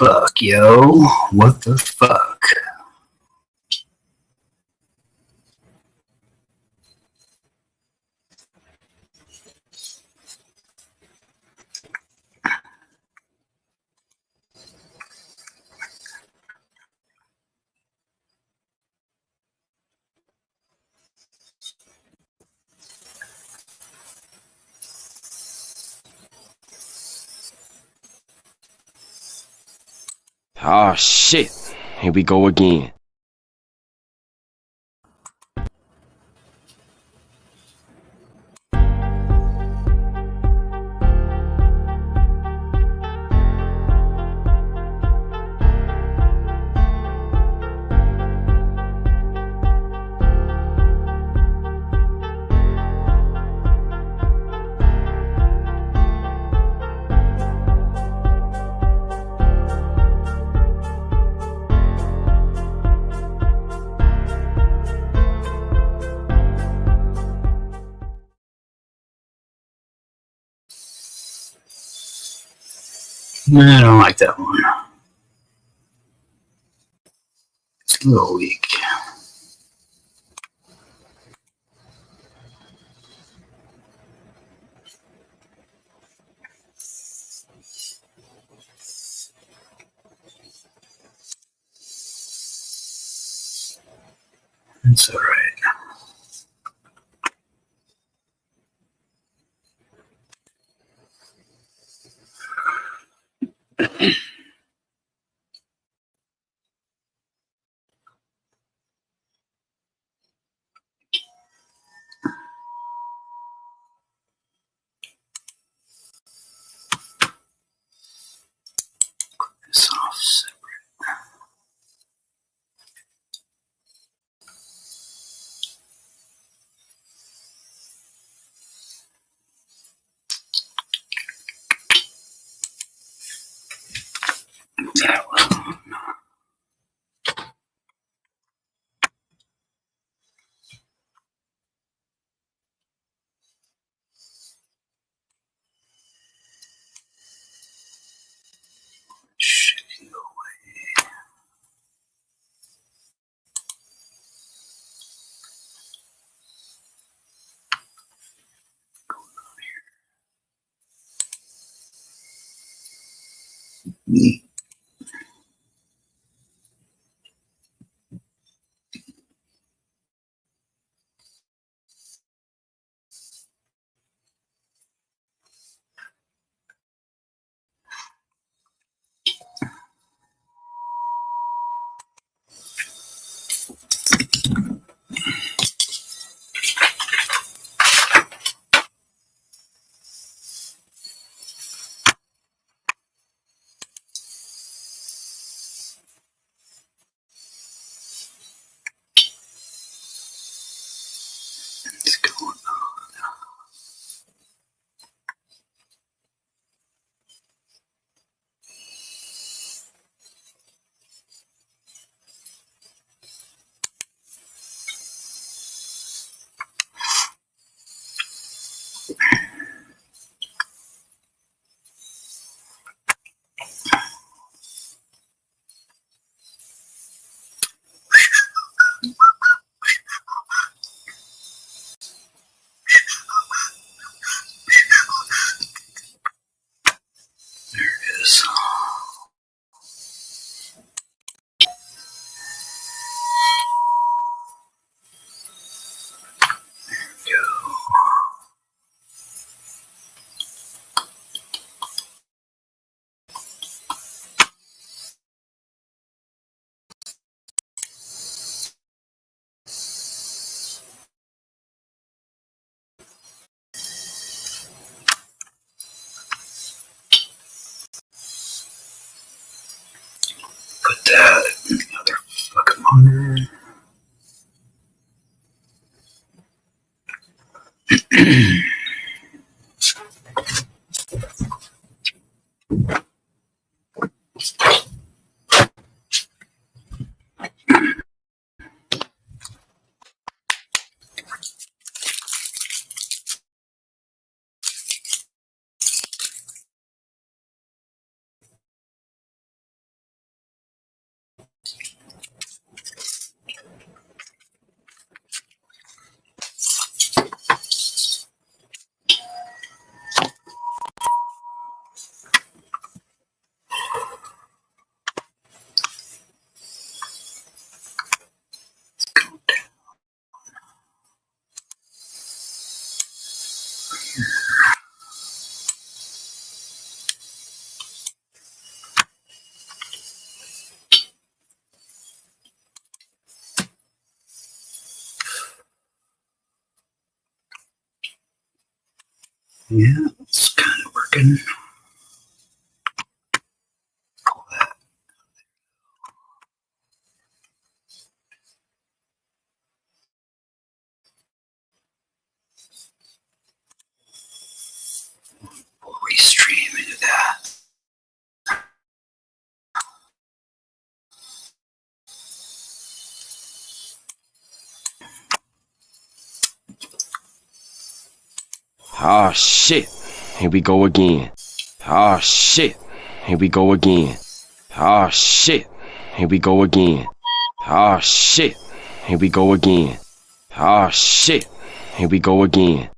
fuck, yo? What the fuck? Oh shit, here we go again. I don't like that one. It's a little weak. It's all right. This off separate. That one. Shit, go away. Going on here. What's going on? There it is. Go. Put that in the other fucking monitor. Yeah, it's kind of working. Pull that. We'll restream into that. Oh shit. Here we go again. Oh shit. Here we go again. Oh shit. Here we go again. Oh shit. Here we go again. Oh shit. Here we go again.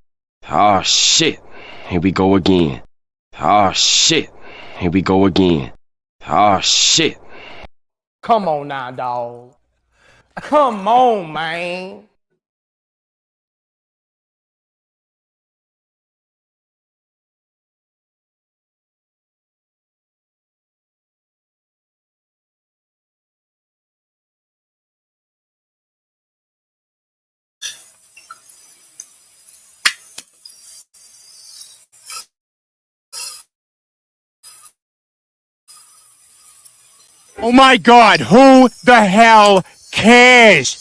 Oh shit. Here we go again. Oh shit. Here we go again. Oh shit. Come on now, dog. Come on, man. Oh my God, who the hell cares?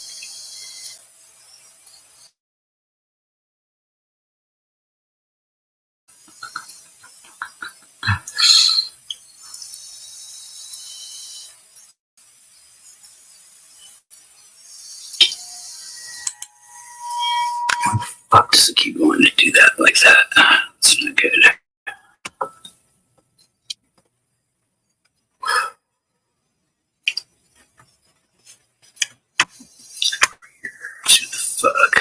Fuck does it keep wanting to do that like that? It's not good. Who the fuck?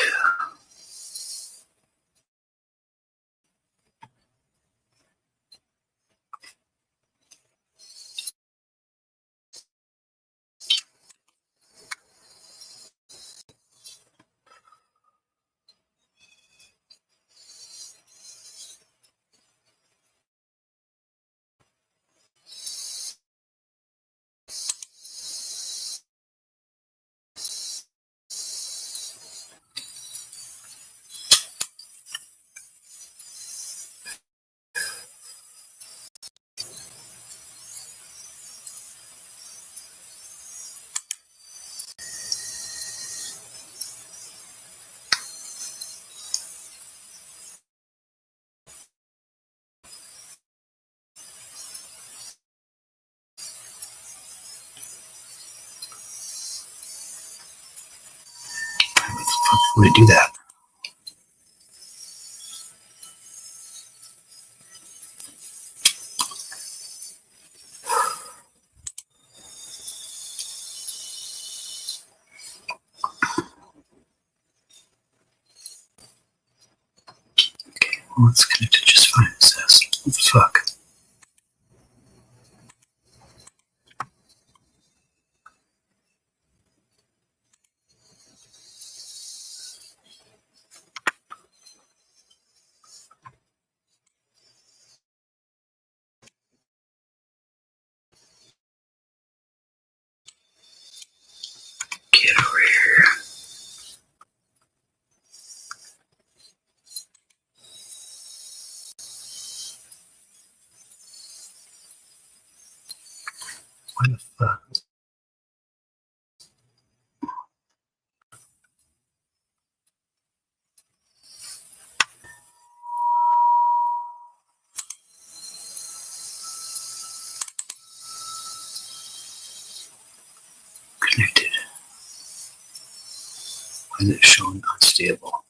Would it do that? Well, it's connected just fine, it says. What the fuck? Get over here. What the fuck? Connected. Why is it showing unstable?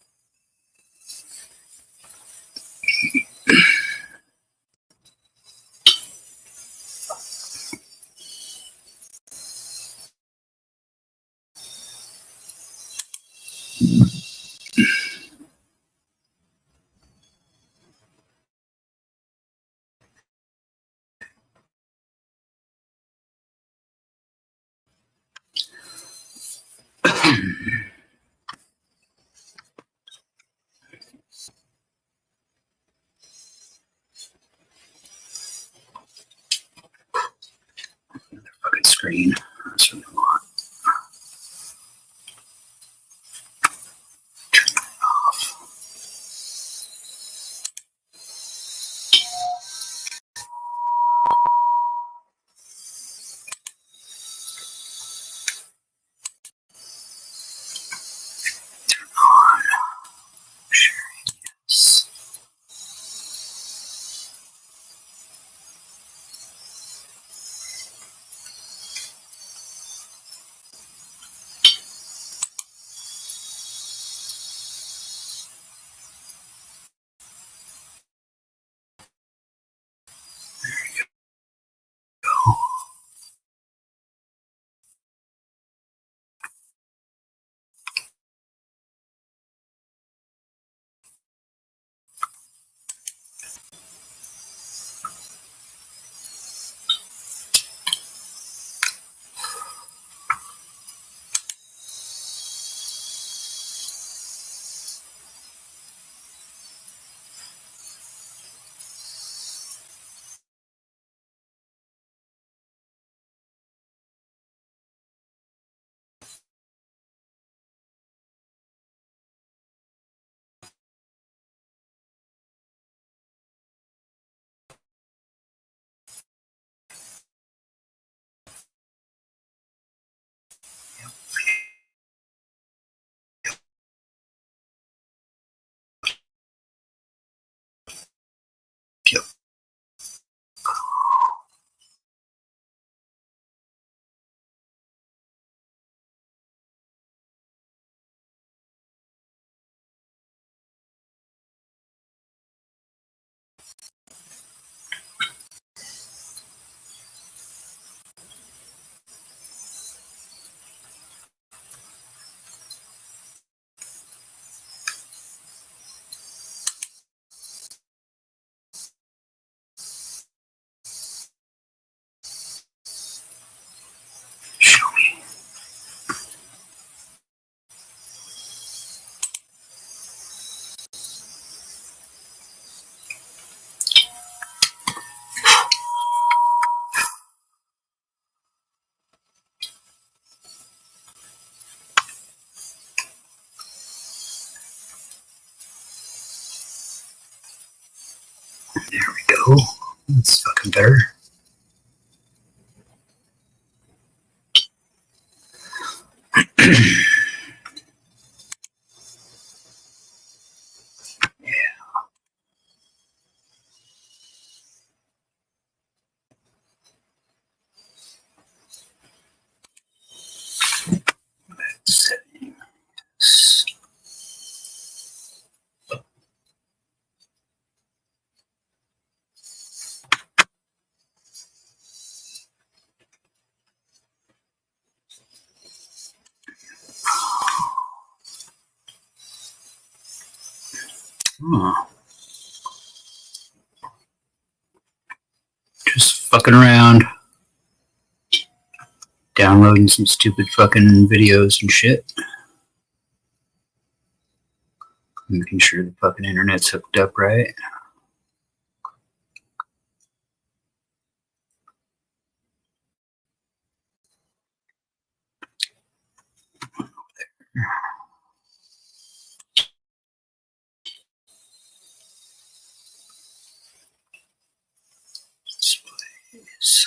screen. That's what I want. Turn that off. Turn on. Sharing, yes. Yep. Show me. There we go. That's fucking better. Settings. Oh, just fucking around. Downloading some stupid fucking videos and shit. Making sure the fucking internet's hooked up right. Displays.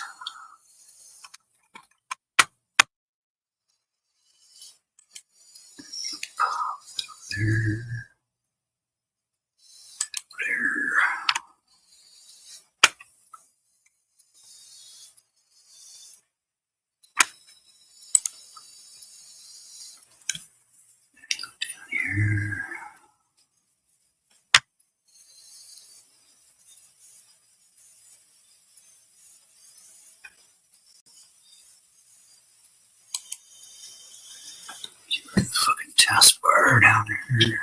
There. There. Here. Fucking taskbar down here.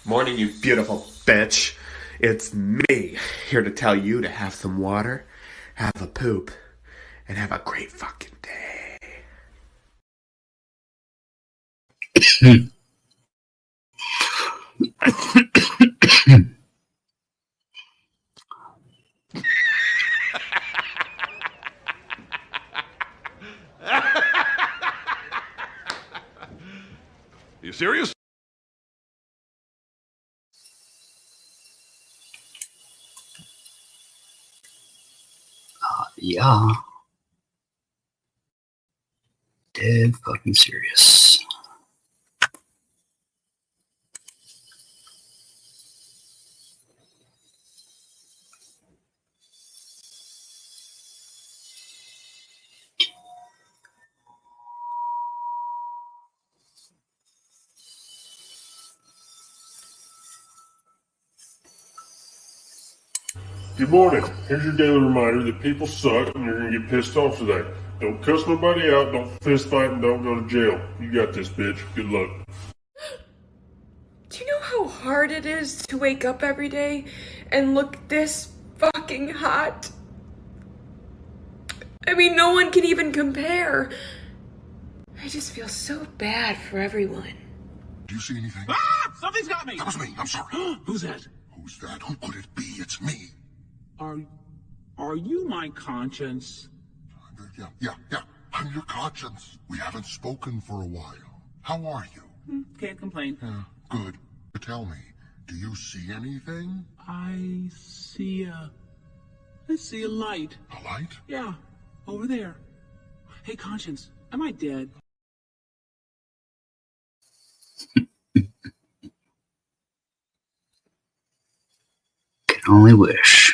Morning, you beautiful bitch. It's me, here to tell you to have some water, have a poop, and have a great fucking day. You serious? Yeah. Dead fucking serious. Good morning. Here's your daily reminder that people suck and you're gonna get pissed off today. Don't cuss nobody out, don't fist fight, and don't go to jail. You got this, bitch. Good luck. Do you know how hard it is to wake up every day and look this fucking hot? I mean, no one can even compare. I just feel so bad for everyone. Do you see anything? Ah! Something's got me! That was me. I'm sorry. Who's that? Who's that? Who could it be? It's me. Are you my conscience? Yeah. I'm your conscience. We haven't spoken for a while. How are you? Can't complain. Good. Tell me, do you see anything? I see a light. A light? Yeah, over there. Hey, conscience, am I dead? Can only wish.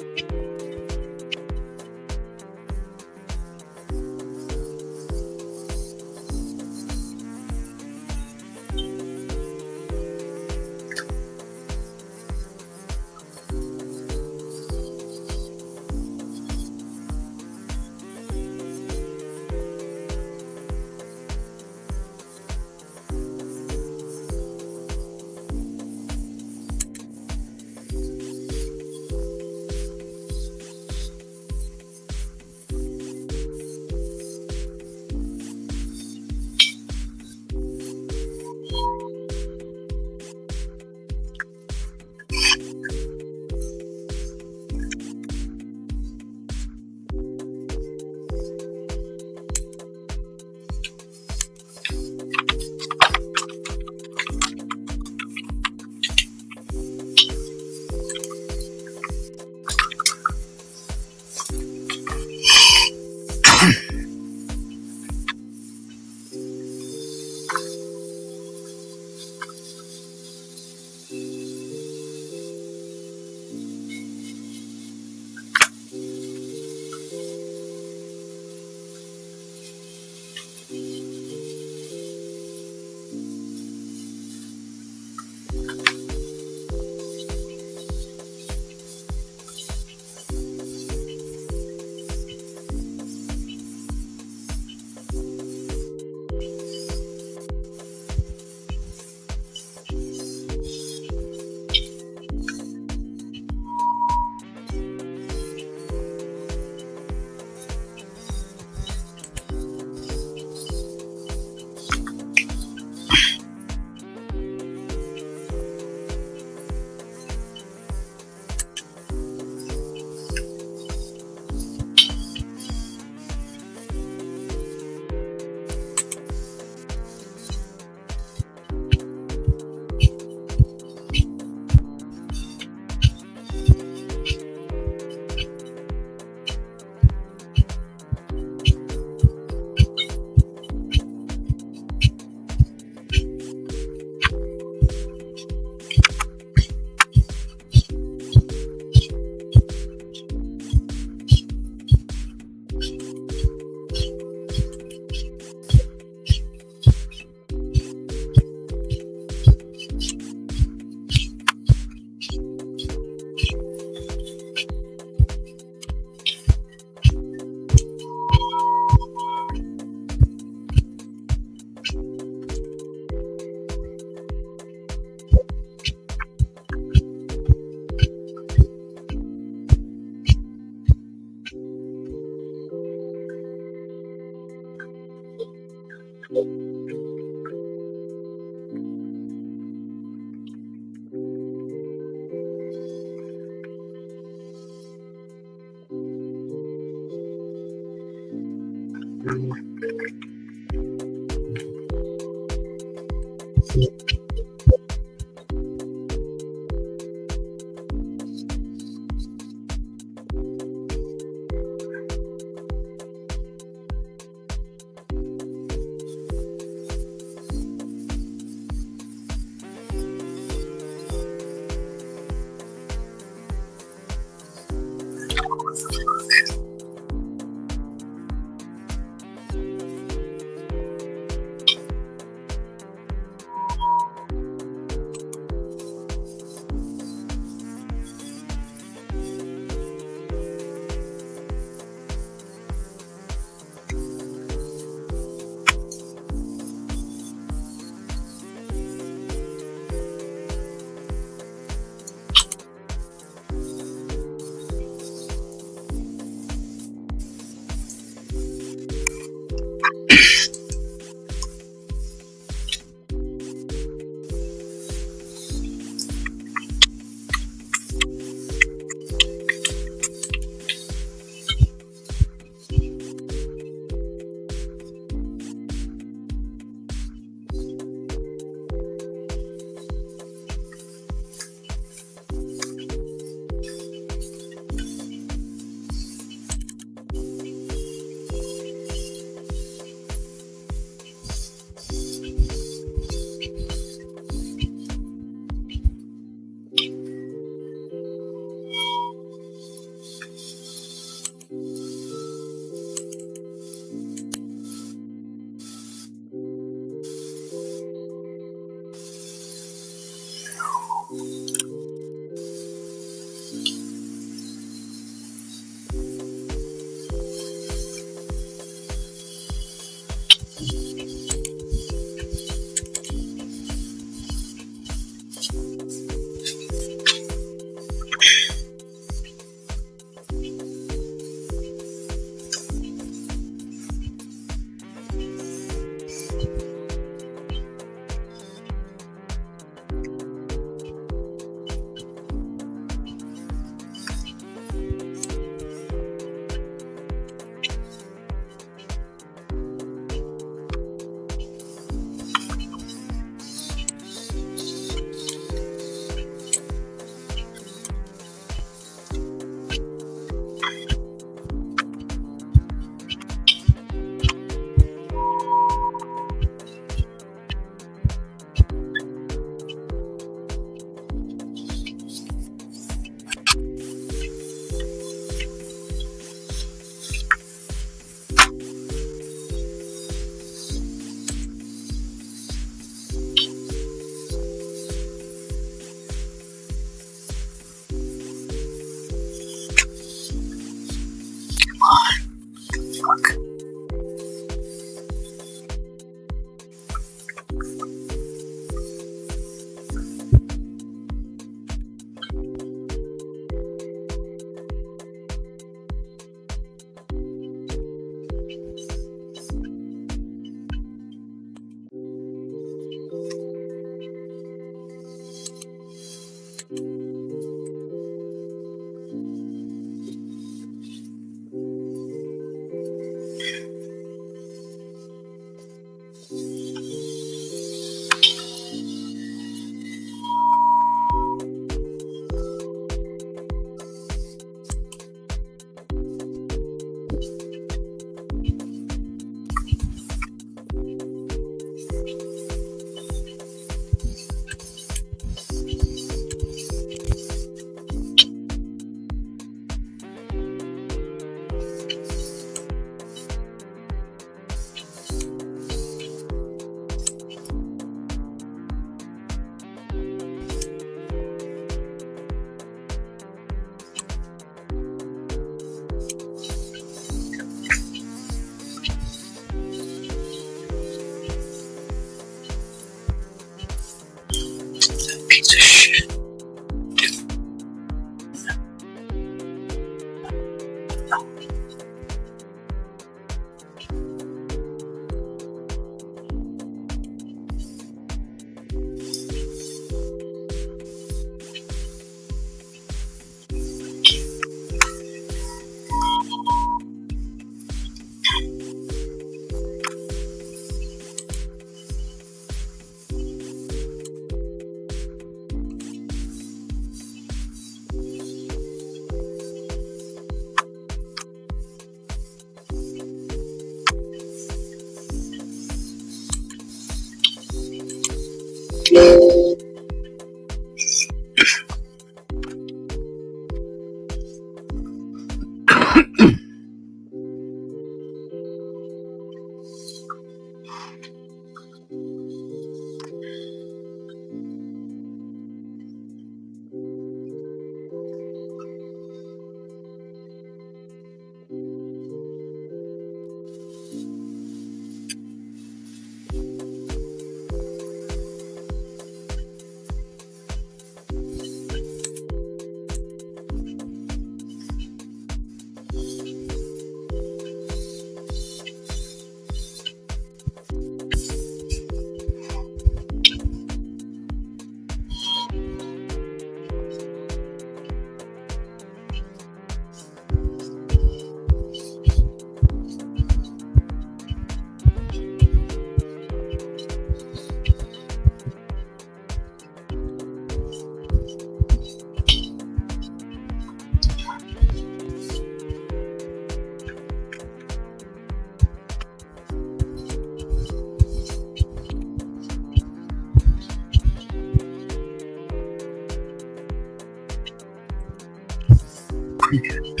Pretty good.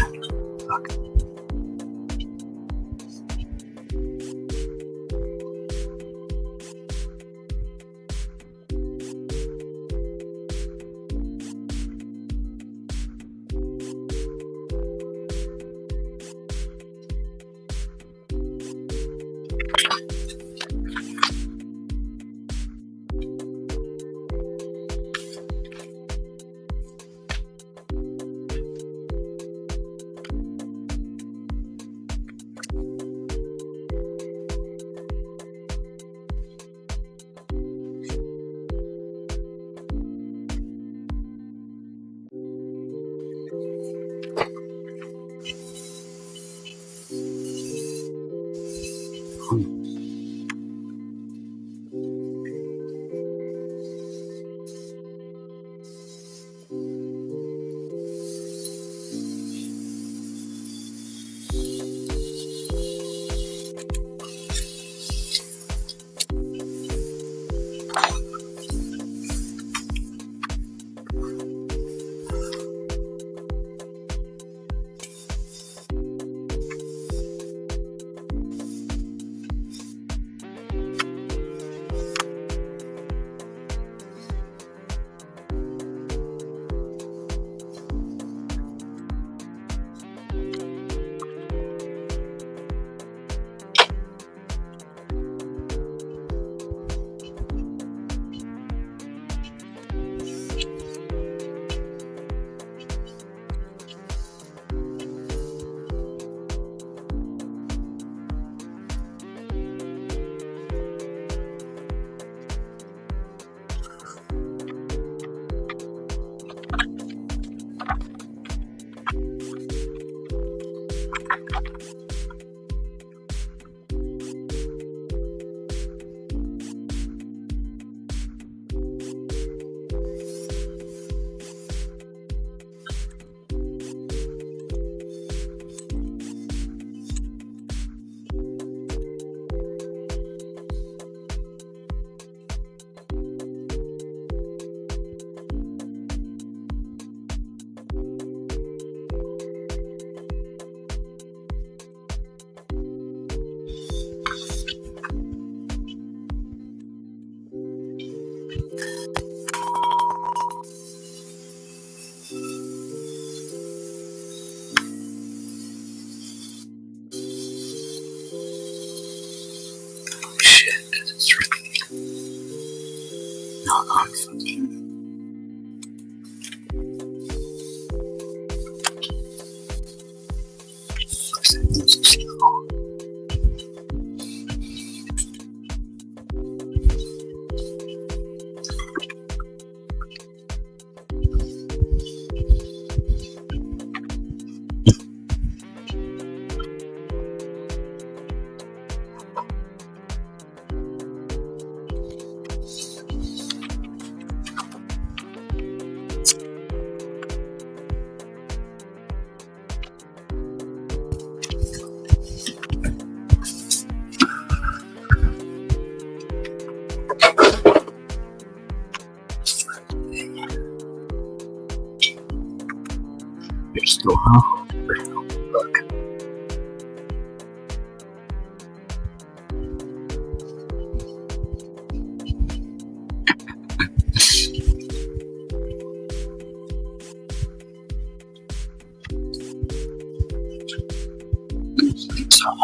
Fuck. You're still half. Look. Should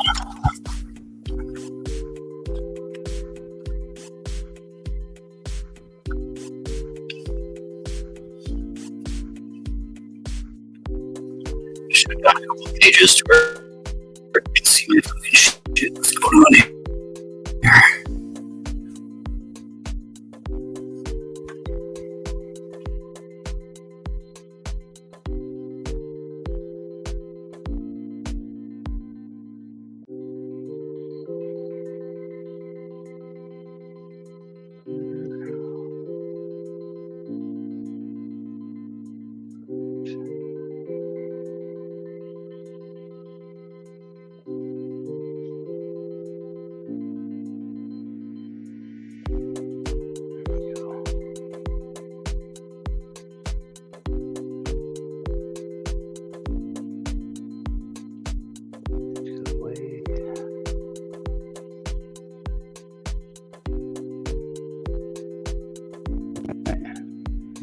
have got a couple of pages to where I could see my fucking shit. What's going on here?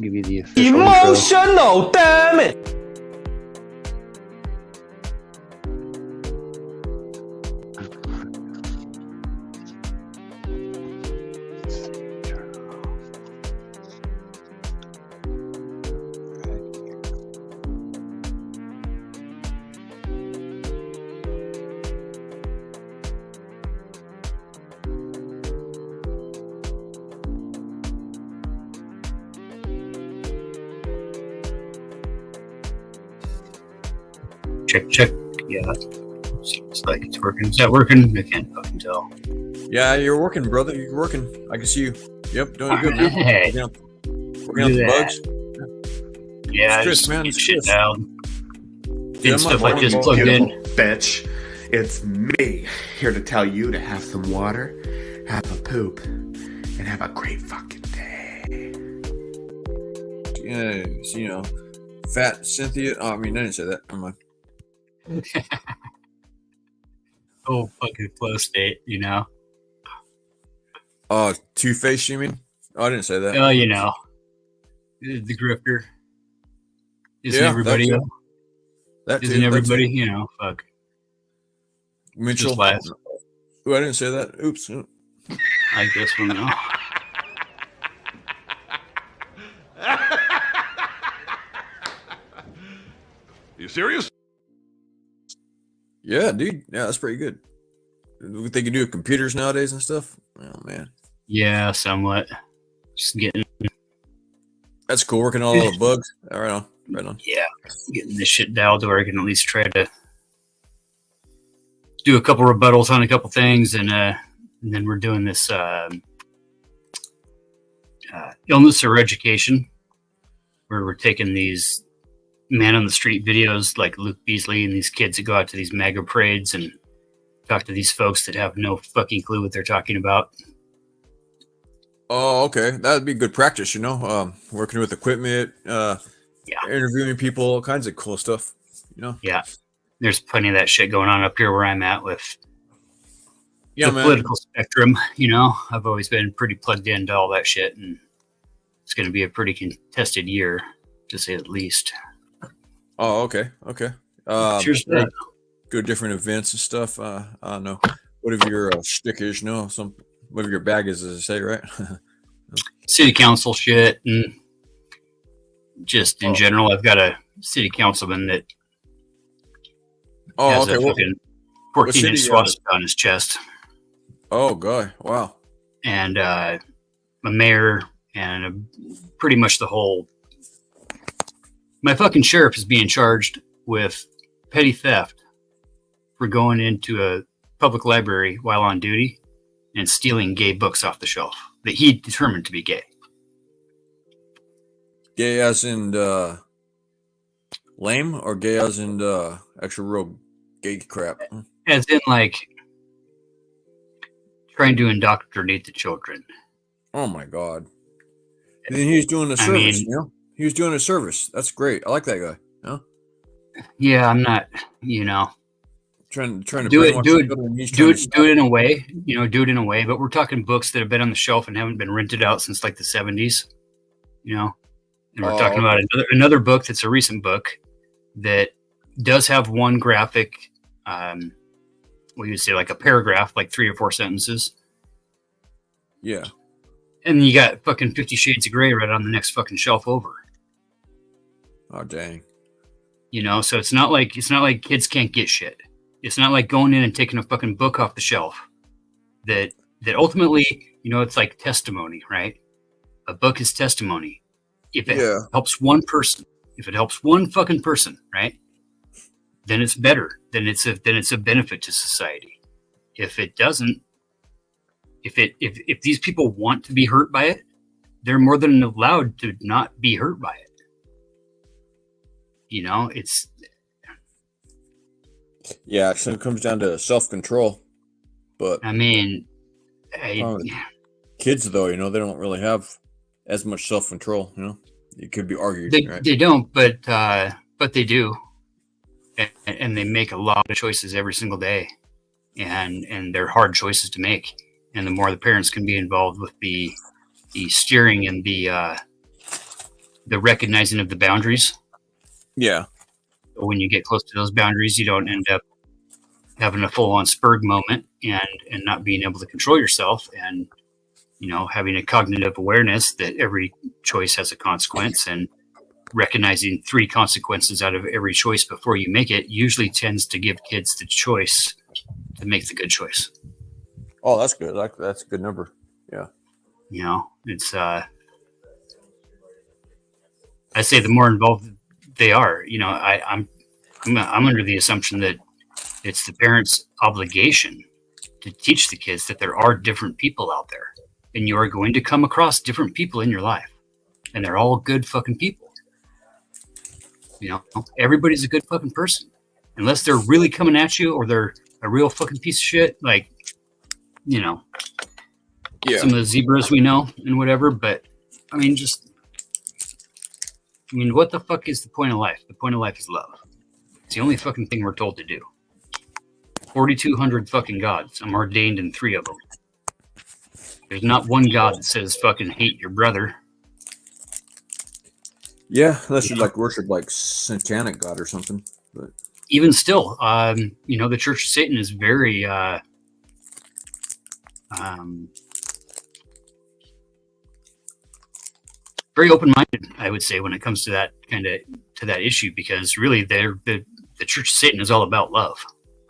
Give you the official intro. Emotional, damn it! Check. Yeah. Seems like it's working. Is that working? I can't fucking tell. Yeah, you're working, brother. You're working. I can see you. Yep, doing good, man. Hey. Working on the bugs. Yeah, It's Chris, just man. get It's shit Chris. down. Yeah, Getting stuff my like this phone, plugged Beautiful in. bitch. It's me here to tell you to have some water, have a poop, and have a great fucking day. Yeah, you know, fat Cynthia. Oh, I mean, I didn't say that. Never mind. Oh, fucking flow state, you know? Two-Face, you mean? Oh, I didn't say that. Oh, you know. The grifter. Isn't Yeah, everybody? that too. That Isn't too, everybody? that too. You know, fuck. Mitchell. Just last. Oh, I didn't say that. Oops. I guess we'll know. You serious? Yeah, dude. Yeah, that's pretty good. What they can do with computers nowadays and stuff. Oh, man. Yeah, somewhat. Just getting, That's cool. Working on all the bugs. All right on. Right on. yeah, getting this shit dialed where I can at least try to do a couple rebuttals on a couple things, and then we're doing this illness or education, where we're taking these man on the street videos like Luke Beasley and these kids that go out to these MAGA parades and talk to these folks that have no fucking clue what they're talking about. Oh, okay. That'd be good practice, you know. Working with equipment, interviewing people, all kinds of cool stuff, you know. Yeah, there's plenty of that shit going on up here where I'm at with the man. political spectrum. You know, I've always been pretty plugged into all that shit, and it's going to be a pretty contested year, to say the least. Oh, okay. Cheers to that. Go to different events and stuff. I don't know. Whatever your shtick is, you know, whatever your bag is, as I say, right? City council shit, and just in general, I've got a city councilman that has a fucking 14-inch swastika on his chest. Oh, God. Wow. And a mayor and pretty much the whole... My fucking sheriff is being charged with petty theft for going into a public library while on duty and stealing gay books off the shelf that he determined to be gay. Gay as in lame, or gay as in actual real gay crap? As in, like, trying to indoctrinate the children. Oh, my God. And then he's doing a service, you know? He was doing a service. That's great. I like that guy. You know? Yeah, I'm not, you know, trying to do it in a way, you know, do it in a way. But we're talking books that have been on the shelf and haven't been rented out since like the 70s, you know. And we're talking about another book that's a recent book that does have one graphic what you would say, like a paragraph, like 3 or 4 sentences. Yeah. And you got fucking 50 Shades of Grey right on the next fucking shelf over. Oh, dang. You know, so it's not like kids can't get shit. It's not like going in and taking a fucking book off the shelf. That ultimately, you know, it's like testimony, right? A book is testimony. If it helps one person, if it helps one fucking person, right? Then it's better. Then it's a benefit to society. If it doesn't, if these people want to be hurt by it, they're more than allowed to not be hurt by it. You know, it's so it comes down to self-control. But I mean, kids though, you know, they don't really have as much self-control. You know, it could be argued. Right? They don't, but they do, and they make a lot of choices every single day, and they're hard choices to make. And the more the parents can be involved with the steering and the recognizing of the boundaries. Yeah. When you get close to those boundaries, you don't end up having a full-on spurg moment and not being able to control yourself, and you know, having a cognitive awareness that every choice has a consequence, and recognizing 3 consequences out of every choice before you make it usually tends to give kids the choice to make the good choice. Oh, that's good. That's a good number. Yeah. You know, it's I say the more involved they are, you know, I'm under the assumption that it's the parents' obligation to teach the kids that there are different people out there, and you are going to come across different people in your life, and they're all good fucking people. You know, everybody's a good fucking person, unless they're really coming at you or they're a real fucking piece of shit. Like, you know, some of the zebras we know and whatever. But I mean, what the fuck is the point of life? The point of life is love. It's the only fucking thing we're told to do. 4,200 fucking gods. I'm ordained in 3 of them. There's not one god that says fucking hate your brother. Yeah, unless you like worship like satanic god or something. But even still, you know, the Church of Satan is very very open-minded, I would say, when it comes to that issue, because really the Church of Satan is all about love,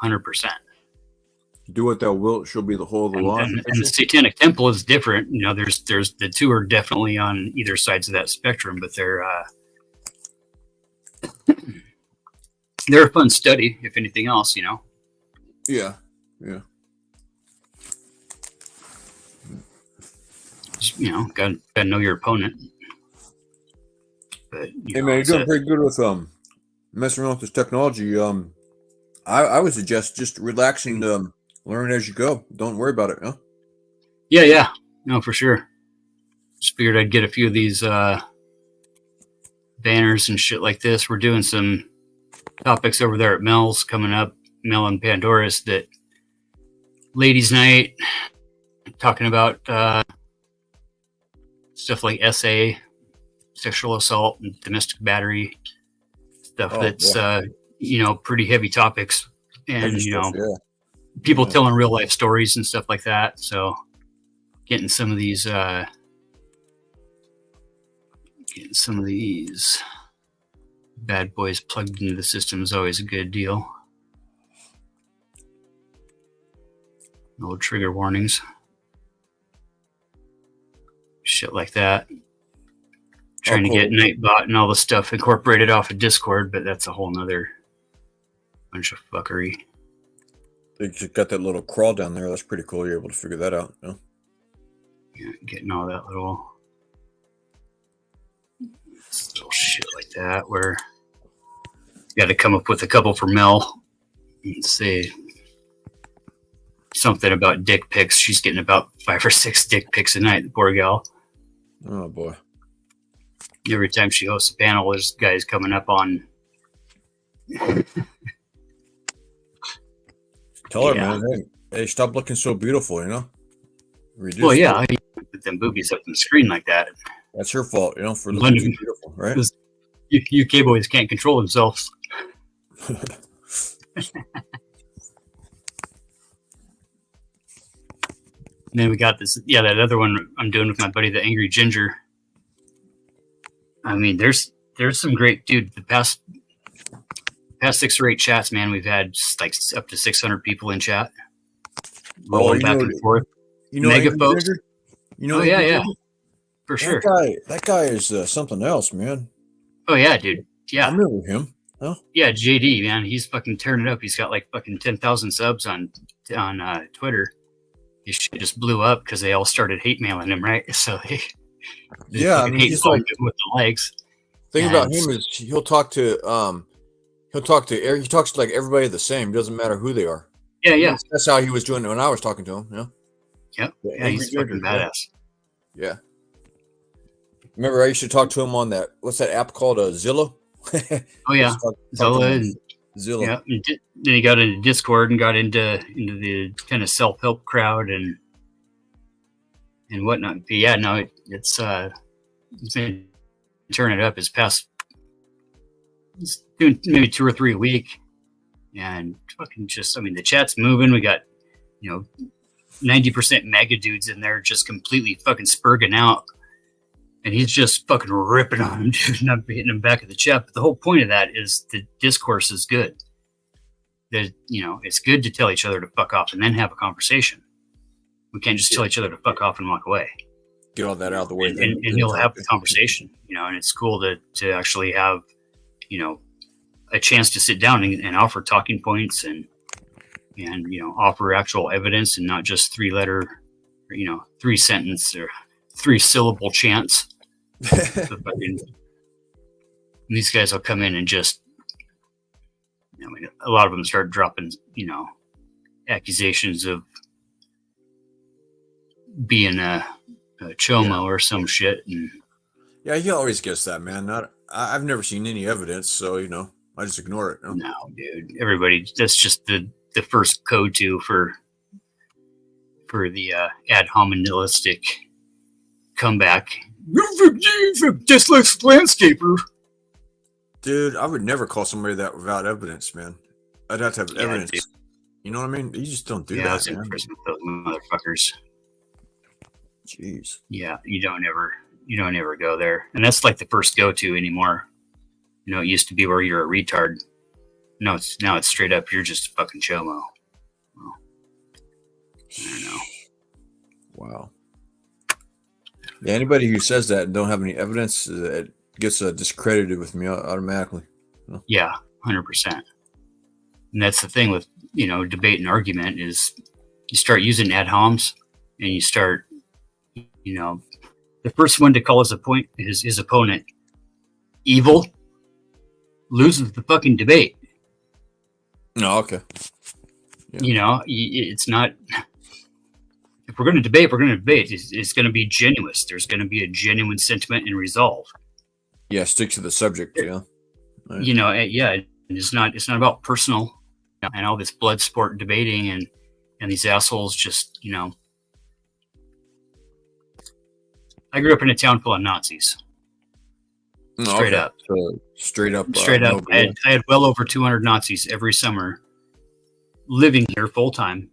100%. Do what thou wilt shall be the whole of the law. And the Satanic Temple is different. You know, there's the 2 are definitely on either sides of that spectrum, but they're a fun study, if anything else, you know. Yeah. Just, you know, gotta know your opponent. But hey man, you're doing pretty good with messing around with this technology. I would suggest just relaxing, learn as you go. Don't worry about it, huh? Yeah. No, for sure. Just figured I'd get a few of these banners and shit like this. We're doing some topics over there at Mel's coming up, Mel and Pandora's, that ladies' night, talking about stuff like SA, sexual assault, and domestic battery, stuff that's you know, pretty heavy topics, and you know, people telling real life stories and stuff like that. So getting some of these bad boys plugged into the system is always a good deal. No trigger warnings, shit like that. Trying to get Nightbot and all the stuff incorporated off of Discord, but that's a whole nother bunch of fuckery. They just got that little crawl down there. That's pretty cool. You're able to figure that out. You know? Yeah, getting all that little shit like that, where you got to come up with a couple for Mel and say something about dick pics. She's getting about 5 or 6 dick pics a night, the poor gal. Oh boy. Every time she hosts a panel, there's guys coming up on. Tell her, man, hey, stop looking so beautiful, you know? Reduce well, yeah, I put them boobies up on the screen like that. That's her fault, you know, for looking too beautiful, right? UK boys can't control themselves. And then we got this, that other one I'm doing with my buddy, the Angry Ginger. I mean, there's some great, dude. The past 6 or 8 chats, man, we've had like up to 600 people in chat, rolling back and forth. Mega folks. Yeah, for sure. That guy is something else, man. Oh yeah, dude. Yeah, I remember him. Huh? Yeah, JD, man, he's fucking tearing it up. He's got like fucking 10,000 subs on Twitter. His shit just blew up because they all started hate mailing him, right? So they I mean, he's like with the likes. Thing about him is he talks to like everybody the same. Doesn't matter who they are. Yeah. That's how he was doing it when I was talking to him. Yeah, he's fucking badass. Yeah. Remember, I used to talk to him on that. What's that app called? Zillow. Oh yeah, Zillow. Yeah, then he got into Discord and got into the kind of self-help crowd and whatnot. But yeah, no, it's been turning it up. It's doing maybe 2 or 3 a week, and fucking just, I mean, the chat's moving. We got 90% mega dudes in there, just completely fucking spurging out. And he's just fucking ripping on him, dude, not hitting him back at the chat. But the whole point of that is the discourse is good. That, it's good to tell each other to fuck off and then have a conversation. We can't just tell each other to fuck off and walk away. Get all that out of the way. And you'll have the conversation, and it's cool to actually have, a chance to sit down and offer talking points and offer actual evidence and not just 3-letter, 3-sentence or 3-syllable chants. These guys will come in and just, a lot of them start dropping, accusations of being a chomo or some shit. And yeah, you always guess that, man. I've never seen any evidence, so I just ignore it. No, dude. Everybody, that's just the first go-to for the ad hominelistic comeback. Just like landscaper. Dude, I would never call somebody that without evidence, man. I'd have to have evidence. Dude. You know what I mean? You just don't do that. I was impressed with those motherfuckers. Jeez. Yeah, you don't ever go there. And that's like the first go-to anymore. It used to be where you're a retard. No, now it's straight up, you're just a fucking chomo. Well, I don't know. Wow. Yeah, anybody who says that and don't have any evidence it gets discredited with me automatically. Yeah, 100%. And that's the thing with debate and argument is you start using ad homs and you start the first one to call his opponent evil loses the fucking debate. No, okay. Yeah. It's not. If we're going to debate, It's going to be genuine. There's going to be a genuine sentiment and resolve. Yeah, stick to the subject. Yeah. Right. Yeah. It's not about personal and all this blood sport debating and these assholes just I grew up in a town full of Nazis. Straight up. So straight up. I had well over 200 Nazis every summer living here full time.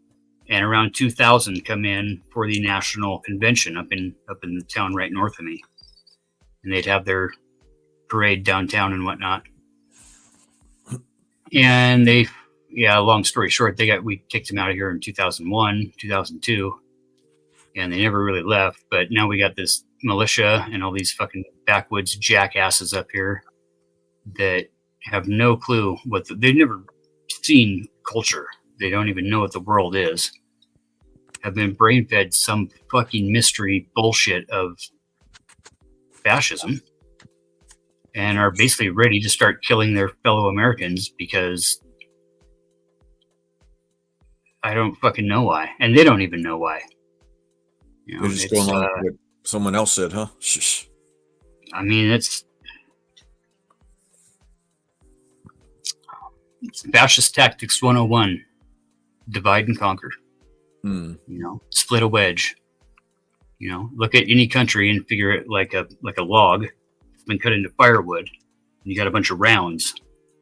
And around 2000 come in for the national convention up in the town right north of me. And they'd have their parade downtown and whatnot. And long story short, we kicked them out of here in 2001, 2002. And they never really left. But now we got this militia and all these fucking backwoods jackasses up here that have no clue they've never seen culture. They don't even know what the world is. Have been brain fed some fucking mystery bullshit of fascism and are basically ready to start killing their fellow Americans because I don't fucking know why. And they don't even know why. They're just going on with what someone else said, huh? I mean, it's fascist tactics 101. Divide and conquer. Split a wedge. Look at any country and figure it like a log. It's been cut into firewood. And you got a bunch of rounds.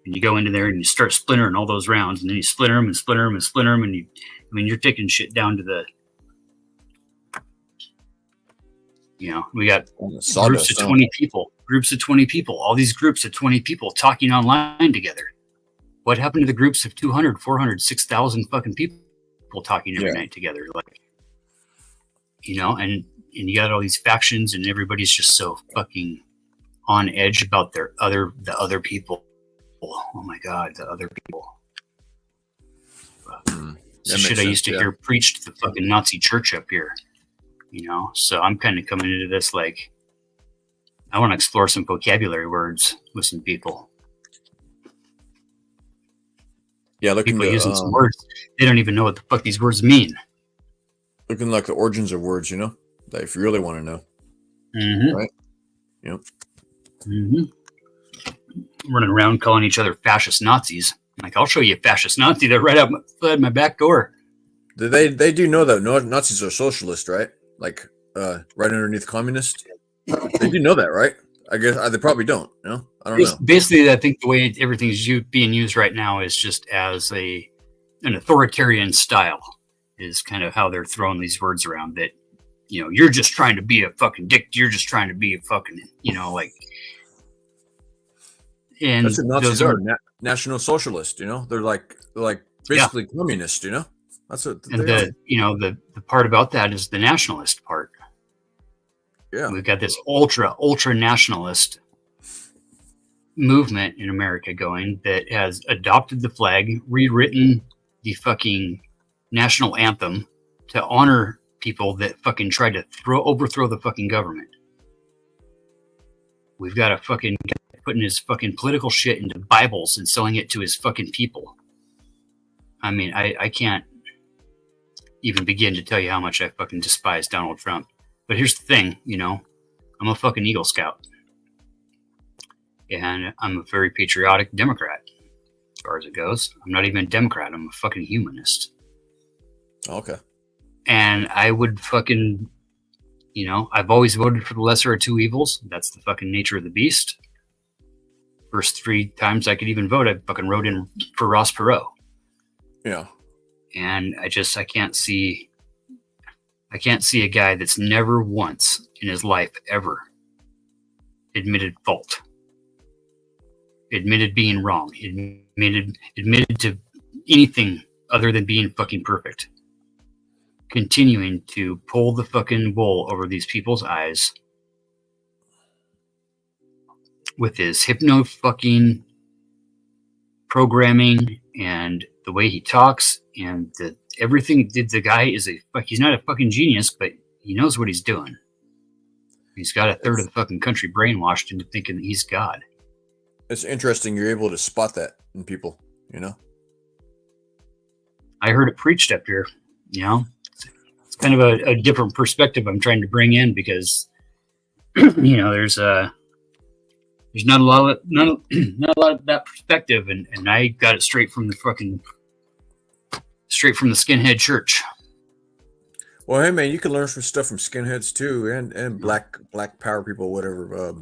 And you go into there and you start splintering all those rounds. And then you splinter them and splinter them and splinter them. And you're taking shit down to You know, we got groups Sawdust, of 20 people, all these groups of 20 people talking online together. What happened to the groups of 200, 400, 6,000 fucking people talking every night together? Like, you know, and you got all these factions and everybody's just so fucking on edge about the other people. Oh my God, the other people. It's shit I used to hear preached at the fucking Nazi church up here. You know, so I'm kind of coming into this like I want to explore some vocabulary words with some people. Yeah, people using some words they don't even know what the fuck these words mean. Looking like the origins of words, you know, that if you really want to know. Right? Yep. Running around calling each other fascist Nazis. Like, I'll show you a fascist Nazi. They're right out my back door. They do know that Nazis are socialist, right? Like, right underneath communist. They do know that, right? I guess they probably don't. You know, I don't know. Basically, I think the way everything's being used right now is just as an authoritarian style. Is kind of how they're throwing these words around. That, you know, you're just trying to be a fucking dick. You're just trying to be a fucking, you know, like. And that's what Nazis are. National socialist, you know, they're like basically communist, you know. That's what. And you know, the part about that is the nationalist part. Yeah, we've got this ultra nationalist movement in America going that has adopted the flag, rewritten the fucking national anthem to honor people that fucking tried to overthrow the fucking government. We've got a fucking putting his fucking political shit into Bibles and selling it to his fucking people. I mean, I can't even begin to tell you how much I fucking despise Donald Trump. But here's the thing, you know, I'm a fucking Eagle Scout. And I'm a very patriotic Democrat, as far as it goes. I'm not even a Democrat, I'm a fucking humanist. Okay. And I would fucking, you know, I've always voted for the lesser of two evils. That's the fucking nature of the beast. First 3 times I could even vote, I fucking wrote in for Ross Perot. Yeah. And I can't see a guy that's never once in his life ever admitted fault, admitted being wrong, admitted to anything other than being fucking perfect, continuing to pull the fucking wool over these people's eyes with his hypno fucking programming and the way he talks and everything. The guy is he's not a fucking genius, but he knows what he's doing. He's got a third of the fucking country brainwashed into thinking that he's God. It's interesting you're able to spot that in people, you know? I heard it preached up here, you know? It's kind of a different perspective I'm trying to bring in because, you know, there's not a lot of that perspective, and I got it straight from the skinhead church. Well, hey man, you can learn some stuff from skinheads too, and black power people, whatever,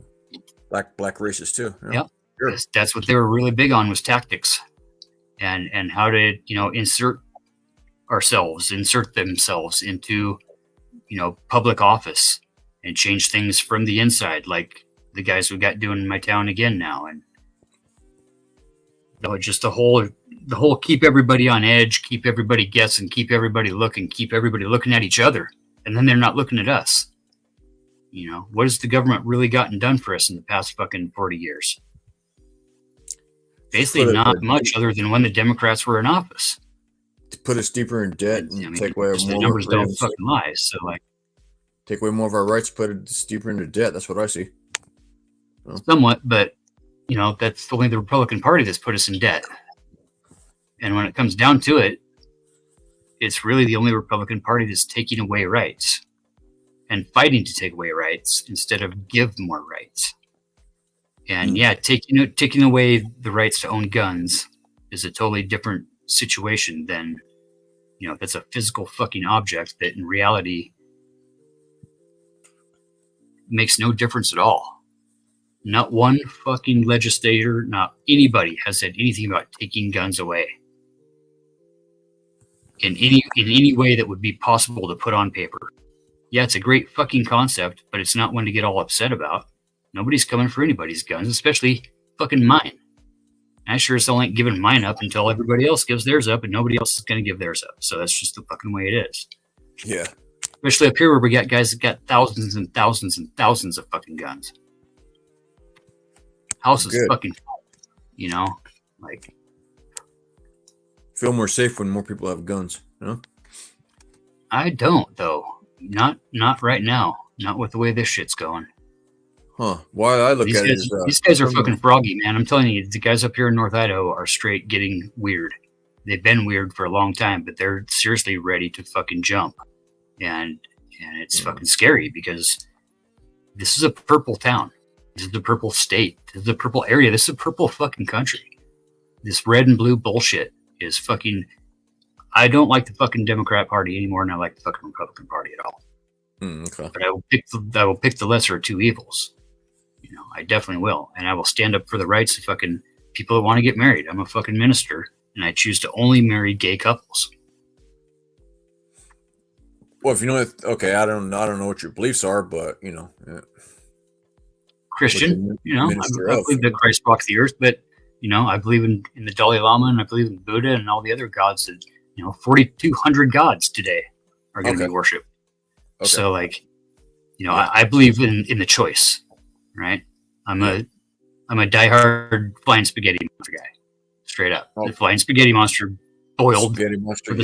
black races too. You know? Yeah, sure. That's what they were really big on, was tactics, and how to, you know, insert themselves into, you know, public office and change things from the inside, like the guys we got doing in my town again now. And you know, just the whole keep everybody on edge, keep everybody guessing, keep everybody looking at each other, and then they're not looking at us. You know, what has the government really gotten done for us in the past fucking 40 years? Basically not much, other than when the Democrats were in office. To put us deeper in debt and take away more the numbers don't fucking lie. So like, take away more of our rights, put us deeper into debt. That's what I see. Well, somewhat, but you know, that's only the Republican Party that's put us in debt. And when it comes down to it, it's really the only Republican Party that's taking away rights and fighting to take away rights instead of give more rights. And yeah, taking away the rights to own guns is a totally different situation than, you know, that's a physical fucking object that in reality makes no difference at all. Not one fucking legislator, not anybody has said anything about taking guns away in any way that would be possible to put on paper. Yeah, it's a great fucking concept, but it's not one to get all upset about. Nobody's coming for anybody's guns, especially fucking mine. I sure as hell ain't giving mine up until everybody else gives theirs up, and nobody else is going to give theirs up. So that's just the fucking way it is. Yeah. Especially up here where we got guys that got thousands and thousands and thousands of fucking guns. House is fucking, you know, like. Feel more safe when more people have guns, you know? I don't, though. Not right now. Not with the way this shit's going. Huh. Why I look at it is... these guys are fucking froggy, man. I'm telling you, the guys up here in North Idaho are straight getting weird. They've been weird for a long time, but they're seriously ready to fucking jump. And it's fucking scary because this is a purple town. This is a purple state. This is a purple area. This is a purple fucking country. This red and blue bullshit is fucking... I don't like the fucking Democrat Party anymore than I like the fucking Republican Party at all. Okay. But I will pick the lesser of two evils. You know, I definitely will. And I will stand up for the rights of fucking people that want to get married. I'm a fucking minister, and I choose to only marry gay couples. Well, if you know, okay, I don't know what your beliefs are, but you know, Christian, you know, I believe that Christ walked the earth, but you know, I believe in the Dalai Lama, and I believe in Buddha and all the other gods that, you know, 4,200 gods today are going to be worshipped. Okay. So, like, you know, I believe in the choice, right? I'm a diehard flying spaghetti monster guy, straight up. The flying spaghetti monster boiled for the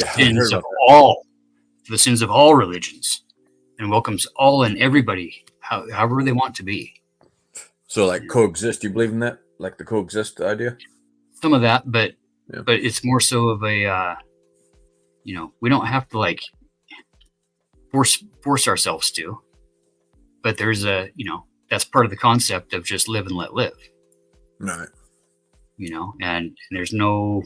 sins of all religions, and welcomes all and everybody, however they want to be. So, like, coexist. Do you believe in that? Like the coexist idea? Some of that, but it's more so of a, you know, we don't have to like force ourselves to, but there's a, you know, that's part of the concept of just live and let live. Right. You know, and there's no,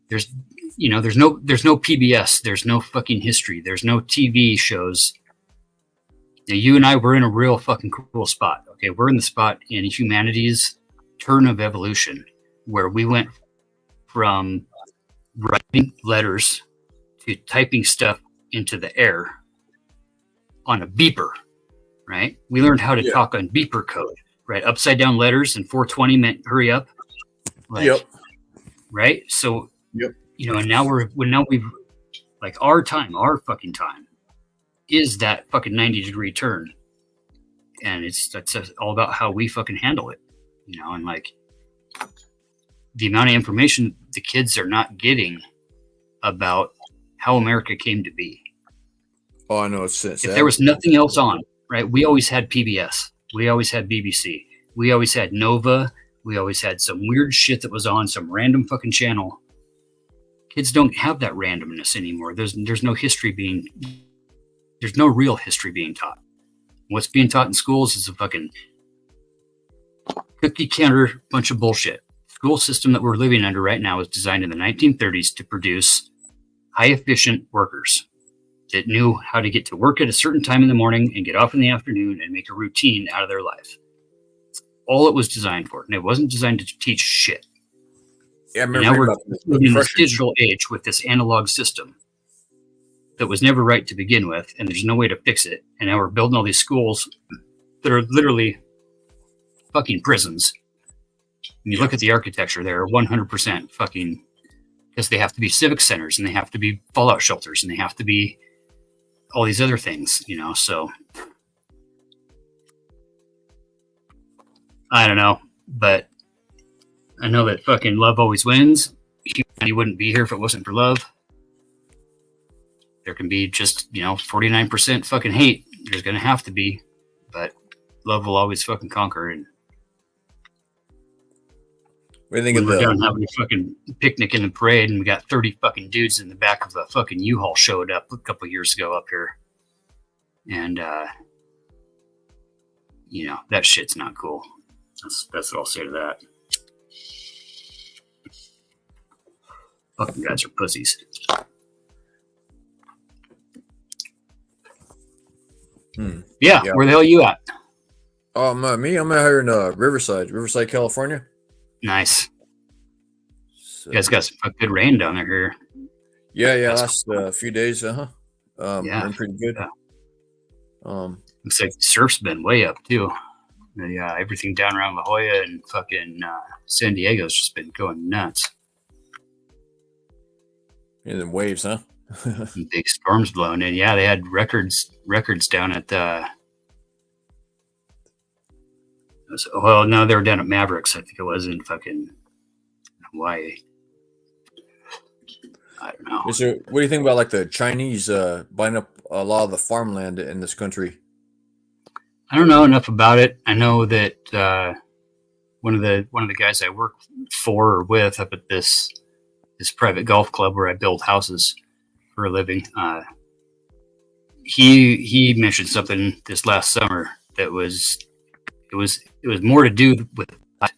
there's no PBS, there's no fucking history, there's no TV shows. Now, you and I were in a real fucking cool spot. Okay, we're in the spot in humanity's turn of evolution where we went from writing letters to typing stuff into the air on a beeper, right? We learned how to talk on beeper code, right? Upside down letters, and 420 meant hurry up. Like, right? So, you know, and now we've like our fucking time is that fucking 90-degree turn, and that's all about how we fucking handle it, you know. And like the amount of information the kids are not getting about how America came to be. Oh, I know. It's if there was nothing else on, right? We always had PBS, we always had BBC, we always had Nova, we always had some weird shit that was on some random fucking channel. Kids don't have that randomness anymore. There's no history being. There's no real history being taught. What's being taught in schools is a fucking cookie cutter bunch of bullshit. The school system that we're living under right now was designed in the 1930s to produce high efficient workers that knew how to get to work at a certain time in the morning and get off in the afternoon and make a routine out of their life. That's all it was designed for. And it wasn't designed to teach shit. Yeah, and now we're living in this digital age with this analog system that was never right to begin with, and there's no way to fix it. And now we're building all these schools that are literally fucking prisons. When you look at the architecture, they're 100% fucking, because they have to be civic centers, and they have to be fallout shelters, and they have to be all these other things, you know. So I don't know, but I know that fucking love always wins. Humanity wouldn't be here if it wasn't for love. There can be just, you know, 49% fucking hate. There's going to have to be, but love will always fucking conquer. And what do you think of we're down having a fucking picnic in the parade, and we got 30 fucking dudes in the back of a fucking U-Haul showed up a couple years ago up here. And, you know, that shit's not cool. That's what I'll say to that. Fucking guys are pussies. Yeah, where the hell are you at? Oh, me? I'm out here in Riverside, California. Nice. So, you guys got some good rain down there here. Yeah, That's last few days, yeah, been pretty good. yeah. Looks like the surf's been way up too. Yeah, everything down around La Jolla and fucking San Diego's just been going nuts. And then waves, huh? Big storms blowing in. Yeah, they had records down at well, no, they were down at Mavericks. I think it was in fucking Hawaii. I don't know. So, what do you think about like the Chinese buying up a lot of the farmland in this country? I don't know enough about it. I know that one of the guys I work for or with up at this private golf club where I build houses for a living. He mentioned something this last summer that was more to do with that,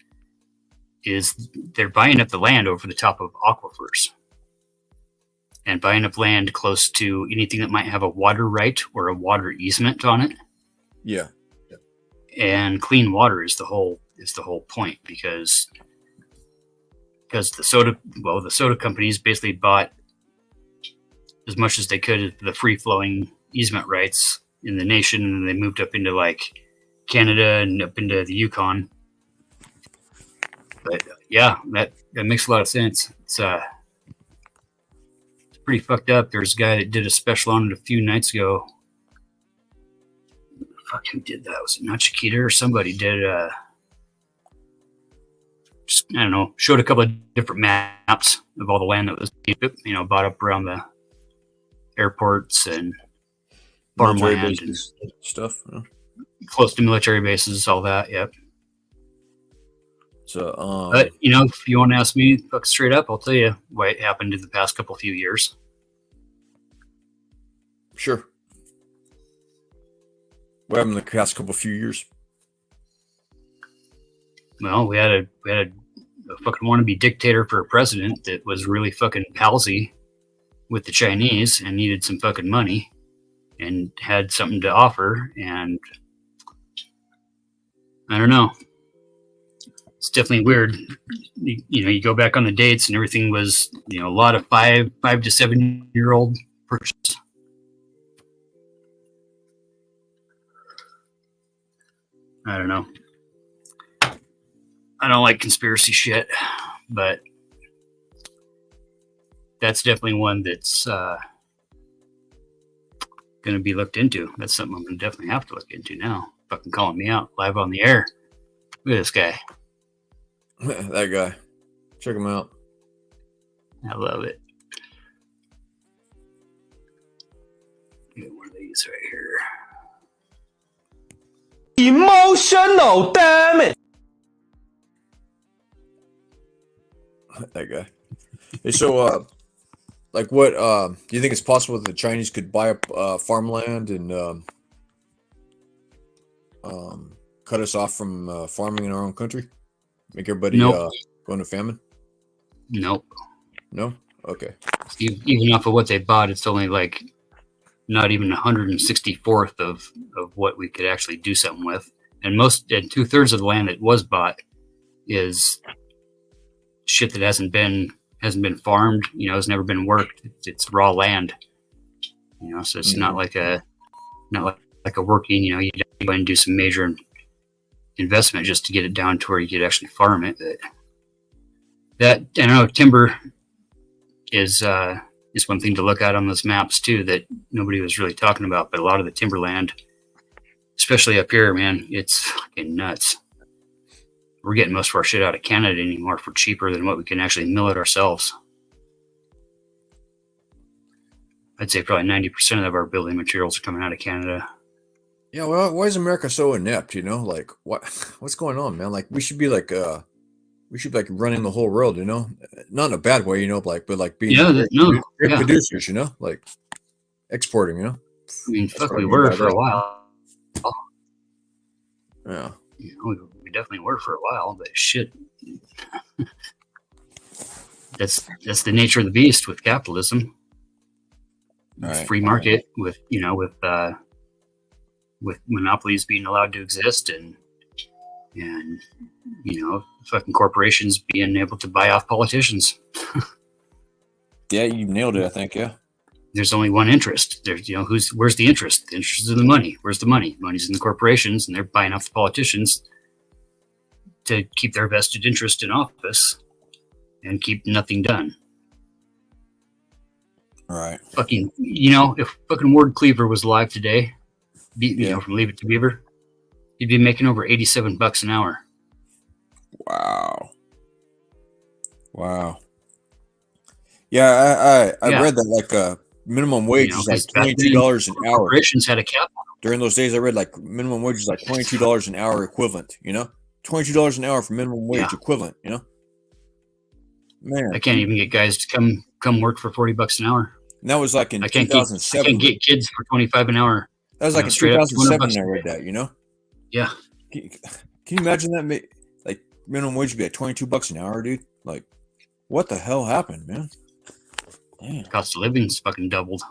is they're buying up the land over the top of aquifers and buying up land close to anything that might have a water right or a water easement on it. Yeah. And clean water is the whole point, because the soda companies basically bought as much as they could of the free flowing easement rights in the nation, and they moved up into like Canada and up into the Yukon. But yeah, that makes a lot of sense. It's pretty fucked up. There's a guy that did a special on it a few nights ago. Fuck, who did that? Was it not Chiquita or somebody did? Just, I don't know. Showed a couple of different maps of all the land that was, bought up around the airports and farmland and stuff. Close to military bases, all that. Yep. So, but if you want to ask me, fuck straight up, I'll tell you what happened in the past few years. Sure. What happened in the past few years? Well, we had a fucking wannabe dictator for a president that was really fucking palsy with the Chinese and needed some fucking money and had something to offer. And I don't know. It's definitely weird. You go back on the dates and everything was, a lot of 5 to 7 year old purchases. I don't know. I don't like conspiracy shit, but that's definitely one that's going to be looked into. That's something I'm going to definitely have to look into now. Fucking calling me out live on the air. Look at this guy. That guy. Check him out. I love it. Get one of these right here. Emotional, damn it! That guy. Hey, so, like, what do you think it's possible that the Chinese could buy up farmland and cut us off from farming in our own country? Make everybody go into famine? Nope. No? Okay. Even off of what they bought, it's only like not even 164th of what we could actually do something with. And 2/3 of the land that was bought is shit that hasn't been farmed, has never been worked. It's raw land. So it's not like a working, you go and do some major investment just to get it down to where you could actually farm it. But that, I know, timber is one thing to look at on those maps too that nobody was really talking about. But a lot of the timberland, especially up here, man, it's fucking nuts. We're getting most of our shit out of Canada anymore for cheaper than what we can actually mill it ourselves. I'd say probably 90% of our building materials are coming out of Canada. Yeah, well, why is America so inept? Like what's going on, man? Like we should be running the whole world, not in a bad way, but being great producers, like exporting, I mean, fuck, we were for a while. Yeah. We definitely were for a while, but shit. That's the nature of the beast with capitalism. Right. Free market with monopolies being allowed to exist and fucking corporations being able to buy off politicians. Yeah, you nailed it, I think, yeah. There's only one interest. There's, where's the interest? The interest is in the money. Where's the money? Money's in the corporations, and they're buying off the politicians to keep their vested interest in office and keep nothing done. All right. Fucking, if fucking Ward Cleaver was alive today, from Leave It to Beaver, he'd be making over $87 an hour. Wow. Yeah, I read that like minimum wage is like $22 an hour. Corporations had a cap. During those days, I read like minimum wage is like $22 an hour equivalent. $22 an hour for minimum wage equivalent. Man, I can't even get guys to come work for $40 an hour. And that was like in 2007. I can't get kids for $25 an hour. That was like in 2007. I read that. Yeah. Can you imagine that? Like minimum wage would be like $22 an hour, dude. Like, what the hell happened, man? Damn. Cost of living's fucking doubled.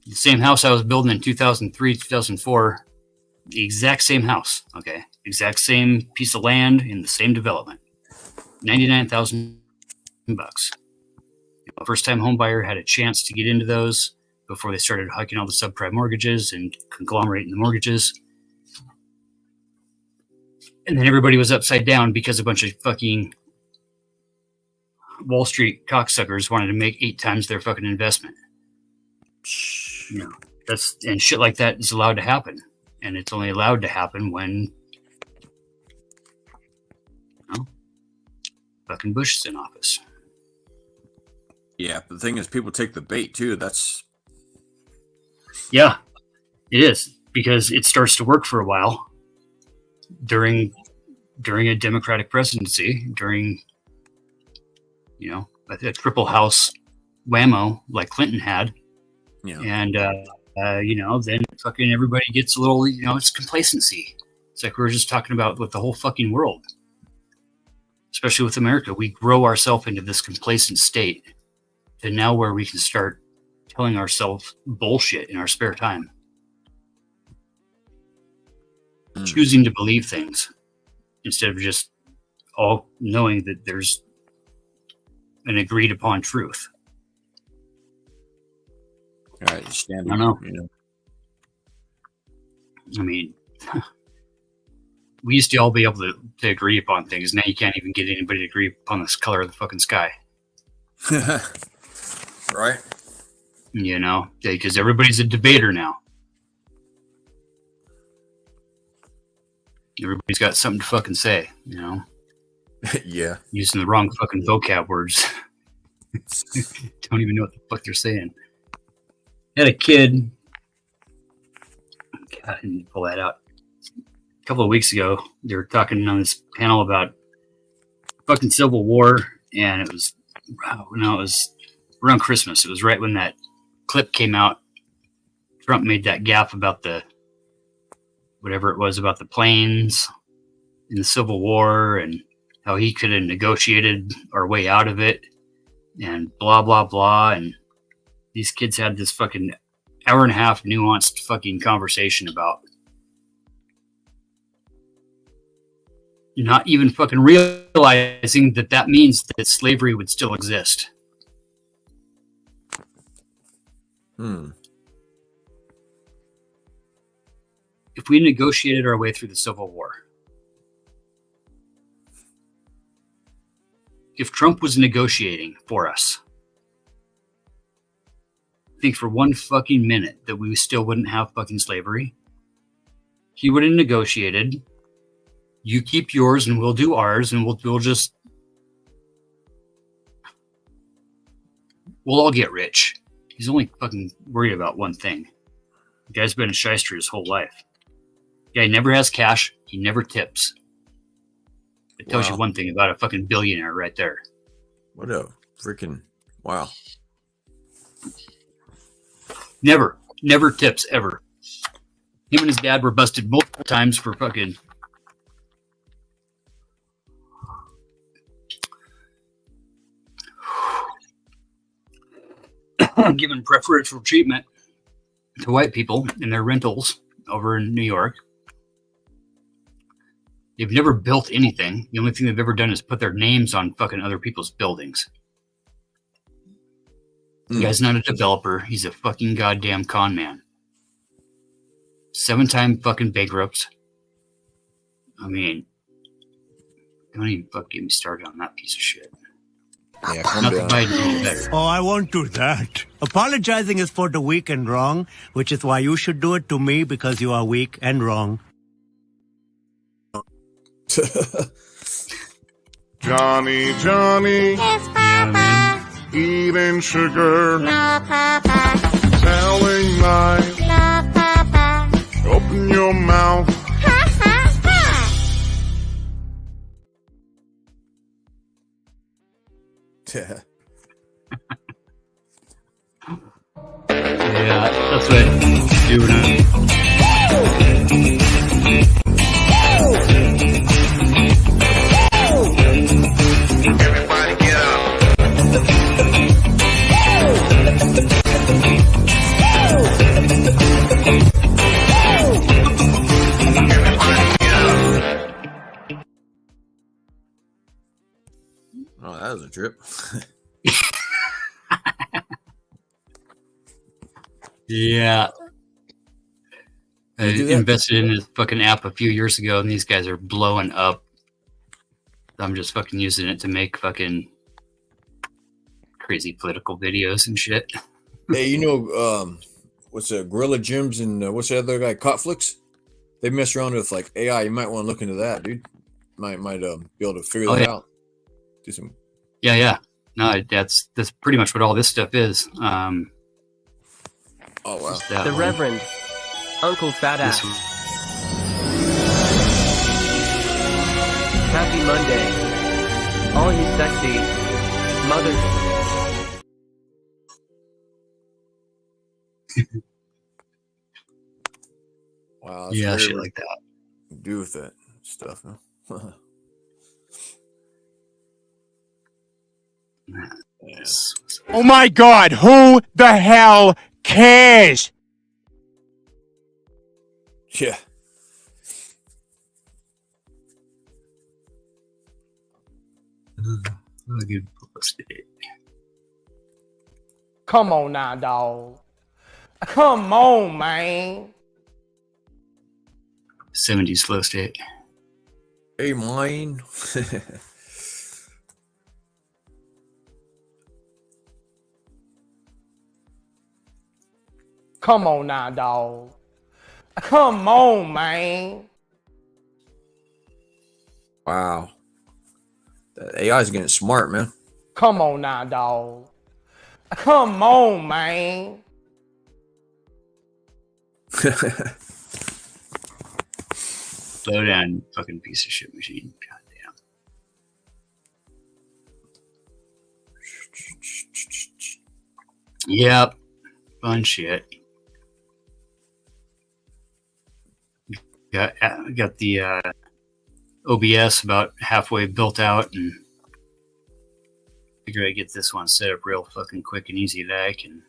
The same house I was building in 2003, 2004, the exact same house. Okay, exact same piece of land in the same development. $99,000. First-time home buyer had a chance to get into those before they started hiking all the subprime mortgages and conglomerating the mortgages. And then everybody was upside down because a bunch of fucking Wall Street cocksuckers wanted to make 8 times their fucking investment. And shit like that is allowed to happen. And it's only allowed to happen when fucking Bush is in office. Yeah, but the thing is, people take the bait too. Yeah, it is, because it starts to work for a while during a Democratic presidency, during a triple house whammo like Clinton had. Yeah. And then fucking everybody gets a little, it's complacency. It's like we were just talking about with the whole fucking world, especially with America. We grow ourselves into this complacent state to now where we can start telling ourselves bullshit in our spare time. Choosing to believe things instead of just all knowing that there's an agreed upon truth. All right, I don't know. I mean, we used to all be able to agree upon things. Now you can't even get anybody to agree upon the color of the fucking sky. Right? Because everybody's a debater now. Everybody's got something to fucking say, Yeah. Using the wrong fucking vocab words. Don't even know what the fuck they're saying. Had a kid. God, I need to pull that out. A couple of weeks ago, they were talking on this panel about fucking Civil War, and it was around Christmas. It was right when that clip came out. Trump made that gaffe about whatever it was about the planes in the Civil War and how he could have negotiated our way out of it and blah, blah, blah. And these kids had this fucking hour and a half nuanced fucking conversation about not even fucking realizing that means that slavery would still exist. If we negotiated our way through the Civil War, if Trump was negotiating for us, think for one fucking minute that we still wouldn't have fucking slavery. He would have negotiated, you keep yours and we'll do ours, and we'll all get rich. He's only fucking worried about one thing. The guy's been a shyster his whole life. Guy never has cash. He never tips. It tells you one thing about a fucking billionaire right there. What a freaking wow. Never tips ever. Him and his dad were busted multiple times for fucking giving preferential treatment to white people in their rentals over in New York. They've never built anything. The only thing they've ever done is put their names on fucking other people's buildings. The guy's not a developer. He's a fucking goddamn con man. 7-time fucking bankrupt. I mean, don't even fucking get me started on that piece of shit. Yeah, not that Biden did it better. Oh, I won't do that. Apologizing is for the weak and wrong, which is why you should do it to me because you are weak and wrong. Johnny, Johnny, Yes, Papa. eating sugar, No, Papa. telling lies. No, Papa. Open your mouth. Ha, ha, ha. Yeah, that's what you do now. Everybody get up. Oh, that was a trip. Yeah. I You do that? invested in this fucking app a few years ago, and these guys are blowing up. I'm just fucking using it to make fucking crazy political videos and shit. Hey, you know, what's Gorilla Gyms and what's the other guy, Cotflix? They mess around with like AI. You might want to look into that, dude. Might be able to figure that out. Do some. Yeah. No, that's pretty much what all this stuff is. Oh wow. The Reverend Uncle FattAss. Happy Monday, all you sexy mother. Wow. Yeah, shit like that. Do with that stuff, huh? Yes. Oh my God, who the hell cares? Yeah. Good publicity. Come on now, dog. Come on, man. 70s flow state. Hey, mine. Come on now, dog. Come on, man. Wow. That AI is getting smart, man. Come on now, dog. Come on, man. Slow down, fucking piece of shit machine. Goddamn. Yep. Fun shit. Got the OBS about halfway built out, and figure I get this one set up real fucking quick and easy that I can.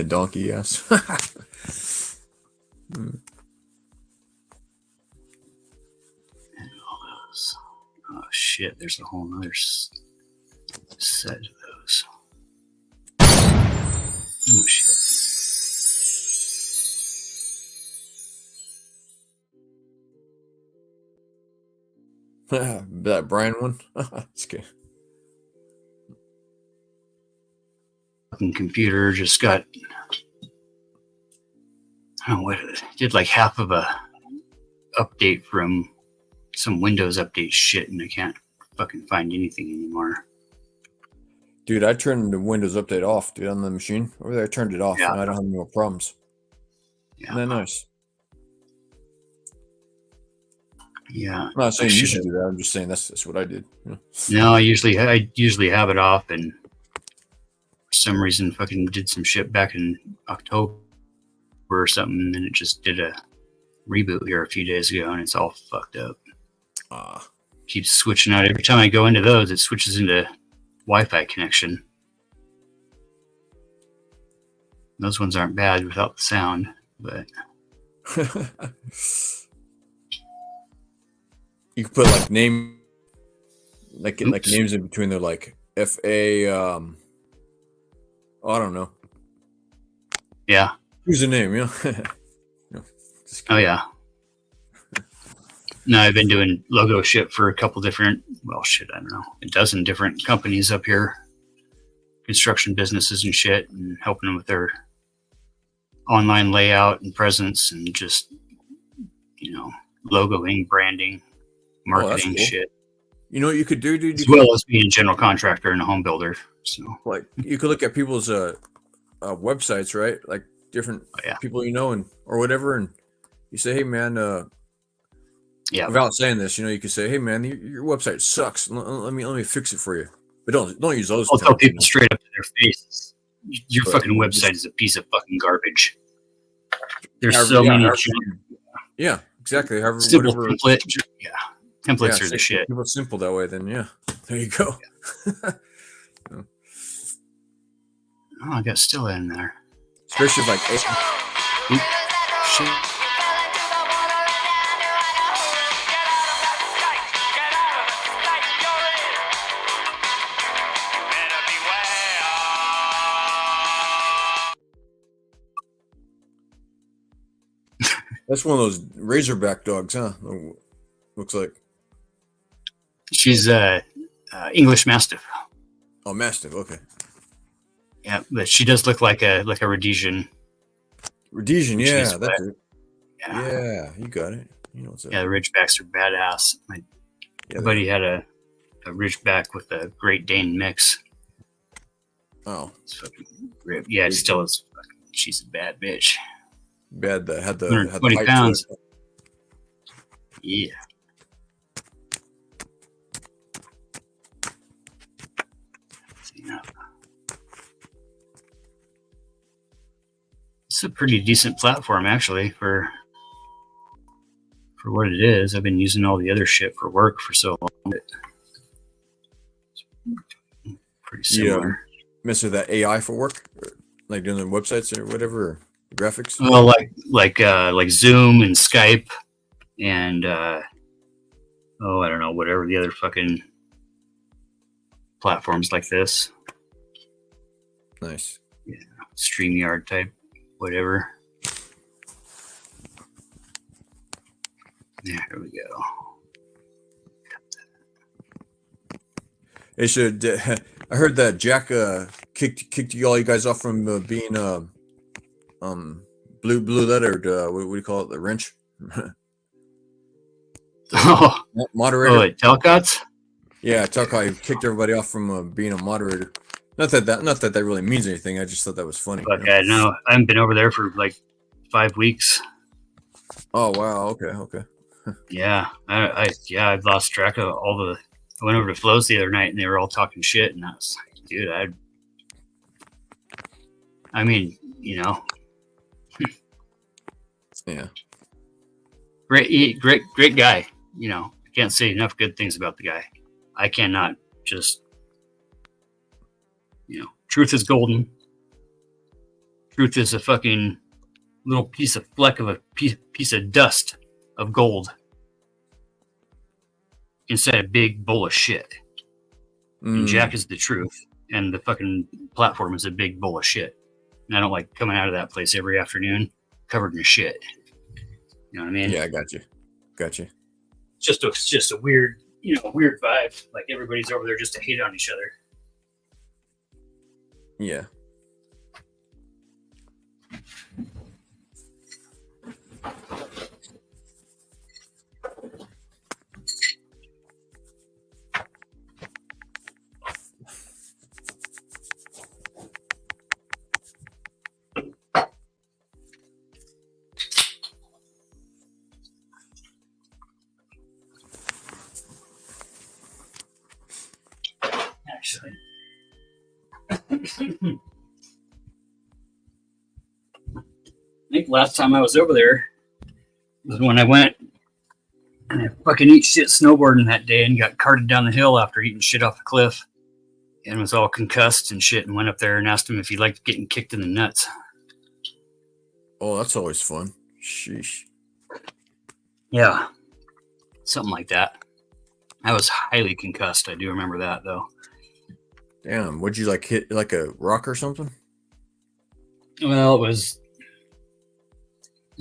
Donkey ass. Oh shit, there's a whole nother set of those. Oh shit. That Brian one. It's good. Fucking computer just got. I don't know what it did, like half of a update from some Windows update shit, and I can't fucking find anything anymore. Dude, I turned the Windows update off, dude, on the machine. Over there, I turned it off, Yeah. and I don't have any more problems. Yeah. Isn't that nice? Yeah. I'm not saying you should do that. I'm just saying that's what I did. You know? No, I usually have it off, and for some reason, fucking did some shit back in October or something, and then it just did a reboot here a few days ago, and it's all fucked up. Keeps switching out every time I go into those. It switches into Wi-Fi connection. Those ones aren't bad without the sound, but you can put like name, like names in between. They're like FA. Oh, I don't know. Yeah. Who's the name? You know. Oh yeah. No, I've been doing logo shit for a couple different. Well, shit, I don't know, a dozen different companies up here, construction businesses and shit, and helping them with their online layout and presence and just, logoing, branding, marketing cool. shit. You know what you could do, dude? As well as being a general contractor and a home builder. So, like, you could look at people's websites, right? Like different people and or whatever, and you say, "Hey, man," without saying this, you could say, "Hey, man, your website sucks. Let me fix it for you." But don't use those. I'll tell people straight up to their faces, your fucking website is a piece of fucking garbage. There's so many. Yeah, exactly. However, simple whatever. Template. Yeah, templates are the shit. Keep it simple that way. Then there you go. Oh, I got still in there. Especially like. Shit. That's one of those Razorback dogs, huh? Looks like. She's English Mastiff. Oh, Mastiff. Okay. Yeah, but she does look like a Rhodesian. Rhodesian, yeah, that's it. Yeah, you got it. You know what's up. Yeah, the Ridgebacks are my buddy had a Ridgeback with a Great Dane mix. Oh, it's fucking great. Yeah, it still is. She's a bad bitch. Bad. Had the 120 pounds. Yeah. It's a pretty decent platform, actually, for what it is. I've been using all the other shit for work for so long. It's pretty similar. Yeah, mess with that AI for work, like doing the websites or whatever, or graphics. Well, like Zoom and Skype, and I don't know, whatever the other fucking platforms like this. Nice. Yeah, StreamYard type, whatever. Yeah, here we go. Hey, so I heard that Jack kicked all you guys off from being blue letter. What do you call it? The wrench. Moderator. Oh, Telcots? Yeah, Telcot kicked everybody off from being a moderator. Not that really means anything. I just thought that was funny. Okay, no, I haven't been over there for like 5 weeks. Oh wow, okay. Yeah, I've lost track of all the. I went over to Flo's the other night and they were all talking shit, and I was like, dude, I mean, yeah, great guy. I can't say enough good things about the guy. I cannot just, truth is golden. Truth is a fucking little piece of piece of dust of gold inside a big bowl of shit. And Jack is the truth, and the fucking platform is a big bowl of shit. And I don't like coming out of that place every afternoon covered in shit. You know what I mean? Yeah, I got you. It's just a weird, weird vibe. Like everybody's over there just to hate on each other. Yeah. Actually. I think last time I was over there was when I went and I fucking eat shit snowboarding that day and got carted down the hill after eating shit off the cliff and was all concussed and shit, and went up there and asked him if he liked getting kicked in the nuts. Oh, that's always fun. Sheesh. Yeah. Something like that. I was highly concussed. I do remember that though. Damn, would you like hit like a rock or something? Well, it's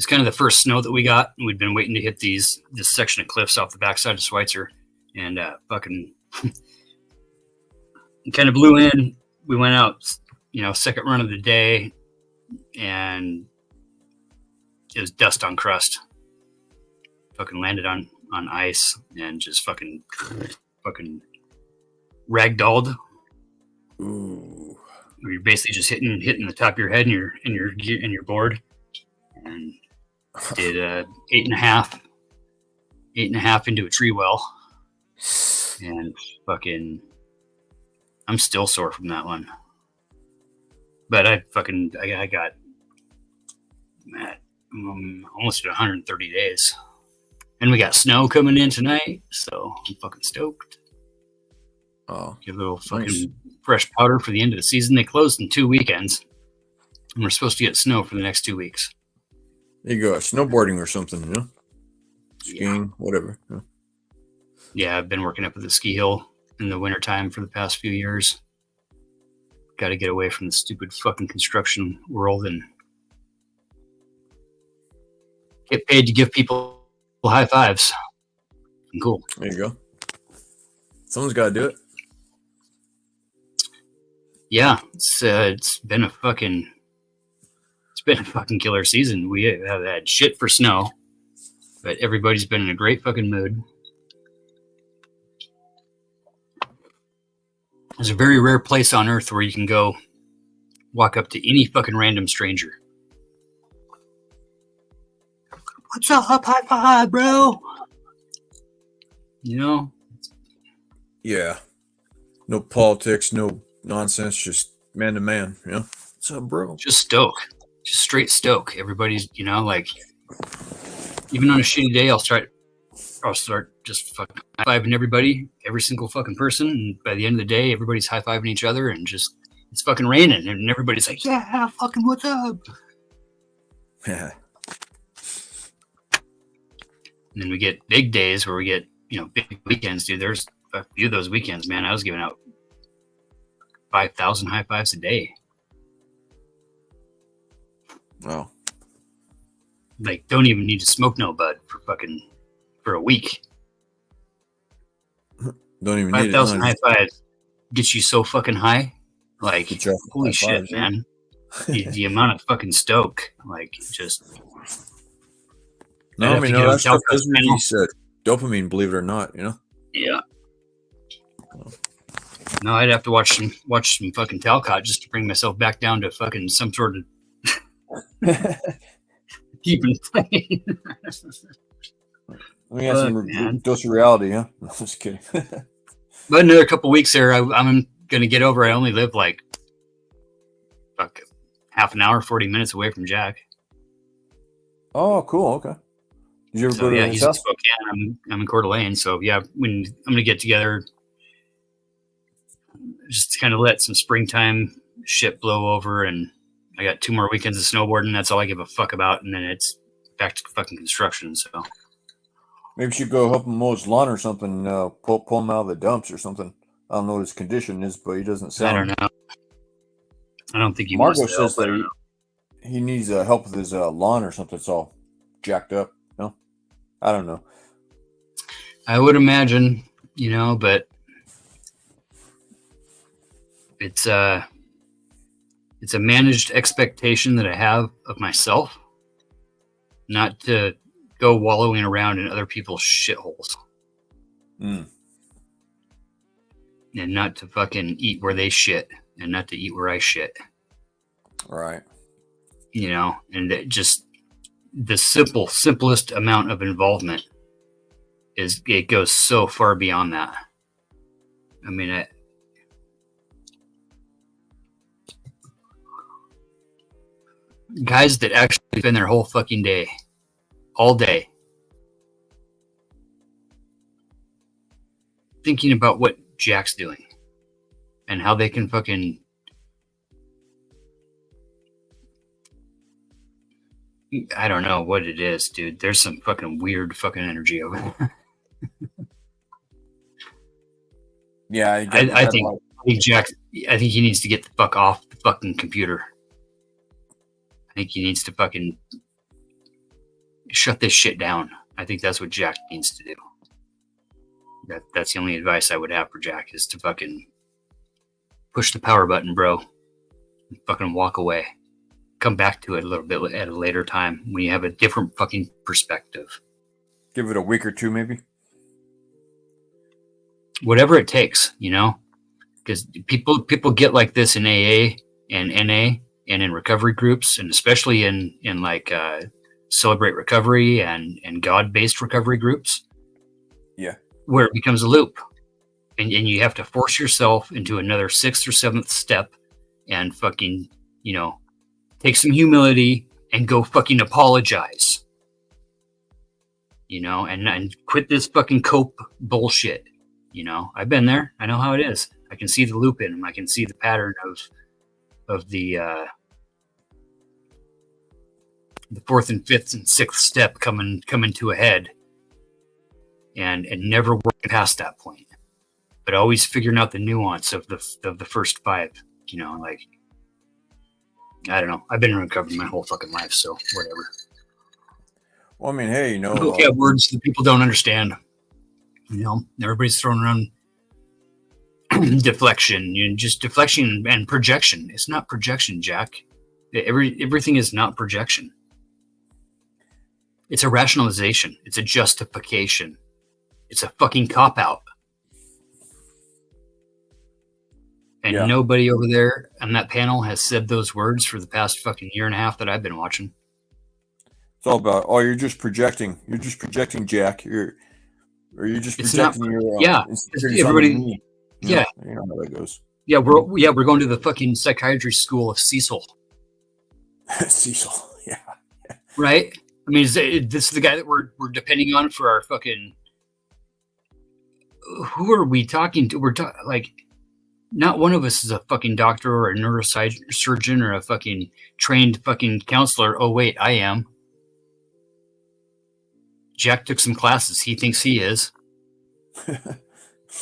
kind of the first snow that we got. We'd been waiting to hit this section of cliffs off the backside of Schweitzer, and fucking kind of blew in. We went out, second run of the day, and it was dust on crust. Fucking landed on ice and just fucking ragdolled. Ooh. You're basically just hitting the top of your head and your board, and did 8.5 into a tree well, and fucking I'm still sore from that one. But I got almost at 130 days, and we got snow coming in tonight, so I'm fucking stoked. Oh, get a little fucking nice. Fresh powder for the end of the season. They closed in 2 weekends, and we're supposed to get snow for the next 2 weeks. There you go, snowboarding or something, skiing, whatever. Yeah, I've been working up at the ski hill in the wintertime for the past few years. Got to get away from the stupid fucking construction world and get paid to give people high fives. Cool. There you go. Someone's got to do it. Yeah, it's been a fucking killer season. We have had shit for snow, but everybody's been in a great fucking mood. There's a very rare place on earth where you can go walk up to any fucking random stranger. What's up, high five, bro? Yeah. No politics, no nonsense, just man to man, What's up, bro? Just stoke. Just straight stoke. Everybody's, even on a shitty day, I'll start just fucking high-fiving everybody, every single fucking person, and by the end of the day, everybody's high-fiving each other, and just, it's fucking raining, and everybody's like, yeah, fucking what's up? Yeah. And then we get big days where we get, big weekends, dude. There's a few of those weekends, man. I was giving out 5,000 high fives a day. Wow. Like, don't even need to smoke no bud for a week. Don't even 5,000 high fives gets you so fucking high. Like, holy shit, fives, man. the amount of fucking stoke, like, just. No, I mean, no, that's release dopamine, believe it or not, Yeah. No, I'd have to watch some fucking Talcott just to bring myself back down to fucking some sort of even playing. We got some dose of reality, huh? No, just kidding. But another couple weeks there, I'm gonna get over. I only live like half an hour, 40 minutes away from Jack. Oh, cool. Okay. Did you ever go to his he's house? in Spokane. I'm in Coeur d'Alene, so yeah, when I'm gonna get together, just to kind of let some springtime shit blow over, and I got 2 more weekends of snowboarding. That's all I give a fuck about, and then it's back to fucking construction. So maybe you should go help him mow his lawn or something. Pull him out of the dumps or something. I don't know what his condition is, but he doesn't sound. I don't know. I don't think he Margo wants to says help. that he needs help with his lawn or something. It's all jacked up. No, I don't know. I would imagine, but it's a managed expectation that I have of myself, not to go wallowing around in other people's shitholes. Mm. And not to fucking eat where they shit, and not to eat where I shit. Right. And that just the simplest amount of involvement it goes so far beyond that. I mean, guys that actually spend their whole fucking day, all day, thinking about what Jack's doing and how they can fucking I don't know what it is, dude. There's some fucking weird fucking energy over there. Yeah, I think Jack. I think he needs to get the fuck off the fucking computer. I think he needs to fucking shut this shit down. I think that's what Jack needs to do. That's the only advice I would have for Jack is to fucking push the power button, bro. And fucking walk away. Come back to it a little bit at a later time when you have a different fucking perspective. Give it a week or two, maybe. Whatever it takes, you know, because people get like this in AA and NA and in recovery groups, and especially in like Celebrate Recovery and God-based recovery groups. Yeah, where it becomes a loop, and you have to force yourself into another 6th or 7th step, and fucking, you know, take some humility and go fucking apologize, you know, and quit this fucking cope bullshit. You know, I've been there. I know how it is. I can see the loop in them. I can see the pattern of the 4th and 5th and 6th step coming to a head, and never working past that point, but always figuring out the nuance of the first 5. You know, like, I don't know. I've been in recovery my whole fucking life, so whatever. Well, I mean, hey, you know, we have words that people don't understand. You know, everybody's throwing around deflection, just deflection and projection. It's not projection, Jack. Everything is not projection. It's a rationalization. It's a justification. It's a fucking cop-out. And nobody over there on that panel has said those words for the past fucking year and a half that I've been watching. It's all about, you're just projecting. You're just projecting, Jack. You're just projecting your everybody. You know how that goes. Yeah, we're going to the fucking psychiatry school of Cecil. Cecil, yeah. Right? I mean, this is the guy that we're depending on for our fucking. Who are we talking to? We're like, not one of us is a fucking doctor or a neurosurgeon or a fucking trained fucking counselor. Oh wait, I am. Jack took some classes. He thinks he is.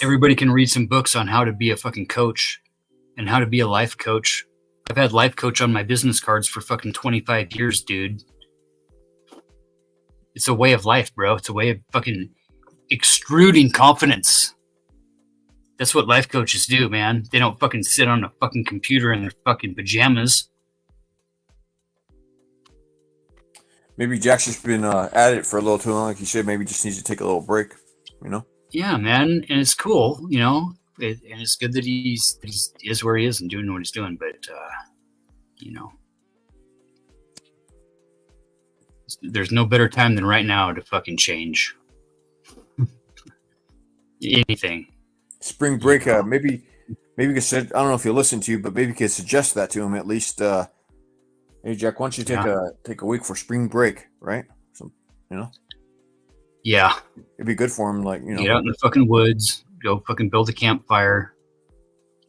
Everybody can read some books on how to be a fucking coach and how to be a life coach. I've had life coach on my business cards for fucking 25 years, dude. It's a way of life, bro. It's a way of fucking extruding confidence. That's what life coaches do, man. They don't fucking sit on a fucking computer in their fucking pajamas. Maybe Jack's just been at it for a little too long. Like you said, maybe just needs to take a little break, you know? Yeah, man. And it's cool, you know? And it's good that he is where he is and doing what he's doing. But, you know, there's no better time than right now to fucking change anything. Spring break, maybe you could say, I don't know if he'll listen to you, but maybe you could suggest that to him at least. Hey, Jack, why don't you take a week for spring break, right? So, you know? Yeah. It'd be good for him, like, you know. Get out in the fucking woods, go fucking build a campfire,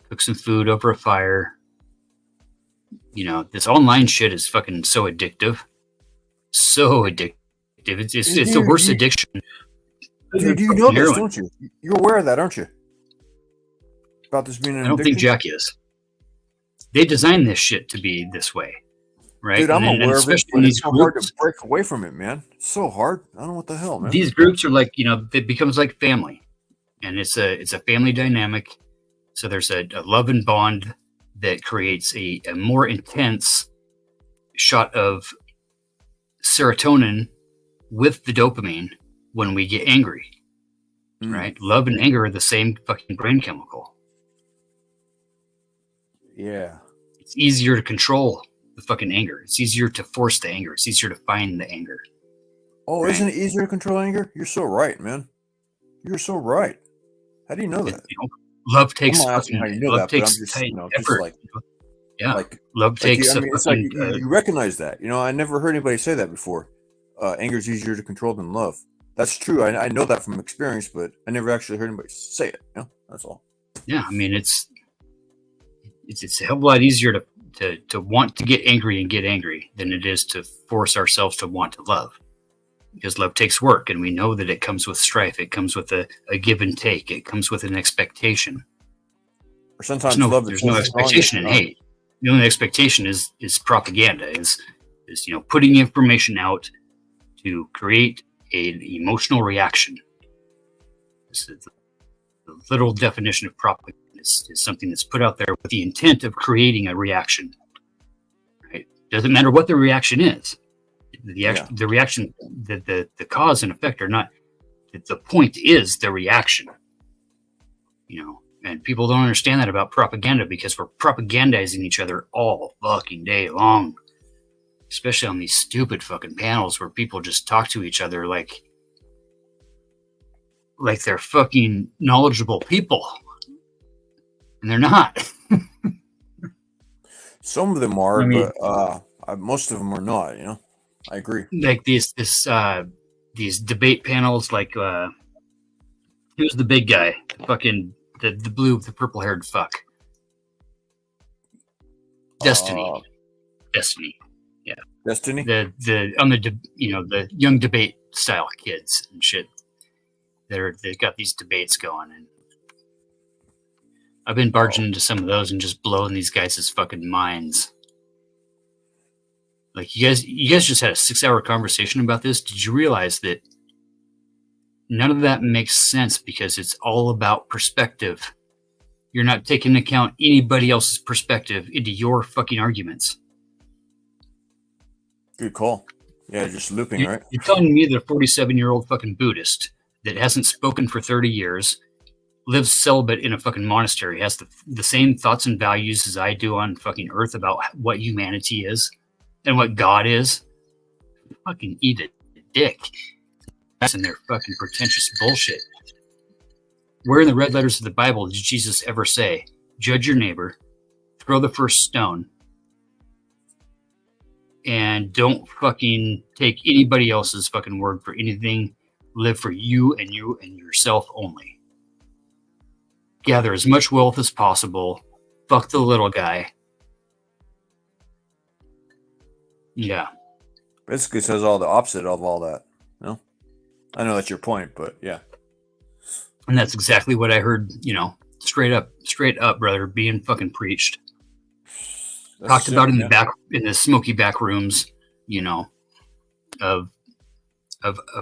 cook some food over a fire. You know, this online shit is fucking so addictive. So addictive. It's the worst addiction. Dude, you know this, don't you? You're aware of that, aren't you? About this being an I don't think Jack is. They designed this shit to be this way, right? Dude, I'm aware of it, but it's so hard to break away from it, man. It's so hard. I don't know what the hell, man. These groups are like, you know, it becomes like family, and it's a family dynamic. So there's a love and bond that creates a more intense shot of serotonin with the dopamine when we get angry, right? Love and anger are the same fucking brain chemical. Yeah. It's easier to control the fucking anger. It's easier to force the anger. It's easier to find the anger. Oh, right? Isn't it easier to control anger? You're so right, man. You're so right. How do you know that? You know, love takes fucking, how you know love that, takes just, effort. Like, yeah, like, love takes. I mean, it's like you recognize that. You know, I never heard anybody say that before. Anger is easier to control than love. That's true. I know that from experience, but I never actually heard anybody say it. You know, that's all. Yeah, I mean, it's a hell of a lot easier to want to get angry and get angry than it is to force ourselves to want to love. because love takes work, and we know that it comes with strife. It comes with a give and take. It comes with an expectation. Or sometimes There's no expectation in hate. The only expectation is propaganda. Is putting information out to create an emotional reaction. The literal definition of propaganda is something that's put out there with the intent of creating a reaction. Right? Doesn't matter what the reaction is. The reaction, the cause and effect are not. The point is the reaction. And people don't understand that about propaganda because we're propagandizing each other all fucking day long. Especially on these stupid fucking panels where people just talk to each other like they're fucking knowledgeable people. And they're not. Some of them are, but most of them are not, I agree. Like these debate panels, like who's the big guy? Fucking the purple haired fuck. Destiny. Yeah. Destiny? The young debate style kids and shit. They've got these debates going, and I've been barging into some of those and just blowing these guys' fucking minds. Like you guys just had a 6-hour conversation about this. Did you realize that none of that makes sense because it's all about perspective? You're not taking into account anybody else's perspective into your fucking arguments. Good call. Yeah, just looping, right? You're telling me that a 47-year-old fucking Buddhist that hasn't spoken for 30 years, lives celibate in a fucking monastery, has the same thoughts and values as I do on fucking Earth about what humanity is and what God is? Fucking eat a dick. That's in their fucking pretentious bullshit. Where in the red letters of the Bible did Jesus ever say, judge your neighbor, throw the first stone, and don't fucking take anybody else's fucking word for anything? Live for you and yourself only. Gather as much wealth as possible. Fuck the little guy. Yeah. Basically says all the opposite of all that. No? I know that's your point, but yeah. And that's exactly what I heard, straight up, brother, being fucking preached. That's talked about in the smoky back rooms, of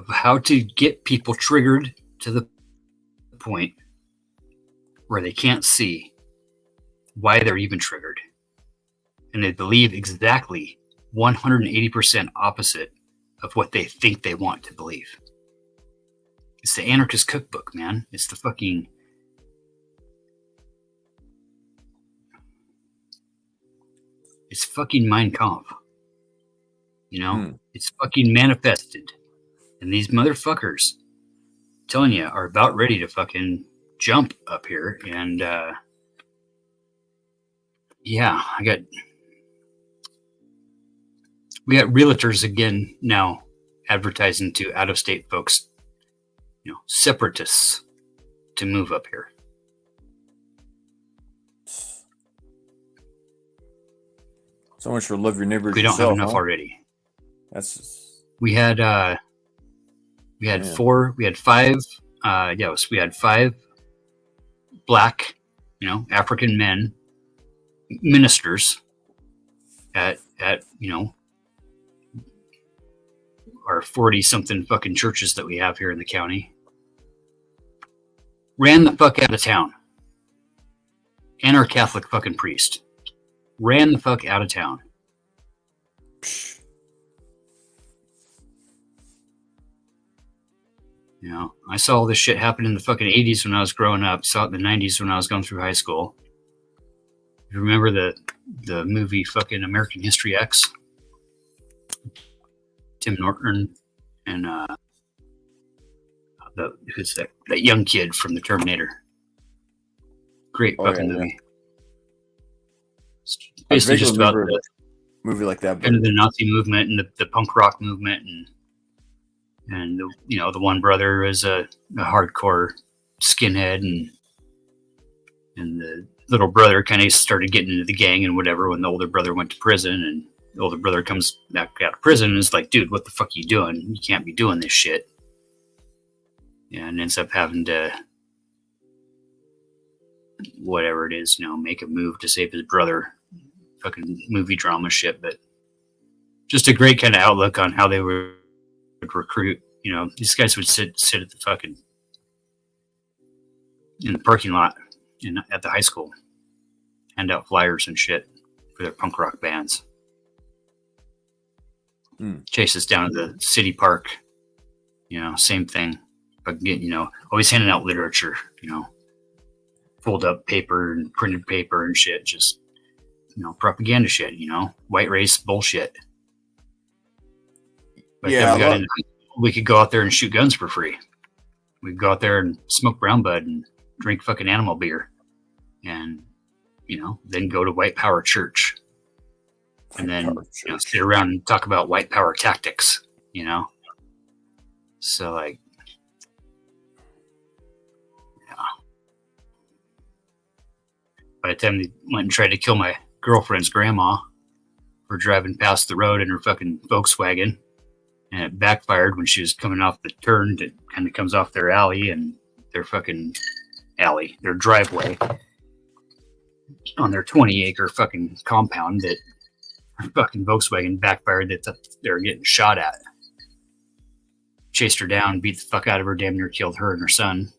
how to get people triggered to the point where they can't see why they're even triggered. And they believe exactly 180% opposite of what they think they want to believe. It's the anarchist cookbook, man. It's the fucking... It's fucking Mein Kampf. It's fucking manifested. And these motherfuckers, I'm telling you, are about ready to fucking jump up here. And, we got realtors again now advertising to out-of-state folks, separatists, to move up here. So much for love your neighbor. We don't have enough already. We had 5 black, African men, ministers at our 40-something fucking churches that we have here in the county. Ran the fuck out of town. And our Catholic fucking priest ran the fuck out of town. I saw all this shit happen in the fucking 80s when I was growing up. Saw it in the 90s when I was going through high school. You remember the movie fucking American History X? Tim Norton and who's that young kid from the Terminator. Great fucking movie. It's basically just about the movie like that, kind of the Nazi movement and the punk rock movement, and the one brother is a hardcore skinhead, and the little brother kind of started getting into the gang and whatever when the older brother went to prison, The older brother comes back out of prison and is like, dude, what the fuck are you doing? You can't be doing this shit. Yeah, and ends up having to, whatever it is, make a move to save his brother. Fucking movie drama shit, but just a great kind of outlook on how they would recruit. These guys would sit at the fucking in the parking lot at the high school, hand out flyers and shit for their punk rock bands. Chase us down to the city park. Same thing. But always handing out literature. Fold up paper and printed paper and shit. Just propaganda shit. White race bullshit. But then we could go out there and shoot guns for free. We'd go out there and smoke brown bud and drink fucking animal beer, and then go to white power church, and then sit around and talk about white power tactics. So like, by the time they went and tried to kill my girlfriend's grandma for driving past the road in her fucking Volkswagen, and it backfired when she was coming off the turn that kind of comes off their alley and their fucking their driveway on their 20-acre fucking compound that her fucking Volkswagen backfired. They were getting shot at. Chased her down, beat the fuck out of her, damn near killed her and her son.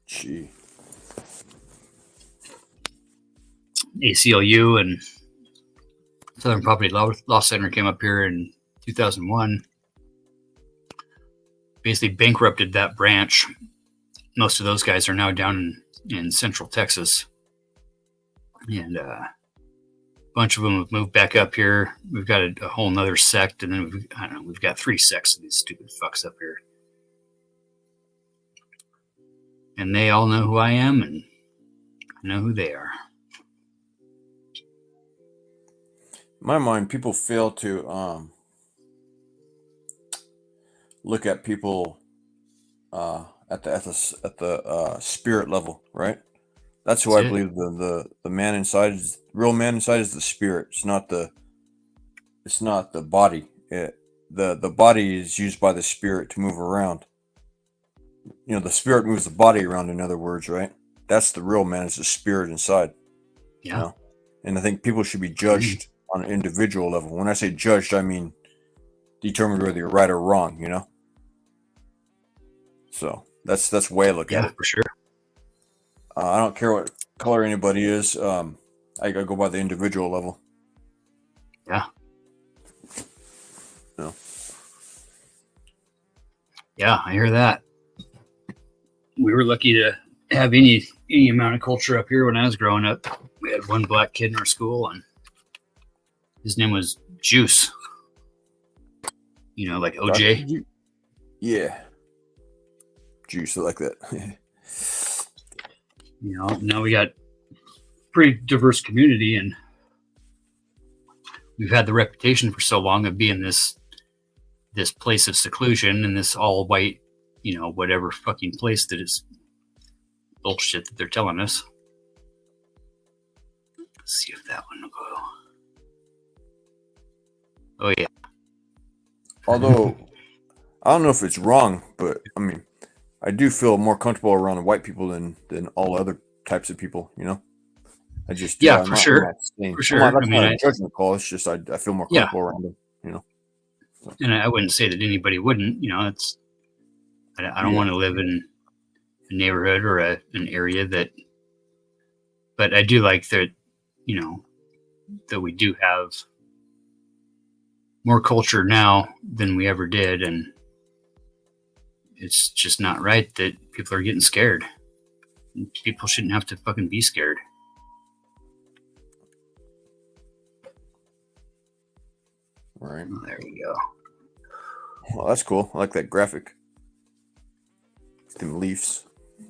Gee. ACLU and Southern Poverty Law Center came up here in 2001. Basically bankrupted that branch. Most of those guys are now down in Central Texas. And a bunch of them have moved back up here. We've got a whole nother sect, and then we've got 3 sects of these stupid fucks up here. And they all know who I am, and I know who they are. In my mind, people fail to look at people at the spirit level, right? That's who I believe the man inside is. Real man inside is the spirit. It's not the body. The body is used by the spirit to move around. The spirit moves the body around. In other words, right? That's the real man. Is the spirit inside. Yeah. And I think people should be judged on an individual level. When I say judged, I mean determined whether you're right or wrong. So that's the way I look at it. Yeah, for sure. I don't care what color anybody is. I go by the individual level. Yeah. No. Yeah, I hear that. We were lucky to have any amount of culture up here when I was growing up. We had one black kid in our school, and his name was Juice. Like OJ. Yeah. Juice, I like that. Now we got pretty diverse community, and we've had the reputation for so long of being this place of seclusion and this all white, whatever fucking place that is bullshit that they're telling us. Let's see if that one will go. Oh yeah. Although I don't know if it's wrong, but I mean, I do feel more comfortable around white people than all other types of people. I just for sure. For sure. That's not a judgment call. It's just I feel more comfortable around them. So. And I wouldn't say that anybody wouldn't. It's I don't want to live in a neighborhood or an area that. But I do like that. That we do have more culture now than we ever did, and it's just not right that people are getting scared. People shouldn't have to fucking be scared. Right. Oh, there we go. Well, that's cool. I like that graphic. Them leaves.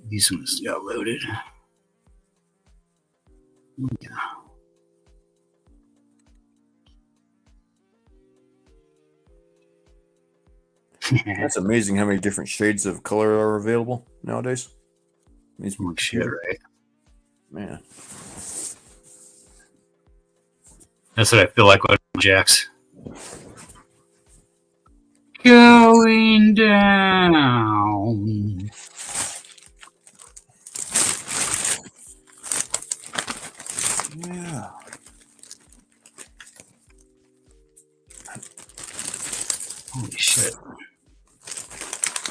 These ones got loaded. Yeah. That's amazing how many different shades of color are available nowadays. These shit, right? Man. That's what I feel like with Jax. Going down. Yeah. Holy shit.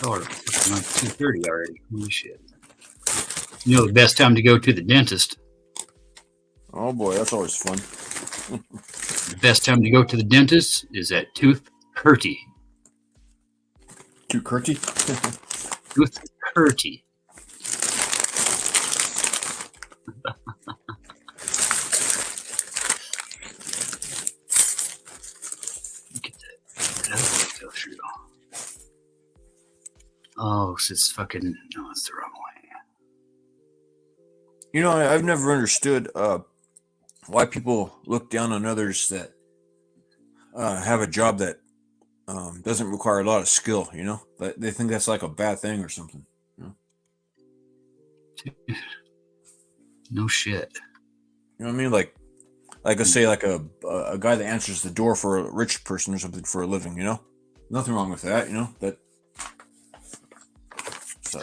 Oh, it's 2:30 already. Holy shit. You know the best time to go to the dentist. Oh boy, that's always fun. The best time to go to the dentist is at Tooth Curty. Tooth Curty? Tooth Curty. Get that go through. Oh, it's fucking. No, it's the wrong way. You know, I've never understood why people look down on others that have a job that doesn't require a lot of skill. You know, but they think that's like a bad thing or something. You know? No shit. You know what I mean? Like I say, like a guy that answers the door for a rich person or something for a living. You know, nothing wrong with that. You know, but so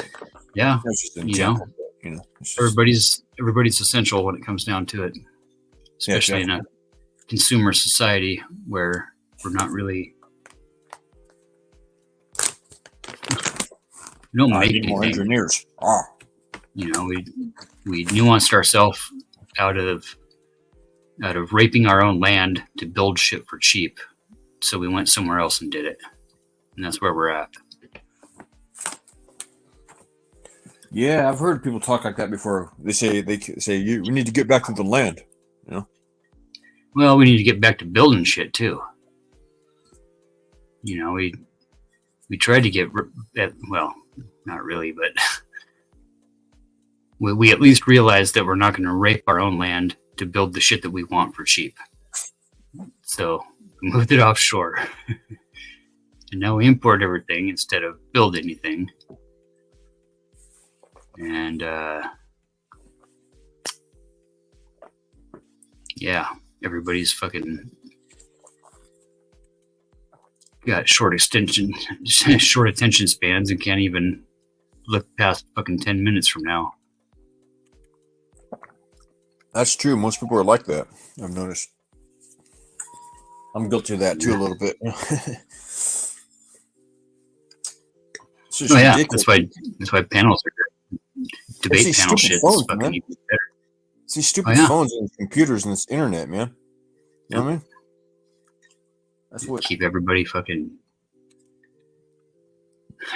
yeah, that's just an you know. example. You know, everybody's essential when it comes down to it, especially in a consumer society where we're not really. We don't make anything. More engineers. You know, we nuanced ourselves out of raping our own land to build shit for cheap, so we went somewhere else and did it, and that's where we're at. Yeah, I've heard people talk like that before. They say we need to get back to the land. You know. Well, we need to get back to building shit too. You know, we tried to get well, not really, but we at least realized that we're not going to rape our own land to build the shit that we want for cheap. So we moved it offshore, and now we import everything instead of build anything. And yeah, everybody's fucking got short attention spans and can't even look past fucking 10 minutes from now. That's true. Most people are like that. I've noticed. I'm guilty of that too a little bit. Oh yeah, ridiculous. That's why panels are good. Debate panel shit is fucking even better. It's these stupid phones and computers and this internet, man. You know what I mean? That's what keep everybody fucking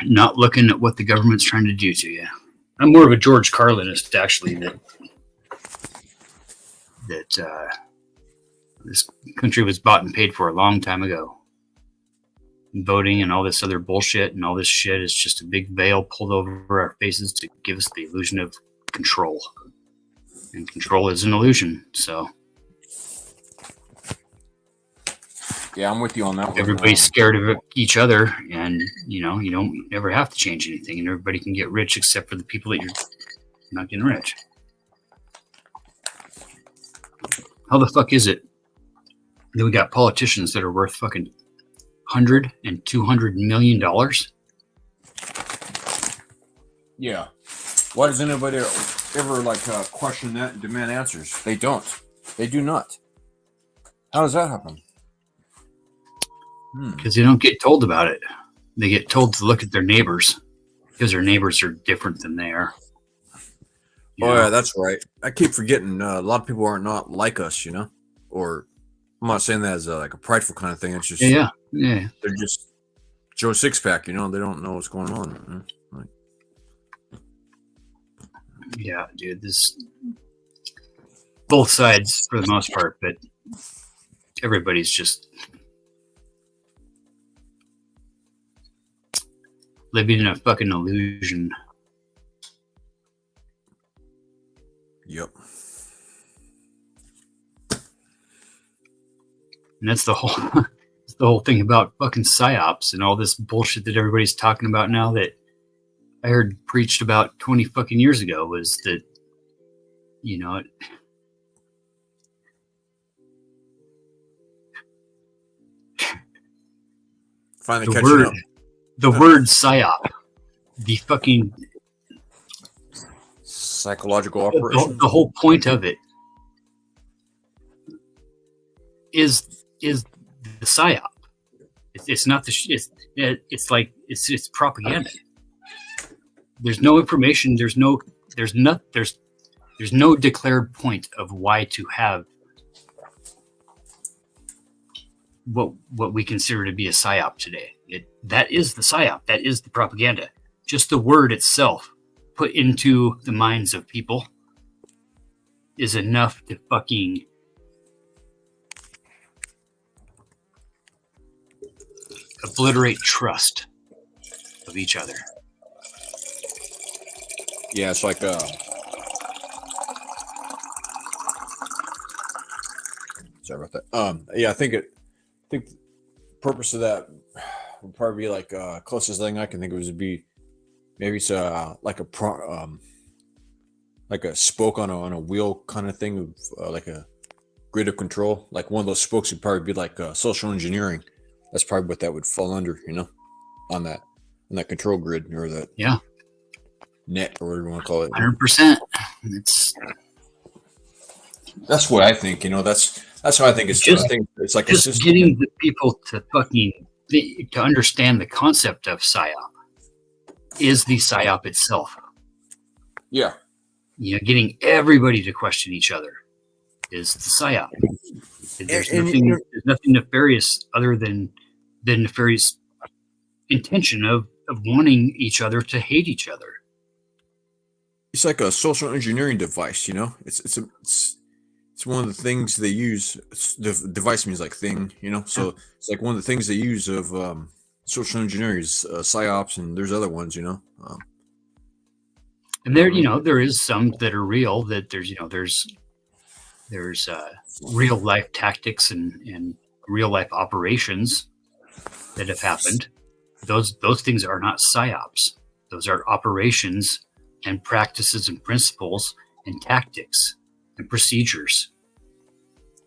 not looking at what the government's trying to do to you. I'm more of a George Carlinist, actually. That this country was bought and paid for a long time ago. Voting and all this other bullshit and all this shit is just a big veil pulled over our faces to give us the illusion of control. And control is an illusion, so. Yeah, I'm with you on that one. Everybody's scared of each other, and you know, you don't ever have to change anything, and everybody can get rich except for the people that you're not getting rich. How the fuck is it that we got politicians that are worth fucking $100 and $200 million? Yeah. Why does anybody ever question that and demand answers? They don't. They do not. How does that happen? Because they don't get told about it. They get told to look at their neighbors because their neighbors are different than they are. Yeah, that's right. I keep forgetting a lot of people are not like us, you know? Or I'm not saying that as a prideful kind of thing. It's just yeah. They're just Joe Sixpack, you know? They don't know what's going on. Yeah, dude. This both sides for the most part, but everybody's just living in a fucking illusion. Yep. And that's the whole thing about fucking psyops and all this bullshit that everybody's talking about now that I heard preached about 20 fucking years ago was that, you know, Finally the catching word, up. the word psyop, the fucking Psychological operation. the whole point of it is the psyop. It's not it's like it's propaganda. There's no information. There's no declared point of why to have what we consider to be a psyop today. That is the psyop. That is the propaganda. Just the word itself put into the minds of people is enough to fucking obliterate trust of each other. Yeah, it's like sorry about that. Yeah, I think the purpose of that would probably be like closest thing I can think of would be maybe it's like a spoke on a wheel kind of thing of like a grid of control. Like one of those spokes would probably be like social engineering. That's probably what that would fall under, on that control grid or that net or whatever you want to call it. 100%. That's what I think. That's what I think. It's like just getting the people to to understand the concept of psyop is the psyop itself. Yeah. Getting everybody to question each other is the psyop. There's nothing nefarious other than the nefarious intention of wanting each other to hate each other. It's like a social engineering device, It's one of the things they use. The device means like thing, So it's like one of the things they use of social engineering is psyops, and there's other ones, And there, there is some that are real. That there's real life tactics and real life operations that have happened. Those things are not psyops. Those are operations and practices and principles and tactics and procedures.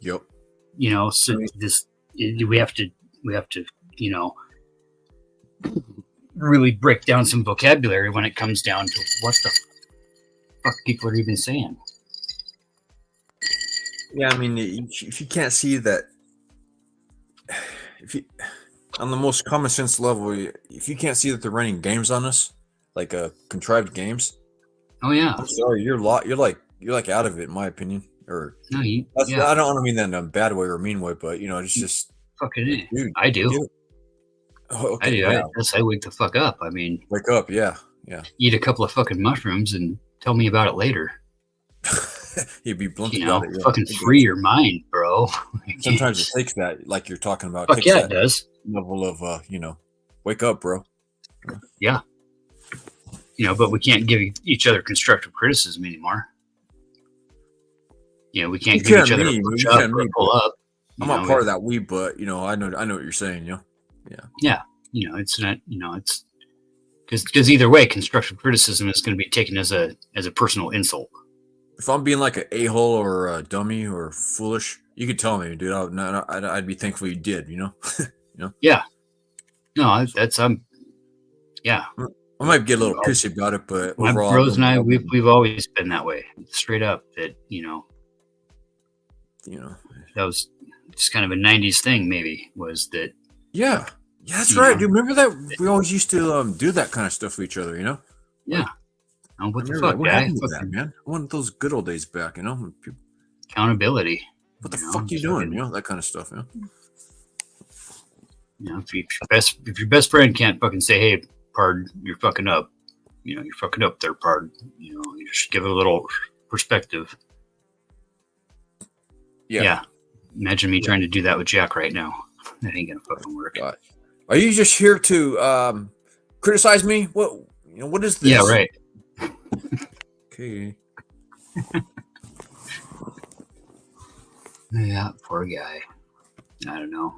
Yep. So we have to really break down some vocabulary when it comes down to what the fuck people are even saying. Yeah, I mean, if you can't see that, on the most common sense level, if you can't see that they're running games on us, like contrived games. Oh yeah. I'm sorry, you're like out of it, in my opinion. Or no, I don't want to mean that in a bad way or a mean way, but it's just fucking. Dude, I do. Dude. Oh, okay, I do. yeah. I wake the fuck up. I mean, wake up. Yeah. Eat a couple of fucking mushrooms and tell me about it later. You'd be blunt about it. Yeah. Fucking free your mind, bro. Sometimes it takes that, like you're talking about. Fuck yeah, it does. Level of, wake up, bro. Yeah. But we can't give each other constructive criticism anymore. We can't give each other a pull up. I'm not part of that but I know what you're saying, Yeah. Yeah. It's not, it's because either way, constructive criticism is going to be taken as a personal insult. If I'm being like an a-hole or a dummy or foolish, you could tell me, dude. I'd be thankful you did, Yeah. No, yeah. I might get a little pissy about it, but my overall, bros and I, we've always been that way, straight up. That that was just kind of a '90s thing. Maybe was that. Yeah, that's right. Do you remember that? We always used to do that kind of stuff with each other, Yeah. What the fuck, what guy? happened to that, man? I want those good old days back, Accountability. What the fuck you doing? That kind of stuff, If your best friend can't fucking say, "Hey, pard, you're fucking up," you're fucking up there, pard. You should give it a little perspective. Yeah. Imagine me trying to do that with Jack right now. That ain't gonna fucking work. God. Are you just here to criticize me? What is this? Yeah, right. Okay. Yeah, poor guy. I don't know.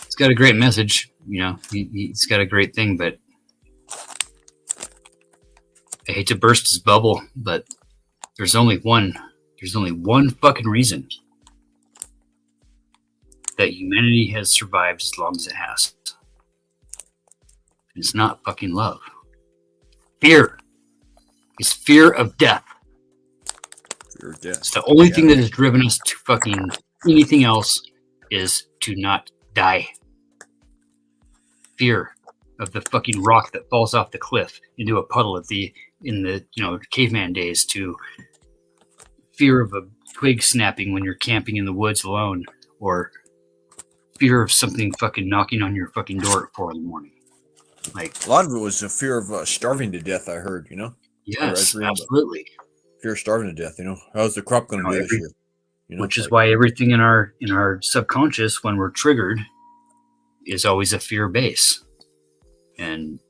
He's got a great message, he's got a great thing, but I hate to burst his bubble, but there's only one fucking reason that humanity has survived as long as it has. It's not fucking love. Fear is fear of death. Fear of death. It's the only thing that has driven us to fucking anything else is to not die. Fear of the fucking rock that falls off the cliff into a puddle in the caveman days, to fear of a twig snapping when you're camping in the woods alone, or fear of something fucking knocking on your fucking door at 4 a.m. Like, a lot of it was a fear of starving to death. I heard, Yes, absolutely. Fear of starving to death. How's the crop going to be this year? Which is why everything in our subconscious, when we're triggered, is always a fear base. And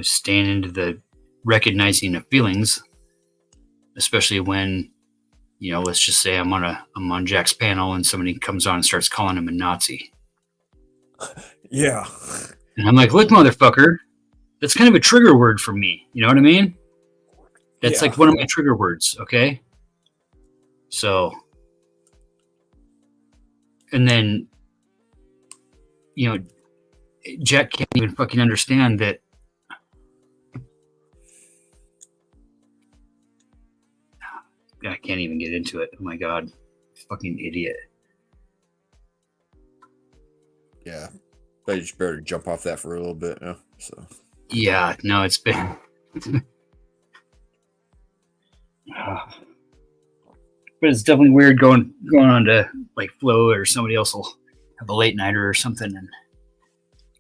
staying into the recognizing of feelings, especially when let's just say I'm on Jack's panel and somebody comes on and starts calling him a Nazi. Yeah. And I'm like, look, motherfucker, that's kind of a trigger word for me. You know what I mean? That's like one of my trigger words. Okay. So, and then, Jack can't even fucking understand that. I can't even get into it. Oh my God. Fucking idiot. Yeah. I just better jump off that for a little bit. So. Yeah, no, it's been. But it's definitely weird going on to like Flo, or somebody else will have a late nighter or something, and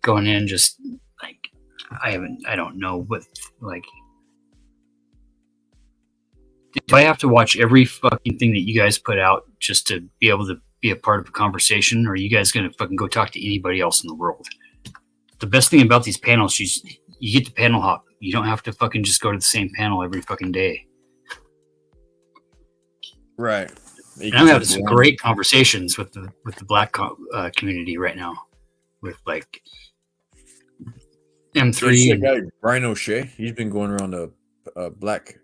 going in just like I don't know what, like, if I have to watch every fucking thing that you guys put out just to be able to be a part of a conversation, or are you guys gonna fucking go talk to anybody else in the world? The best thing about these panels, you get to panel hop. You don't have to fucking just go to the same panel every fucking day. Right. And I'm having some great conversations with the black community right now, with like M3 and guy Brian O'Shea. He's been going around the black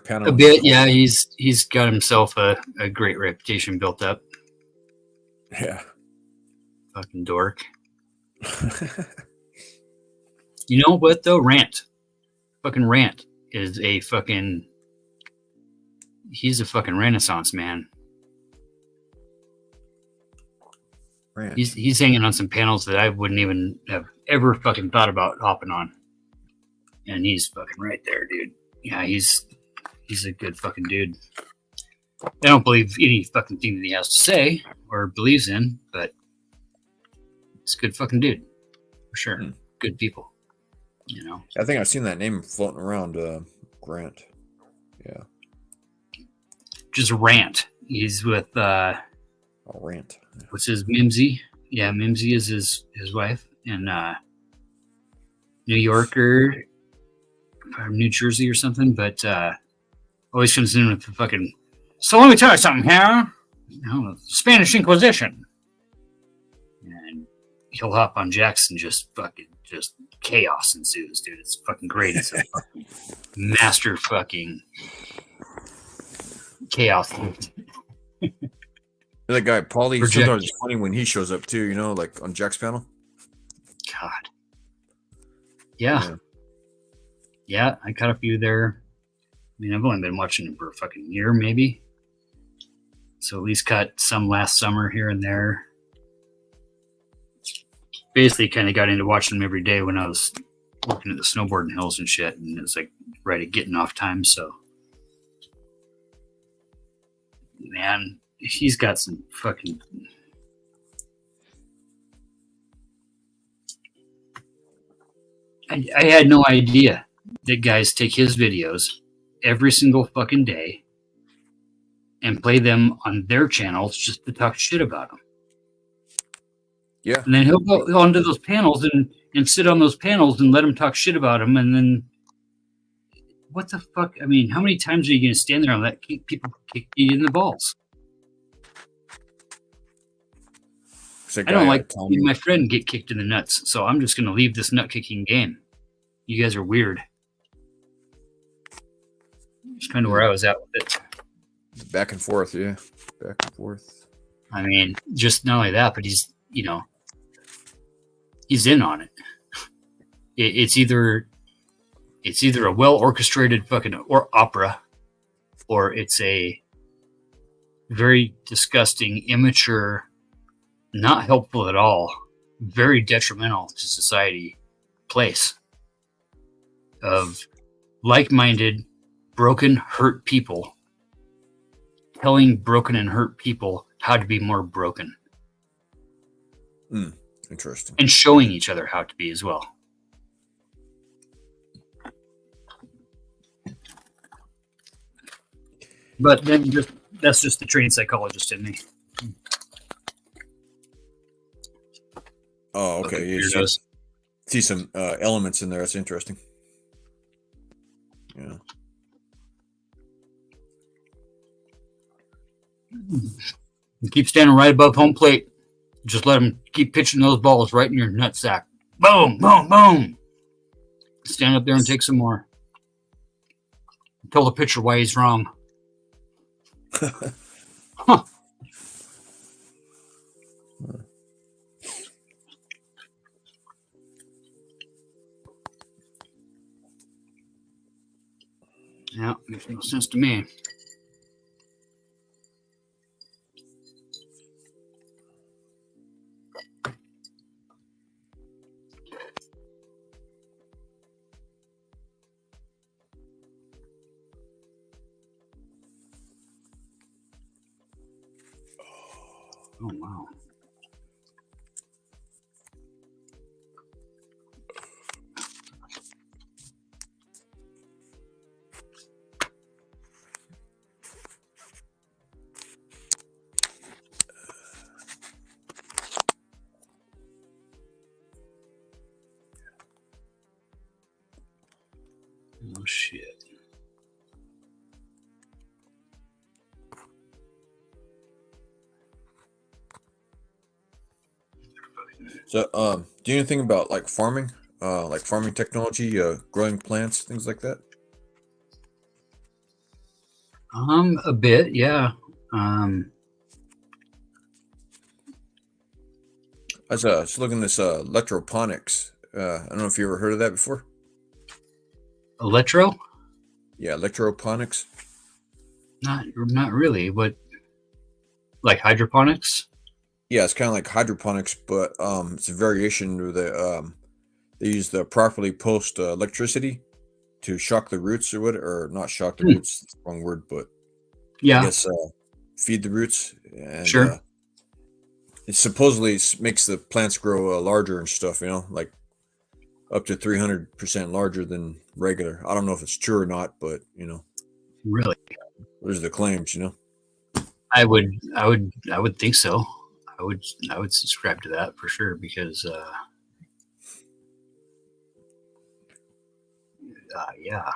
panel a bit. Yeah, he's got himself a great reputation built up. Yeah. Fucking dork. You know what though? Rant is a fucking. He's a fucking renaissance man. Rant. He's hanging on some panels that I wouldn't even have ever fucking thought about hopping on, and he's fucking right there, dude. Yeah, he's a good fucking dude. I don't believe any fucking thing that he has to say or believes in, but it's a good fucking dude for sure. Good people, I think I've seen that name floating around. Grant. Yeah. Just Rant. He's with Rant. What's his Mimsy? Yeah, Mimsy is his wife, and New Yorker, from New Jersey or something, but always comes in with the fucking. So let me tell you something here. Spanish Inquisition, and he'll hop on Jackson, just chaos ensues, dude. It's fucking great. It's a fucking master fucking chaos. That guy Paulie, sometimes it's funny when he shows up too, like on Jack's panel. God. Yeah, I caught a few there. I mean, I've only been watching him for a fucking year, maybe. So at least caught some last summer here and there. Basically kind of got into watching him every day when I was working at the snowboarding hills and shit, and it was like right at getting off time. So, man, he's got some fucking. I had no idea that guys take his videos every single fucking day and play them on their channels just to talk shit about them. Yeah. And then he'll go onto those panels and sit on those panels and let them talk shit about him. And then what the fuck? I mean, how many times are you going to stand there and let people kick you in the balls? I don't like seeing my friend get kicked in the nuts, so I'm just going to leave this nut kicking game. You guys are weird. It's kind of where I was at with it. Back and forth, yeah. Back and forth. I mean, just not only that, but he's in on it. It's either a well orchestrated fucking opera, or it's a very disgusting, immature, not helpful at all, very detrimental to society place of like-minded, broken, hurt people telling broken and hurt people how to be more broken. Interesting. And showing each other how to be as well. But then that's just the trained psychologist in me. Oh, okay. You see some elements in there. That's interesting. Yeah. Keep standing right above home plate. Just let him keep pitching those balls right in your nutsack. Boom, boom, boom. Stand up there and take some more. Tell the pitcher why he's wrong. Huh. Yeah, makes no sense to me. Oh, wow. Oh, shit. So, do you know anything about like farming technology, growing plants, things like that? A bit, yeah. I was just looking at this electroponics. I don't know if you ever heard of that before. Electro? Yeah, electroponics. Not really. What? Like hydroponics? Yeah, it's kind of like hydroponics, but it's a variation of the they use the properly pulsed electricity to shock the roots or what, or not shock the roots. That's the wrong word, but yeah, I guess feed the roots. And, sure. It supposedly makes the plants grow larger and stuff. Like up to 300% larger than regular. I don't know if it's true or not, but really, there's the claims. I would think so. I would subscribe to that for sure because yeah,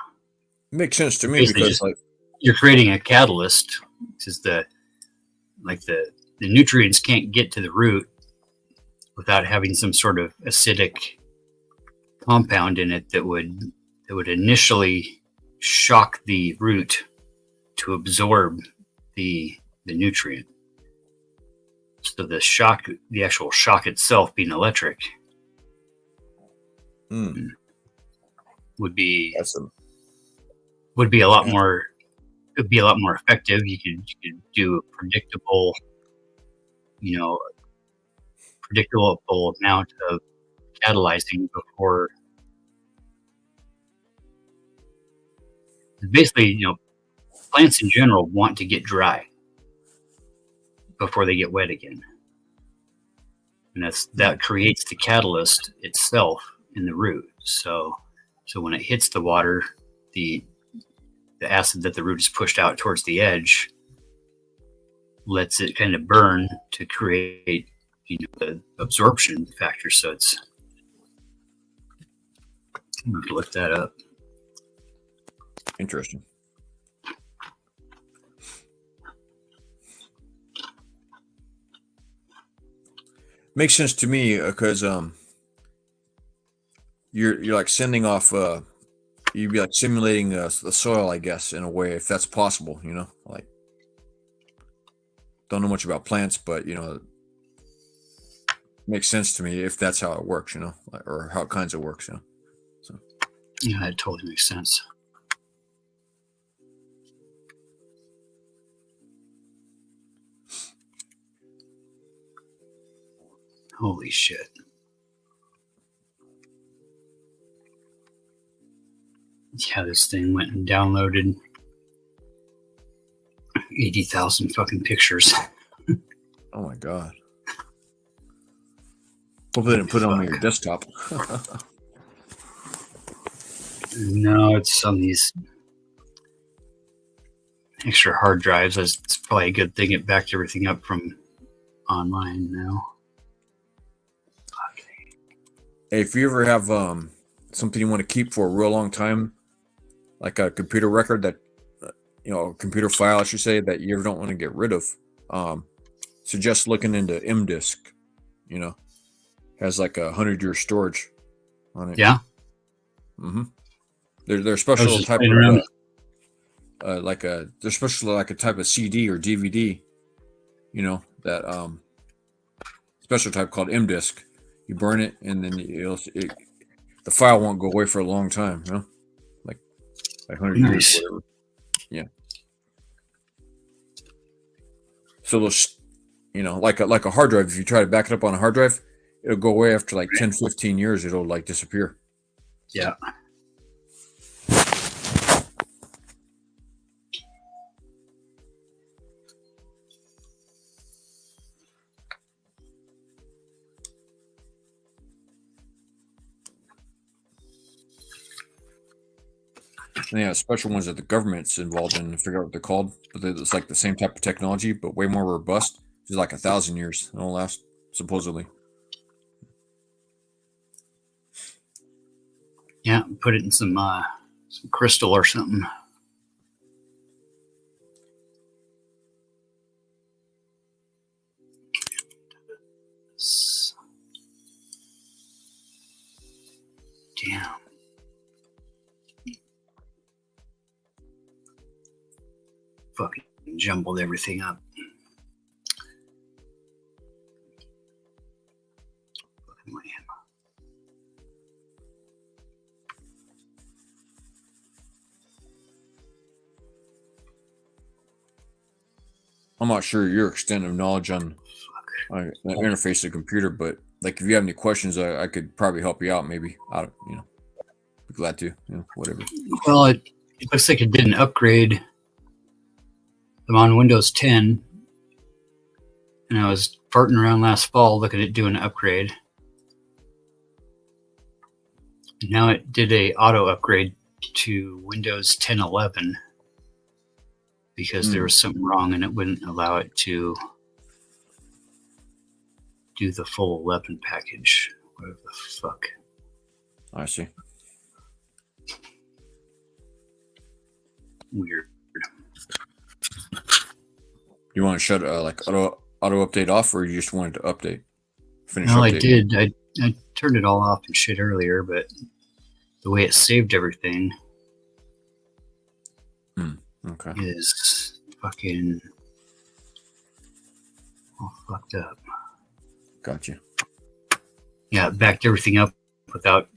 it makes sense to me because like you're creating a catalyst. Because the nutrients can't get to the root without having some sort of acidic compound in it that would initially shock the root to absorb the nutrient. So the actual shock itself being electric would be a lot more. It'd be a lot more effective. You could do a predictable amount of catalyzing before. Basically, plants in general want to get dry before they get wet again, and that creates the catalyst itself in the root. So when it hits the water, the acid that the root is pushed out towards the edge lets it kind of burn to create the absorption factor. So I'm going to look that up. Interesting. Makes sense to me because you're like sending off you'd be like simulating the soil, I guess, in a way, if that's possible. Like don't know much about plants, but you know, it makes sense to me if that's how it works, you know, or how it kinds of works, you know. So yeah, it totally makes sense. Holy shit. Yeah, this thing went and downloaded 80,000 fucking pictures. Oh my god. Hope they didn't put it on your desktop. No, it's on these extra hard drives. It's probably a good thing it backed everything up from online now. Hey, if you ever have something you want to keep for a real long time, like a computer record that, you know, a computer file, I should say, that you ever don't want to get rid of, suggest looking into MDisk. You know, has like 100-year storage on it. Yeah. Mm-hmm. They're special type of they're special like a type of CD or DVD. You know, that special type called MDisk. You burn it, and then the file won't go away for a long time. You know, like 100 years, or whatever. Yeah. So those, you know, like a hard drive. If you try to back it up on a hard drive, it'll go away after like 10, 15 years. It'll like disappear. Yeah. And they have special ones that the government's involved in. I figure out what they're called, but it's like the same type of technology, but way more robust. It's like 1,000 years. It'll last, supposedly. Yeah, put it in some crystal or something. Damn. Fucking jumbled everything up. I'm not sure your extent of knowledge on the interface of the computer, but like if you have any questions, I could probably help you out. Maybe you know, be glad to. You know, whatever. Well, it looks like it did an upgrade. I'm on Windows 10, and I was farting around last fall looking at doing an upgrade. And now it did a auto upgrade to Windows 10.11 because there was something wrong and it wouldn't allow it to do the full 11 package. Whatever the fuck. I see. Weird. You want to shut like auto update off, or you just wanted to update? Finish No, update? I did. I turned it all off and shit earlier, but the way it saved everything Okay. is fucking all fucked up. Gotcha. Yeah, it backed everything up without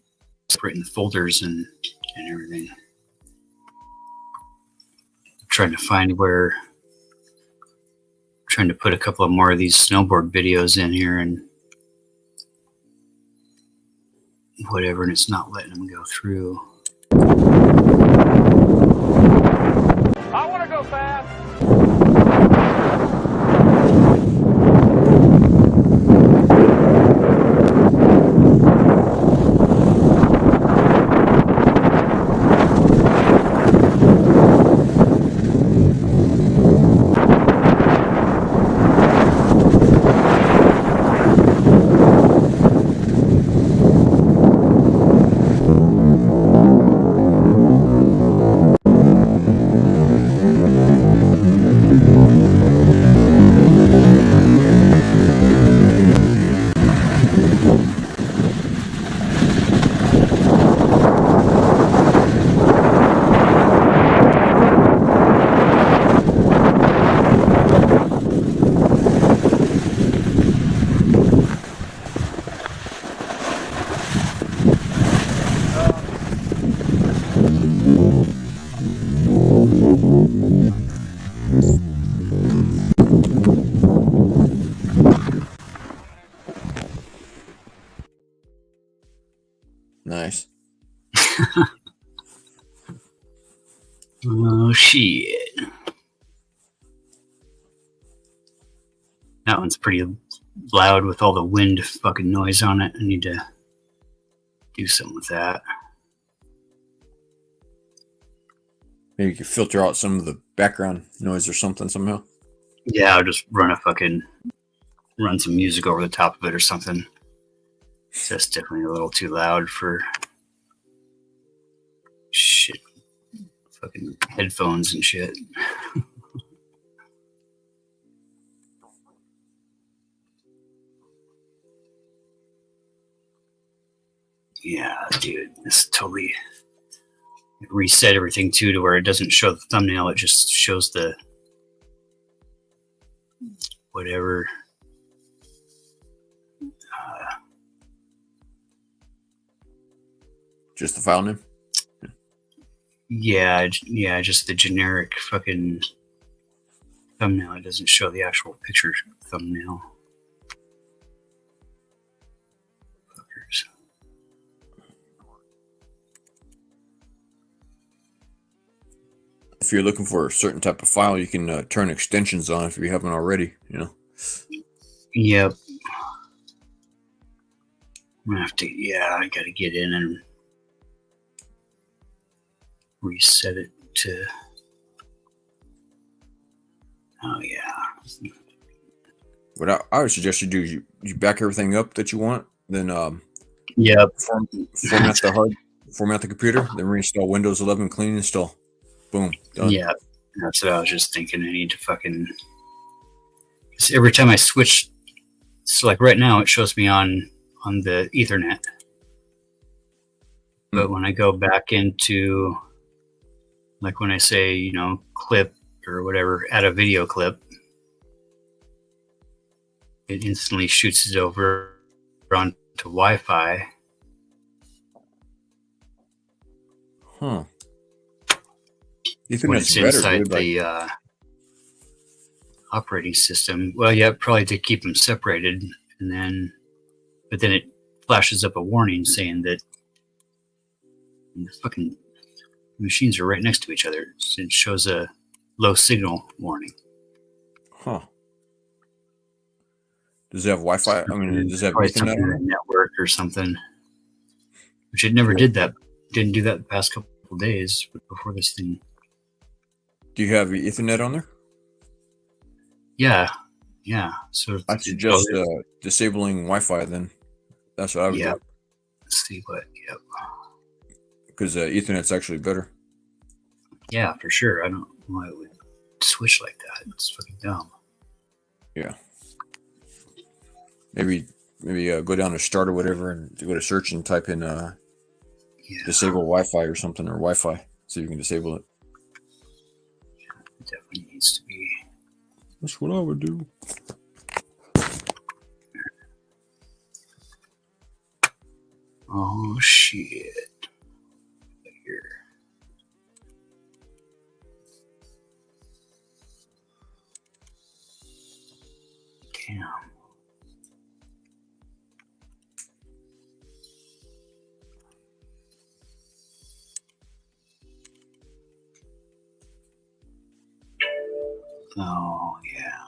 separating the folders and everything. I'm trying to find where. Trying to put a couple of more of these snowboard videos in here and whatever, and it's not letting them go through. I want to go fast. Nice. Oh shit. That one's pretty loud with all the wind fucking noise on it. I need to do something with that. Maybe you could filter out some of the background noise or something somehow. Yeah, I'll just run some music over the top of it or something. So that's definitely a little too loud for shit. Fucking headphones and shit. Yeah, dude, this totally reset everything too to where it doesn't show the thumbnail, it just shows the whatever. Just the file name? Yeah, just the generic fucking thumbnail. It doesn't show the actual picture thumbnail. Fuckers. If you're looking for a certain type of file, you can turn extensions on if you haven't already, you know? Yep. I'm gonna have to, I gotta get in and reset it to, oh yeah. What I would suggest you do is you back everything up that you want, then yep. format the computer, then reinstall Windows 11, clean install. Boom. Done. Yeah, that's what I was just thinking. I need to fucking, every time I switch, so like right now it shows me on the Ethernet. But when I go back into, like when I say, you know, clip or whatever, add a video clip, it instantly shoots it over onto Wi-Fi. Huh. When it's inside the operating system. Well, yeah, probably to keep them separated, and then, but then it flashes up a warning saying that the fucking machines are right next to each other. It shows a low signal warning. Huh. Does it have Wi-Fi? I mean, does it have Ethernet on it? Network or something? Which it never did that. Didn't do that the past couple of days, but before this thing. Do you have Ethernet on there? Yeah. So I suggest disabling Wi-Fi then. That's what I would do. Let's see what. Yep. Because Ethernet's actually better. Yeah, for sure. I don't know why it would switch like that. It's fucking dumb. Yeah. Maybe go down to start or whatever and go to search and type in disable Wi-Fi or something, or Wi-Fi, so you can disable it. It definitely needs to be. That's what I would do. Oh shit. Here. Damn. Oh, yeah.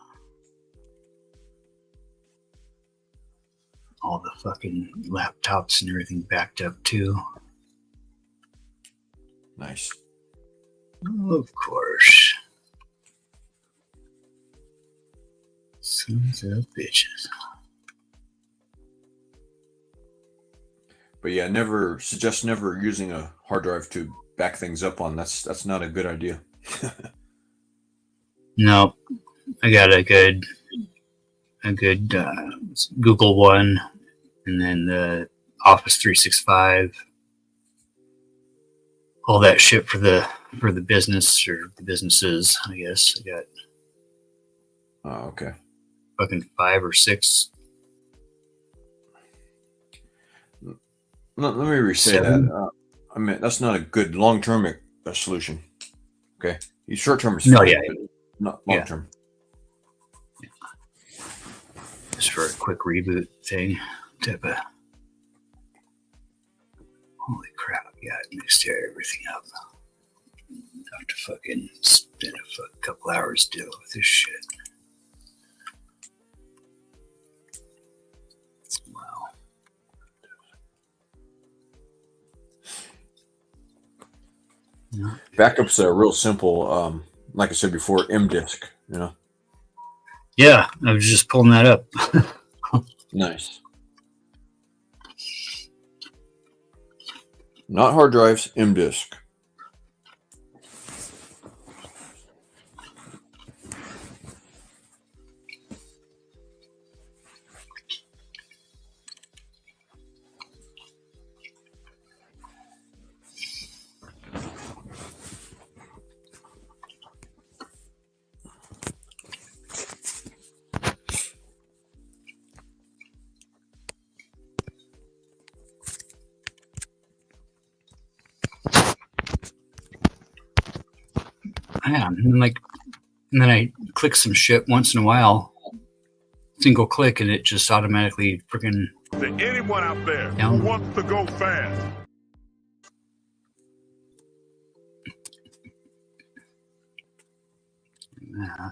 All the fucking laptops and everything backed up too. Nice. Of course. Sons of bitches. But yeah, suggest never using a hard drive to back things up on. That's not a good idea. Nope. I got a good Google one, and then the Office 365, all that shit for the business or the businesses. I guess I got. Oh, okay. Fucking 5 or 6. Let me re-say that. I mean, that's not a good long-term solution. Okay, short-term is fine. No, yeah. Not long-term. Yeah. Just for a quick reboot thing type of. Holy crap! Yeah, I mixed everything up. I have to fucking spend a couple hours dealing with this shit. Wow. Yeah. Backups are real simple. Like I said before, M disk. You know. Yeah, I was just pulling that up. Nice. Not hard drives, M disk. Yeah, and then I click some shit once in a while, single click, and it just automatically freaking. To anyone out there down. who wants to go fast, Yeah.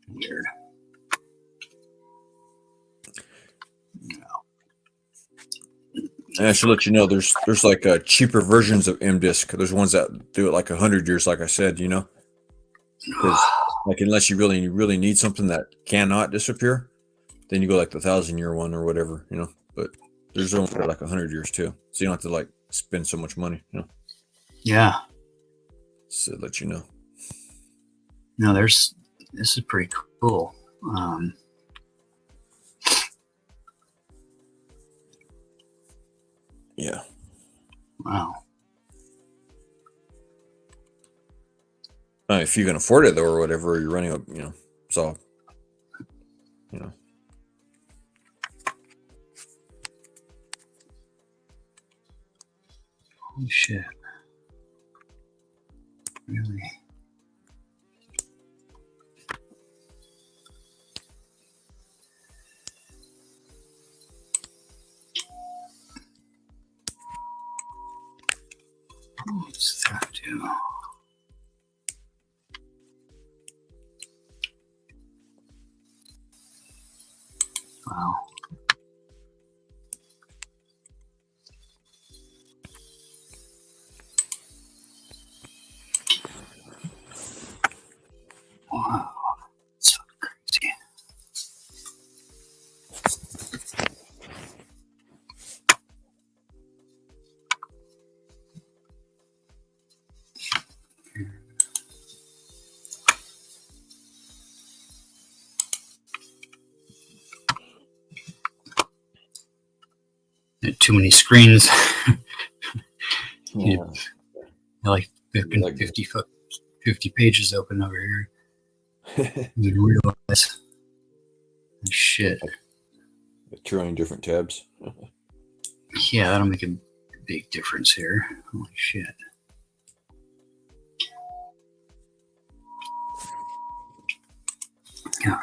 Weird. And I should let you know, there's like cheaper versions of M disk. There's ones that do it like 100 years, like I said, you know, because like unless you really need something that cannot disappear, then you go like the 1,000-year one or whatever, you know. But there's ones that are like 100 years too, so you don't have to like spend so much money, you know. Yeah. So let you know. No, this is pretty cool. Yeah. Wow. If you can afford it though, or whatever, you're running up, you know, so, you know. Holy shit. Really? What's that do? Wow. Wow. That's so crazy. Too many screens. Yeah. Like 50 pages open over here. You realize shit. A trillion different tabs. Yeah, that'll make a big difference here. Holy shit. All right.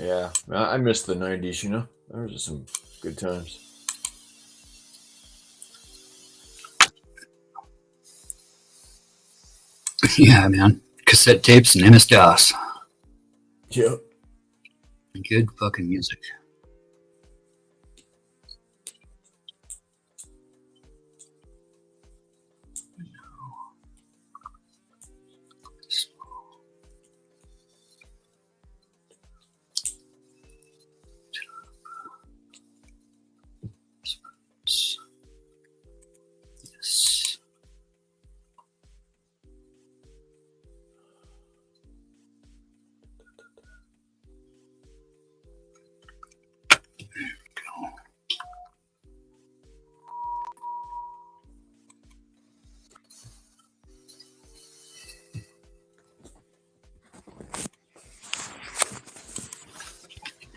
Yeah, I miss the 90s, you know. Those are some good times. Yeah, man. Cassette tapes and MS-DOS. Yep. Good fucking music. Yes.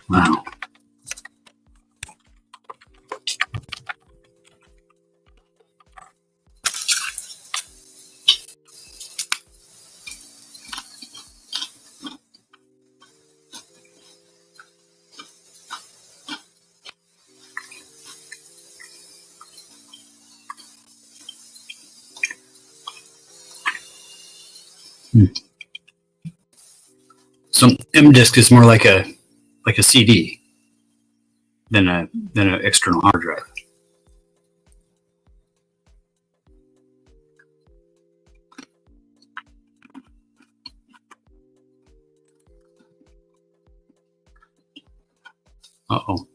Wow. So M disk is more like a CD than an external hard drive. Uh-oh.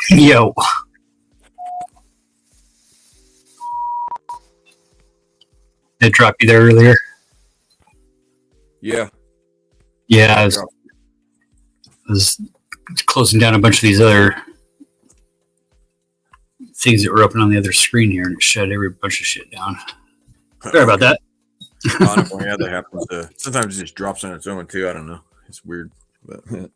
Yo. Did it drop you there earlier? Yeah. Yeah, I was closing down a bunch of these other things that were open on the other screen here, and it shut every bunch of shit down. Sorry about that. Honestly, yeah, that happens. Sometimes it just drops on its own too. I don't know. It's weird, but yeah.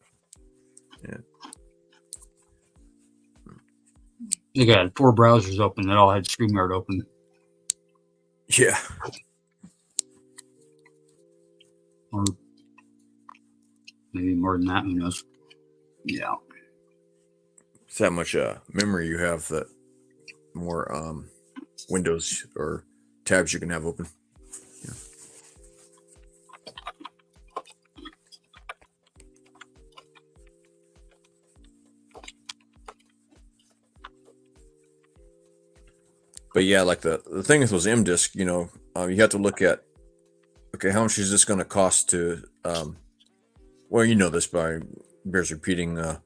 They got 4 browsers open that all had StreamYard open. Yeah. Or maybe more than that. Who knows? Yeah. It's that much memory you have, that more windows or tabs you can have open. Yeah. But yeah, like the thing with those M disc, you know, you have to look at, okay, how much is this going to cost to, well, you know this, by bears repeating, how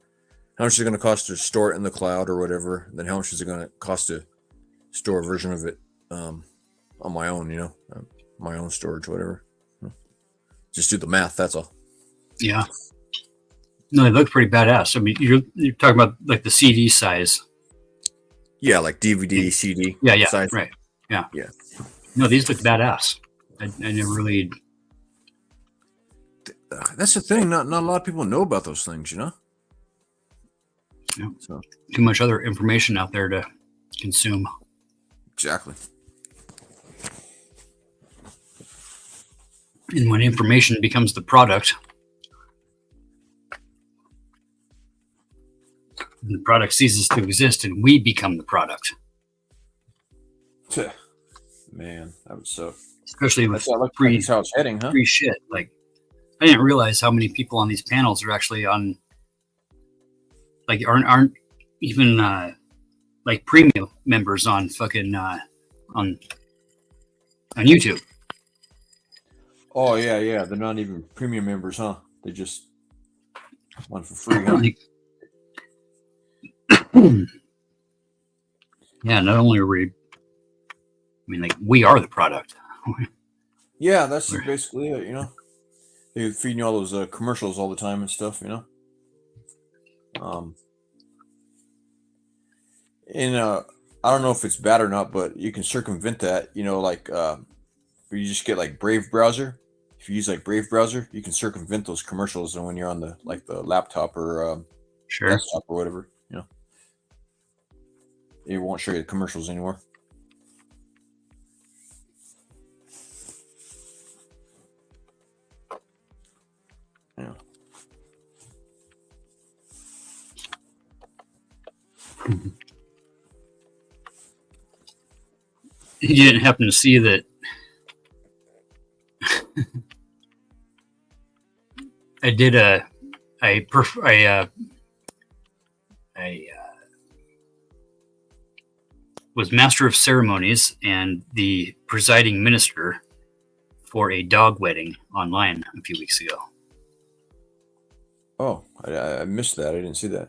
much is it going to cost to store it in the cloud or whatever, then how much is it going to cost to store a version of it on my own, you know, my own storage, whatever. Just do the math, that's all. Yeah. No, they look pretty badass. I mean, you're talking about like the CD size. Yeah, like DVD, CD. Yeah, size. right. Yeah. Yeah. No, these look badass. I never really. That's the thing. Not a lot of people know about those things, you know. Yeah. So. Too much other information out there to consume. Exactly. And when information becomes the product, the product ceases to exist, and we become the product. Man, that was so. Especially with that's how it's heading, huh? Free shit. Like, I didn't realize how many people on these panels are actually on, like, aren't even like premium members on fucking on YouTube. Oh yeah. They're not even premium members, huh? They just want for free, huh? Yeah, not only are we, I mean, like, we are the product. Yeah, that's basically it, you know. They're feeding you all those commercials all the time and stuff, you know. And I don't know if it's bad or not, but you can circumvent that, you know, like you just get like Brave browser. If you use like Brave browser, you can circumvent those commercials, and when you're on the laptop or desktop or whatever, you know, it won't show you the commercials anymore. Yeah. You didn't happen to see that I was master of ceremonies and the presiding minister for a dog wedding online a few weeks ago. Oh, I missed that. I didn't see that.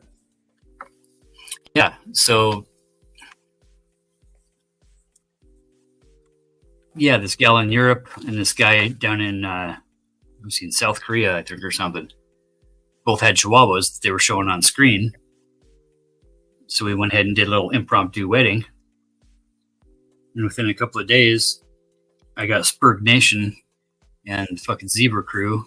Yeah, so yeah, this gal in Europe and this guy down in in South Korea, I think, or something, both had chihuahuas that they were showing on screen. So we went ahead and did a little impromptu wedding. And within a couple of days, I got Spurg Nation and fucking Zebra Crew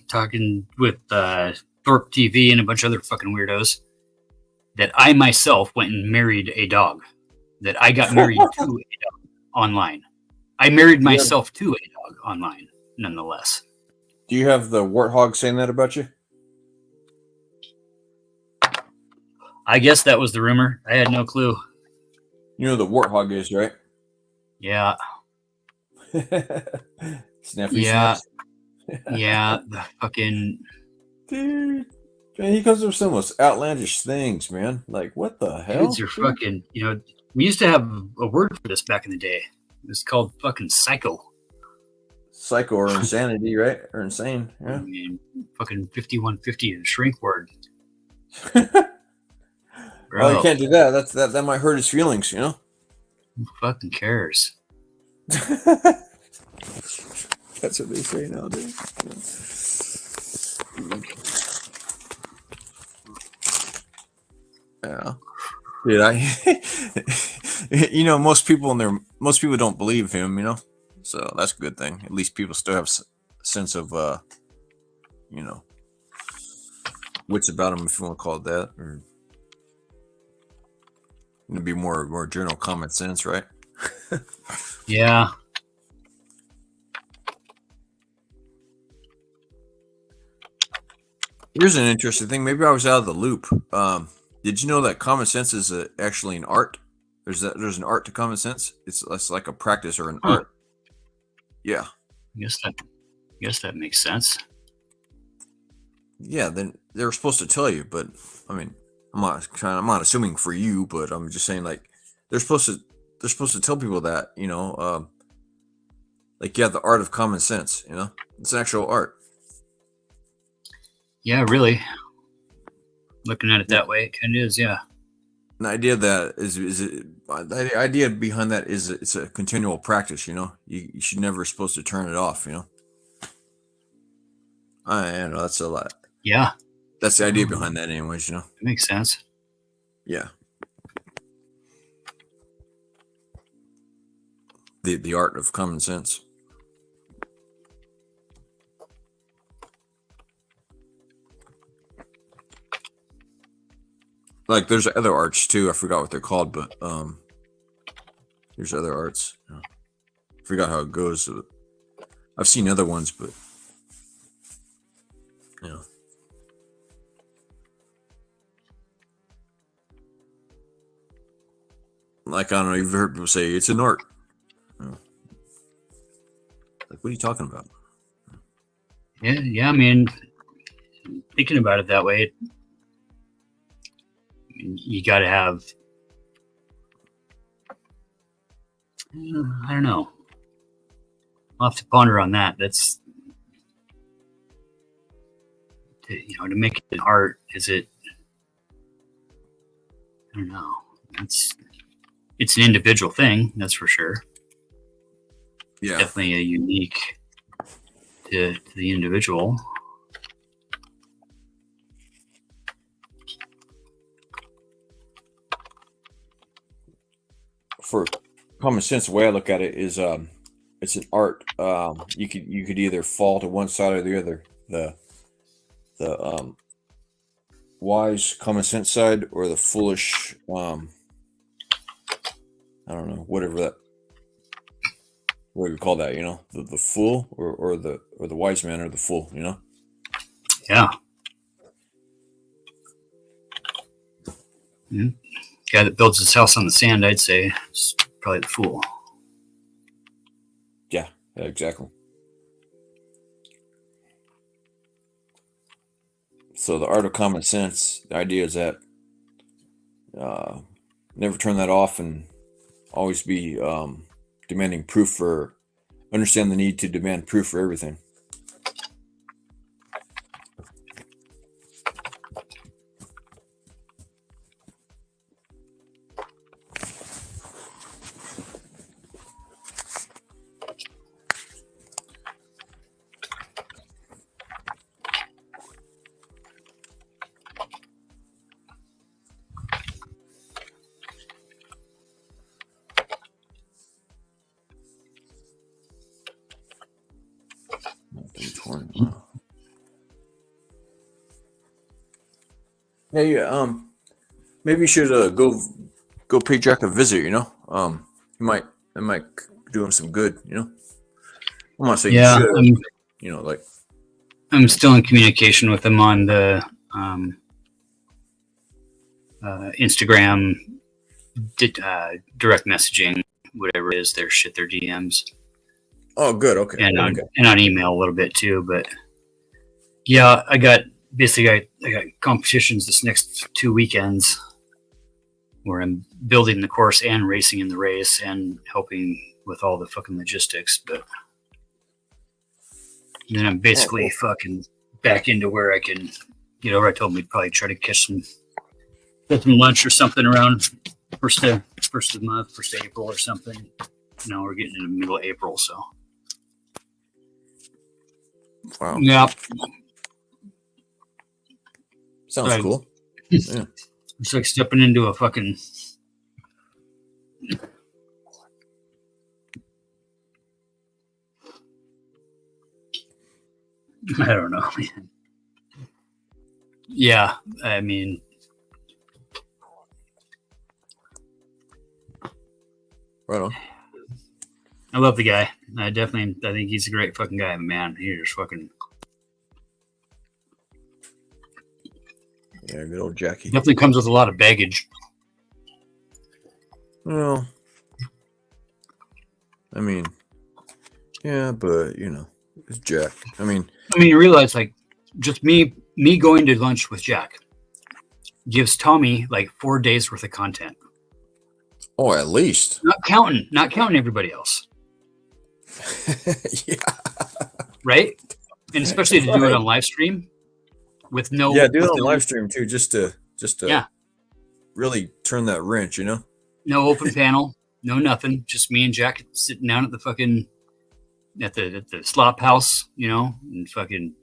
talking with Thorpe TV and a bunch of other fucking weirdos that I myself went and married a dog. That I got married to a dog online. I married myself to a dog online, nonetheless. Do you have the warthog saying that about you? I guess that was the rumor. I had no clue. You know who the warthog is, right? Yeah. Snappy yeah. snaps. Yeah, the fucking dude. Man, he comes up with some most outlandish things, man. Like, what the hell? Dudes are fucking, you know, we used to have a word for this back in the day. It was called fucking psycho. Psycho or insanity, right? Or insane. Yeah. I mean, fucking 5150 and shrink word. Bro, Oh, you can't do that. That might hurt his feelings, you know? Who fucking cares? That's what they say nowadays. Yeah. Dude, you know, most people don't believe him, you know? So that's a good thing. At least people still have a sense of, you know, wits about them, if you want to call it that. Or it'd be more general common sense, right? Yeah. Here's an interesting thing. Maybe I was out of the loop. Did you know that common sense is actually an art? There's an art to common sense. It's like a practice or an art. Yeah. Guess that makes sense. Yeah. Then they're supposed to tell you, but I mean, I'm not assuming for you, but I'm just saying like they're supposed to tell people that, you know, like the art of common sense. You know, it's an actual art. Yeah, really. Looking at it that way, it kind of is. Yeah. The idea that the idea behind that is it's a continual practice. You know, you should never supposed to turn it off. You know, I know that's a lot. Yeah, that's the idea behind that, anyways. You know, it makes sense. Yeah. The art of common sense. Like there's other arts too. I forgot what they're called, but there's other arts. I forgot how it goes. I've seen other ones, but you know. Like, I don't know, you've heard people say it's an art. Like, what are you talking about? Yeah. I mean, thinking about it that way, you got to have. I don't know. I'll have to ponder on that. That's, you know, to make it an art. Is it? I don't know. It's an individual thing, that's for sure. Yeah, definitely a unique to the individual. For common sense, the way I look at it is, it's an art. You could either fall to one side or the other. The wise common sense side or the foolish. I don't know, what do you call that? You know, the fool or the wise man or the fool. You know. Yeah. Mm-hmm. Guy that builds his house on the sand, I'd say, is probably the fool. Yeah, exactly. So the art of common sense, the idea is that never turn that off and always be demanding proof for, understand the need to demand proof for everything. Hey, maybe you should go pay Jack a visit. You know, it might do him some good. You know, I'm not saying you should. You know, like I'm still in communication with him on the Instagram, direct messaging, whatever it is, their DMs. Oh, good. Okay. And okay. on email a little bit too, but yeah, I got competitions this next 2 weekends where I'm building the course and racing in the race and helping with all the fucking logistics, but then I'm basically fucking back into where I can get over. I told him we'd probably try to catch some get some lunch or something around first of the month, 1st of April or something. No, we're getting in the middle of April, so. Wow. Yeah. Sounds cool. Yeah. It's like stepping into a fucking. I don't know, man. Yeah, I mean. Right on. I love the guy. I think he's a great fucking guy, man. He just fucking. Yeah, good old Jackie. Definitely comes with a lot of baggage. Well, I mean, yeah, but it's Jack. I mean, you realize like just me going to lunch with Jack gives Tommy like 4 days worth of content. Oh, at least. Not counting everybody else. Yeah. Right? And especially to do it on live stream with no. Yeah, do it on live stream too, just to yeah, really turn that wrench, No open panel, no nothing. Just me and Jack sitting down at the fucking at the slop house, and fucking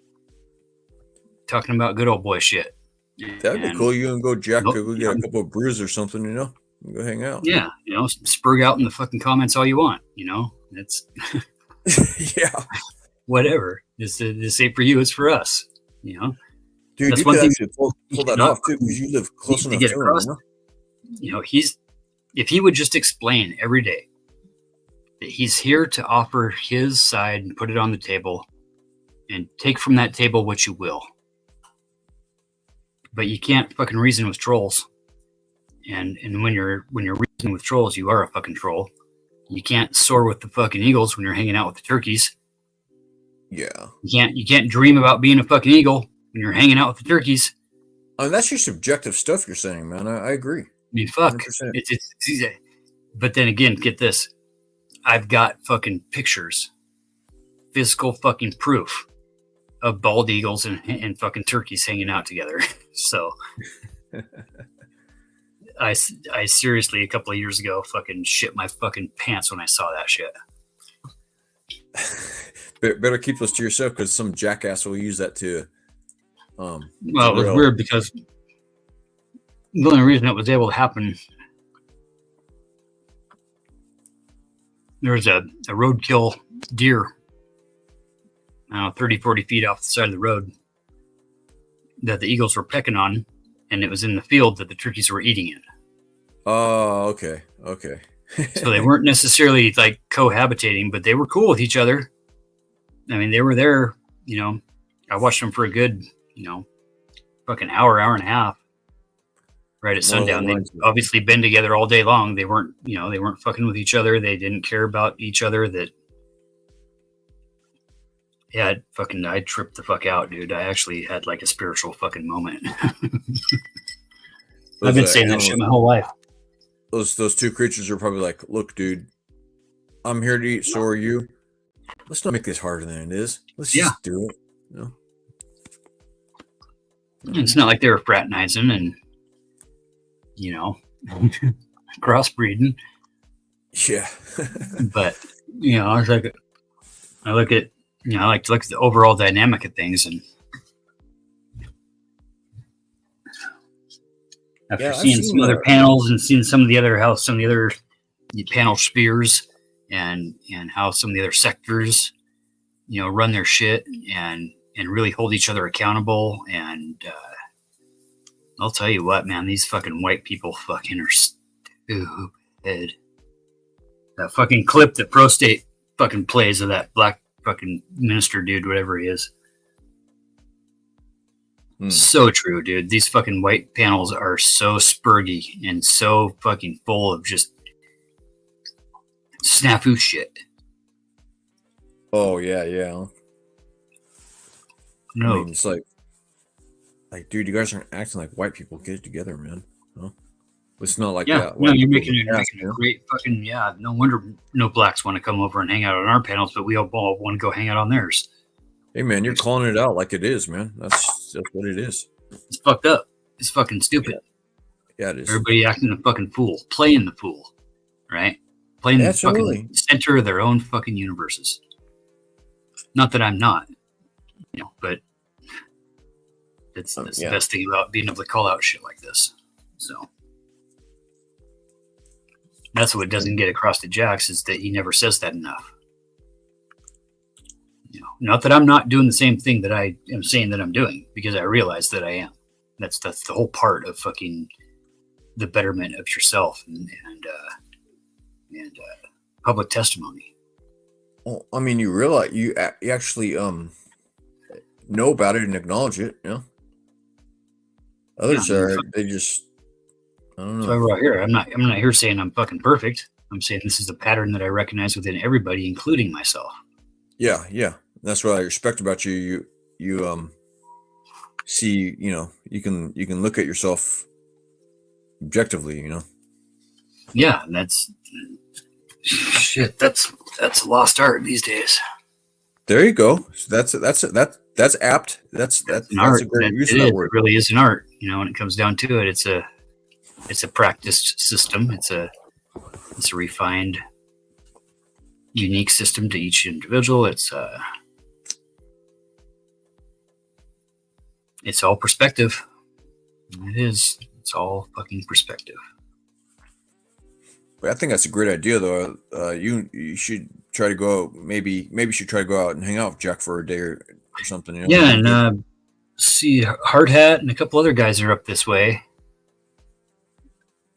talking about good old boy shit. That'd be cool. You and go Jack could go get a couple of brews or something, and go hang out. Yeah, spurg out in the fucking comments all you want, It's yeah. Whatever. This ain't for you, it's for us. Dude, that's you one could thing. actually pull that off too, because you live close enough to get across. him. If he would just explain every day that he's here to offer his side and put it on the table and take from that table what you will. But you can't fucking reason with trolls. And when you're reasoning with trolls, you are a fucking troll. You can't soar with the fucking eagles when you're hanging out with the turkeys. Yeah. You can't dream about being a fucking eagle when you're hanging out with the turkeys. I mean, that's your subjective stuff you're saying, man. I agree. Fuck. 100%. It's but then again, get this. I've got fucking pictures, physical fucking proof of bald eagles and fucking turkeys hanging out together. So I seriously, a couple of years ago, fucking shit my fucking pants when I saw that shit. Better keep those to yourself, because some jackass will use that to. Well, it was weird because the only reason it was able to happen, there was a roadkill deer, 30, 40 feet off the side of the road that the eagles were pecking on, and it was in the field that the turkeys were eating it. Oh, okay. So they weren't necessarily like cohabitating, but they were cool with each other. I mean, they were there, I watched them for a good, fucking hour and a half. Right at sundown. They'd obviously been together all day long. They weren't, they weren't fucking with each other. They didn't care about each other. I tripped the fuck out, dude. I actually had like a spiritual fucking moment. I've been saying that shit my whole life. Those two creatures are probably like, look, dude, I'm here to eat, so are you. Let's not make this harder than it is. Let's just do it. It's not like they were fraternizing and crossbreeding. Yeah. But I was like, I like to look at the overall dynamic of things, and after seeing some other panels and seeing some of the other panel spheres and how some of the other sectors, run their shit and really hold each other accountable. And I'll tell you what, man, these fucking white people fucking are stupid. That fucking clip that Pro State fucking plays of that black fucking minister dude, whatever he is. So true, dude. These fucking white panels are so spurgy and so fucking full of just snafu shit. Oh, yeah. No. I mean, it's like, dude, you guys aren't acting like white people. Get it together, man. No? It's not like that. No, you're making a great fucking, no wonder no blacks want to come over and hang out on our panels, but we all want to go hang out on theirs. Hey, man, you're calling it out like it is, man. That's what it is. It's fucked up. It's fucking stupid. Yeah, it is. Everybody acting the fucking fool, playing the fool, right? Playing the fucking center of their own fucking universes. Not that I'm not, but that's the best thing about being able to call out shit like this. So that's what doesn't get across to Jax, is that he never says that enough. Not that I'm not doing the same thing that I am saying that I'm doing, because I realize that I am. That's the whole part of fucking the betterment of yourself and public testimony. Well, I mean, you realize you actually know about it and acknowledge it. Others they just, I don't know. So right here, I'm not here saying I'm fucking perfect. I'm saying this is a pattern that I recognize within everybody, including myself. Yeah. That's what I respect about you. You see, you can look at yourself objectively, Yeah, and that's shit. That's a lost art these days. There you go. So that's apt. That's an art. A great use of that word. It really is an art. When it comes down to it, it's a practiced system. It's a refined, unique system to each individual. It's all perspective. It is. It's all fucking perspective. But I think that's a great idea, though. You should try to go out. Maybe you should try to go out and hang out with Jack for a day or something. Yeah, and see, Hard Hat and a couple other guys are up this way.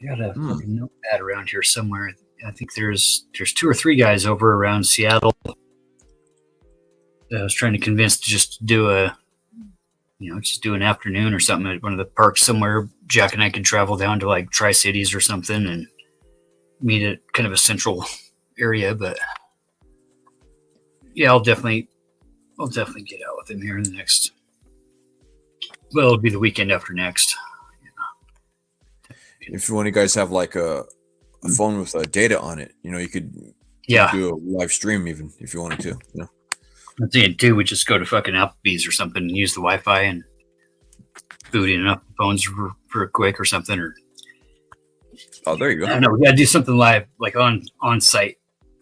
I got a fucking notepad around here somewhere. I think there's 2 or 3 guys over around Seattle that I was trying to convince to just do an afternoon or something at one of the parks somewhere. Jack and I could travel down to like Tri-Cities or something and meet at kind of a central area. But yeah, I'll definitely get out with him here in the next. Well, it'll be the weekend after next. If one of you guys have like a phone with data on it, you could do a live stream even if you wanted to. I'm thinking too, we just go to fucking Applebee's or something and use the Wi-Fi and boot in enough phones for quick or something. Or there you go. I don't know. We gotta do something live, like on site.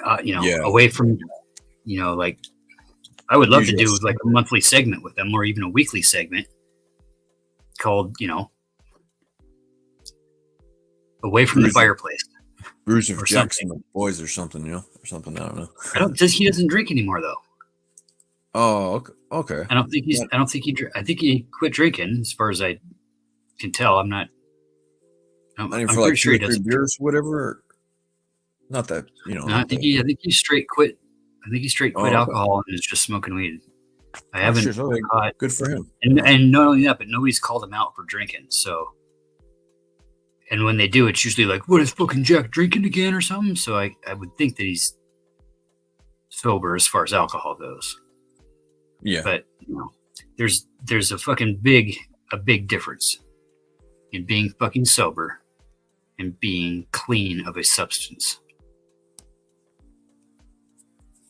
Away from, like I would love to do like a monthly segment with them, or even a weekly segment called, Away from the Fireplace. Bruce of Jackson, the boys, or something, or something. I don't know. He doesn't drink anymore though. Oh, okay. I think he quit drinking, as far as I can tell. I'm for like sure 2 or 3 beers, whatever. Not that, No, I think he straight quit. I think he straight quit alcohol and is just smoking weed. I haven't caught. Good for him. And not only that, but nobody's called him out for drinking. So, and when they do, it's usually like, "What is fucking Jack drinking again?" or something. So I would think that he's sober as far as alcohol goes. Yeah, but there's a fucking big difference in being fucking sober and being clean of a substance.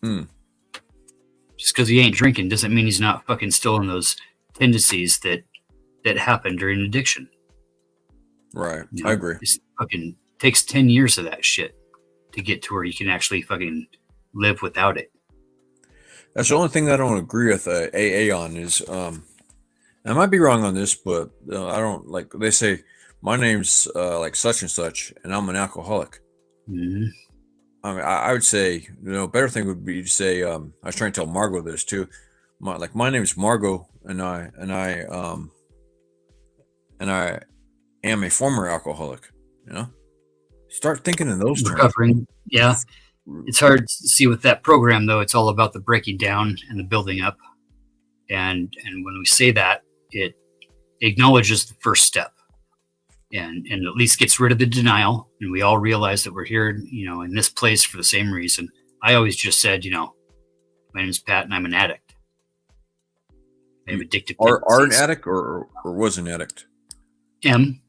Just because he ain't drinking doesn't mean he's not fucking still in those tendencies that happen during addiction. Right, I agree. It fucking takes 10 years of that shit to get to where you can actually fucking live without it. That's the only thing that I don't agree with AA on is, I might be wrong on this, but I don't like, they say my name's like such and such, and I'm an alcoholic. Mm-hmm. I mean, I would say, better thing would be to say, I was trying to tell Margot this too. My name's Margot, and I am a former alcoholic. Start thinking in those terms. Recovering, yeah. It's hard to see with that program, though. It's all about the breaking down and the building up. And when we say that, it acknowledges the first step and at least gets rid of the denial. And we all realize that we're here, in this place for the same reason. I always just said, my name is Pat and I'm an addict. I have addictive tendencies. Are an addict or was an addict? Am.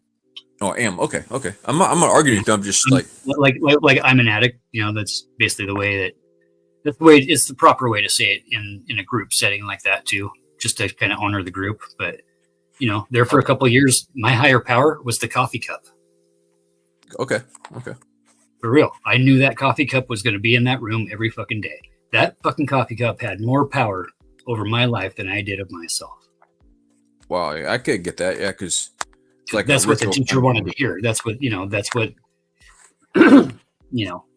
Oh, am. Okay. I'm not arguing. I'm just like I'm an addict. That's basically that's the way. It's the proper way to say it in a group setting like that too, just to kind of honor the group. But there for a couple of years, my higher power was the coffee cup. Okay. For real. I knew that coffee cup was going to be in that room every fucking day. That fucking coffee cup had more power over my life than I did of myself. Wow, I could get that. Yeah, because it's like that's what the teacher wanted to hear. That's what, that's what,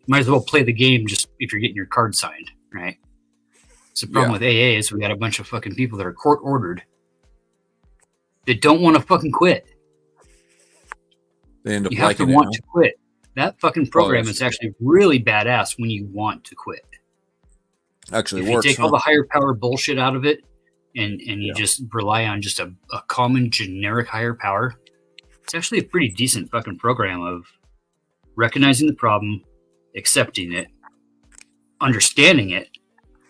might as well play the game just if you're getting your card signed, right? So the problem with AA is we got a bunch of fucking people that are court ordered that don't want to fucking quit. They end up you have to want to quit. That fucking program is actually really badass when you want to quit. Actually if works. You take all the higher power bullshit out of it and you just rely on just a common generic higher power, it's actually a pretty decent fucking program of recognizing the problem, accepting it, understanding it,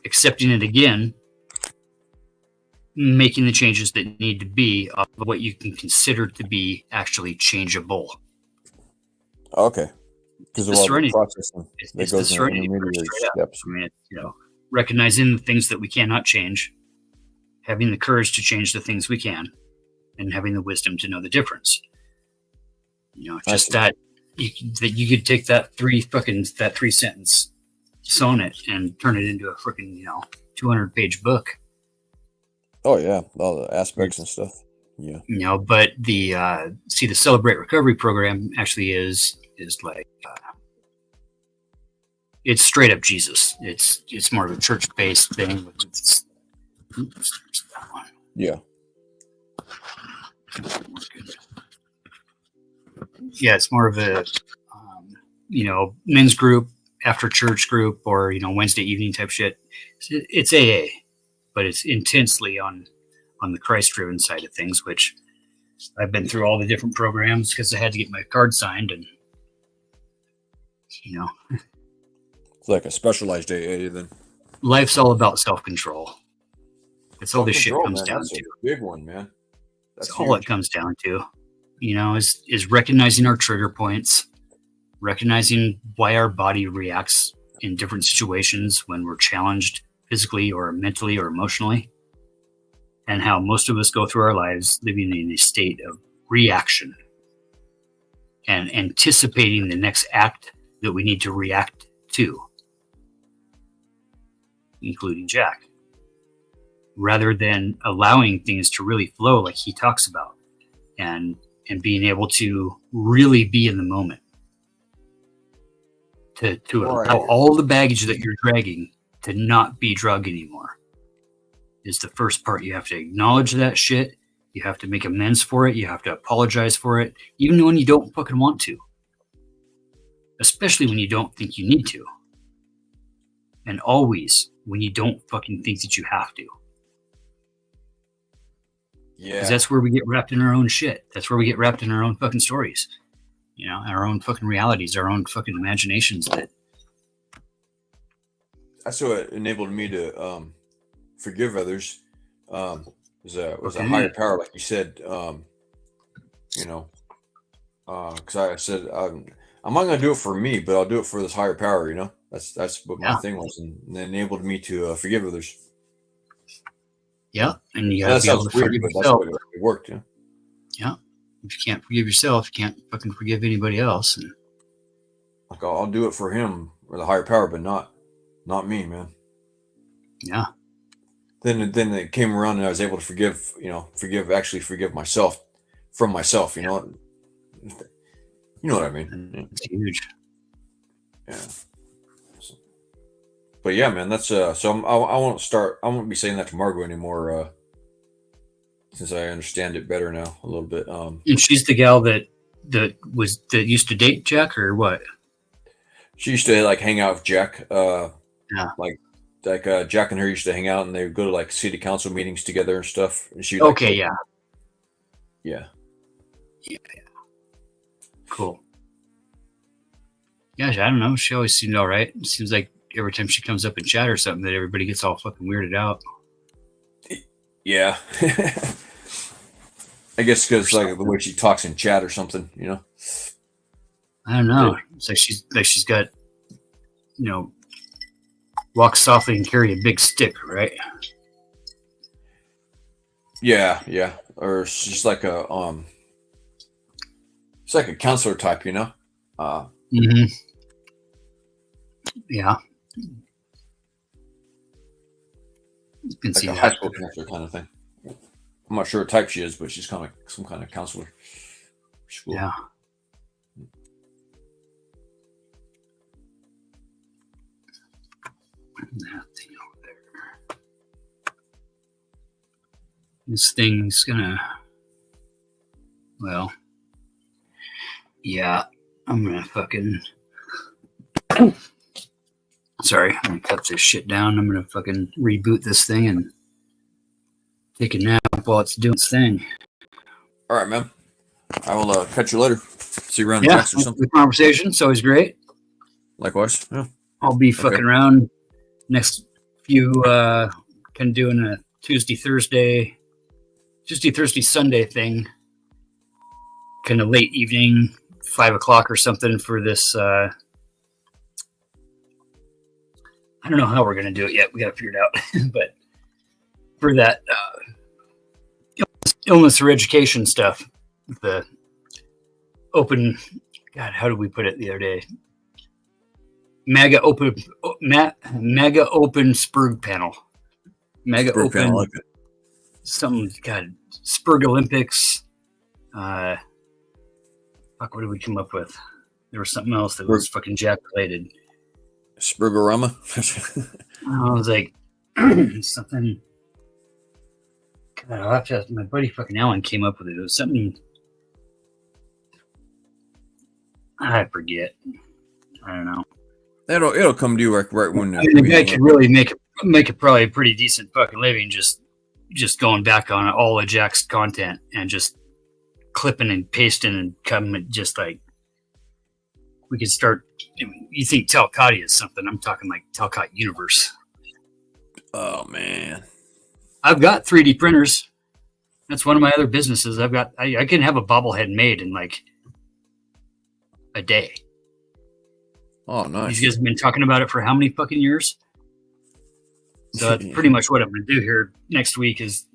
accepting it again, making the changes that need to be of what you can consider to be actually changeable. Okay. Because of all the processing that goes in the intermediary steps. I mean, recognizing the things that we cannot change, having the courage to change the things we can, and having the wisdom to know the difference. Just that you could take that three sentence sonnet and turn it into a freaking 200-page book. Oh yeah, all the aspects and stuff. Yeah. But the Celebrate Recovery program actually is like it's straight up Jesus. It's more of a church-based thing. Yeah. Yeah, it's more of a men's group, after church group, or Wednesday evening type shit. It's AA, but it's intensely on the Christ-driven side of things, which I've been through all the different programs because I had to get my card signed, and it's like a specialized AA then. Life's all about self-control. That's all this shit comes down That's to. A big one, man. That's all it comes down to. Is recognizing our trigger points, recognizing why our body reacts in different situations when we're challenged physically or mentally or emotionally, and how most of us go through our lives living in a state of reaction and anticipating the next act that we need to react to, including Jack, rather than allowing things to really flow like he talks about, and being able to really be in the moment, to allow all the baggage that you're dragging to not be drug anymore, is the first part. You have to acknowledge that shit. You have to make amends for it. You have to apologize for it, even when you don't fucking want to, especially when you don't think you need to, and always when you don't fucking think that you have to. Yeah. Because that's where we get wrapped in our own shit. That's where we get wrapped in our own fucking stories, our own fucking realities, our own fucking imaginations. That's what enabled me to forgive others. Was a higher power, like you said. Because I said I'm not gonna do it for me, but I'll do it for this higher power. That's what my thing was, and it enabled me to forgive others. Yeah, and you gotta be able to forgive yourself. That's it worked. Yeah, if you can't forgive yourself, you can't fucking forgive anybody else. And like I'll do it for him or the higher power, but not me, man. Yeah. Then it came around, and I was able to forgive myself from myself. You know what I mean? It's huge. Yeah. But yeah, man, that's so I won't be saying that to Margot anymore, since I understand it better now a little bit. And she's the gal that used to date Jack, or what? She used to like hang out with Jack. Yeah. Like Jack and her used to hang out, and they would go to like city council meetings together and stuff. And she yeah. Yeah. Cool. Yeah, I don't know. She always seemed all right. It seems like every time she comes up in chat or something that everybody gets all fucking weirded out. Yeah. I guess because like the way she talks in chat or something, I don't know. It's like she's got, walk softly and carry a big stick, right? Yeah. Or she's like it's like a counselor type, Mm-hmm. Yeah. You can Like see a that. high school counselor kind of thing. I'm not sure what type she is, but she's kind of like some kind of counselor. School. Yeah. That thing over there. This thing's gonna. Well. Yeah. I'm gonna fucking. Sorry, I'm gonna cut this shit down. I'm gonna fucking reboot this thing and take a nap while it's doing its thing. All right, man. I will catch you later. See you around Yeah, Jack's or something. the conversation. It's always great. Likewise. Yeah. I'll be fucking around next few. Kind of doing a Tuesday, Thursday, Sunday thing. Kind of late evening, 5 o'clock or something for this. I don't know how we're gonna do it yet. We got to figure it out. But for that illness or education stuff, the open. God, how did we put it the other day? Mega open Spurg panel. Mega Spurg open panel, I like it. Some God Spurg Olympics. Fuck, what did we come up with? There was something else that was fucking Jack related. Spurgorama. I was like something. God, I'll have to. My buddy fucking Alan came up with it. It was something. I forget. I don't know. It'll come to you right when. I mean, the guy could really make it probably a pretty decent fucking living just going back on all of Jack's content and just clipping and pasting and coming just like we could start. I mean, you think Talcott is something? I'm talking like Talcott Universe. Oh man, I've got 3D printers. That's one of my other businesses. I can have a bobblehead made in like a day. Oh, nice. These guys have been talking about it for how many fucking years? So that's pretty much what I'm going to do here next week. Is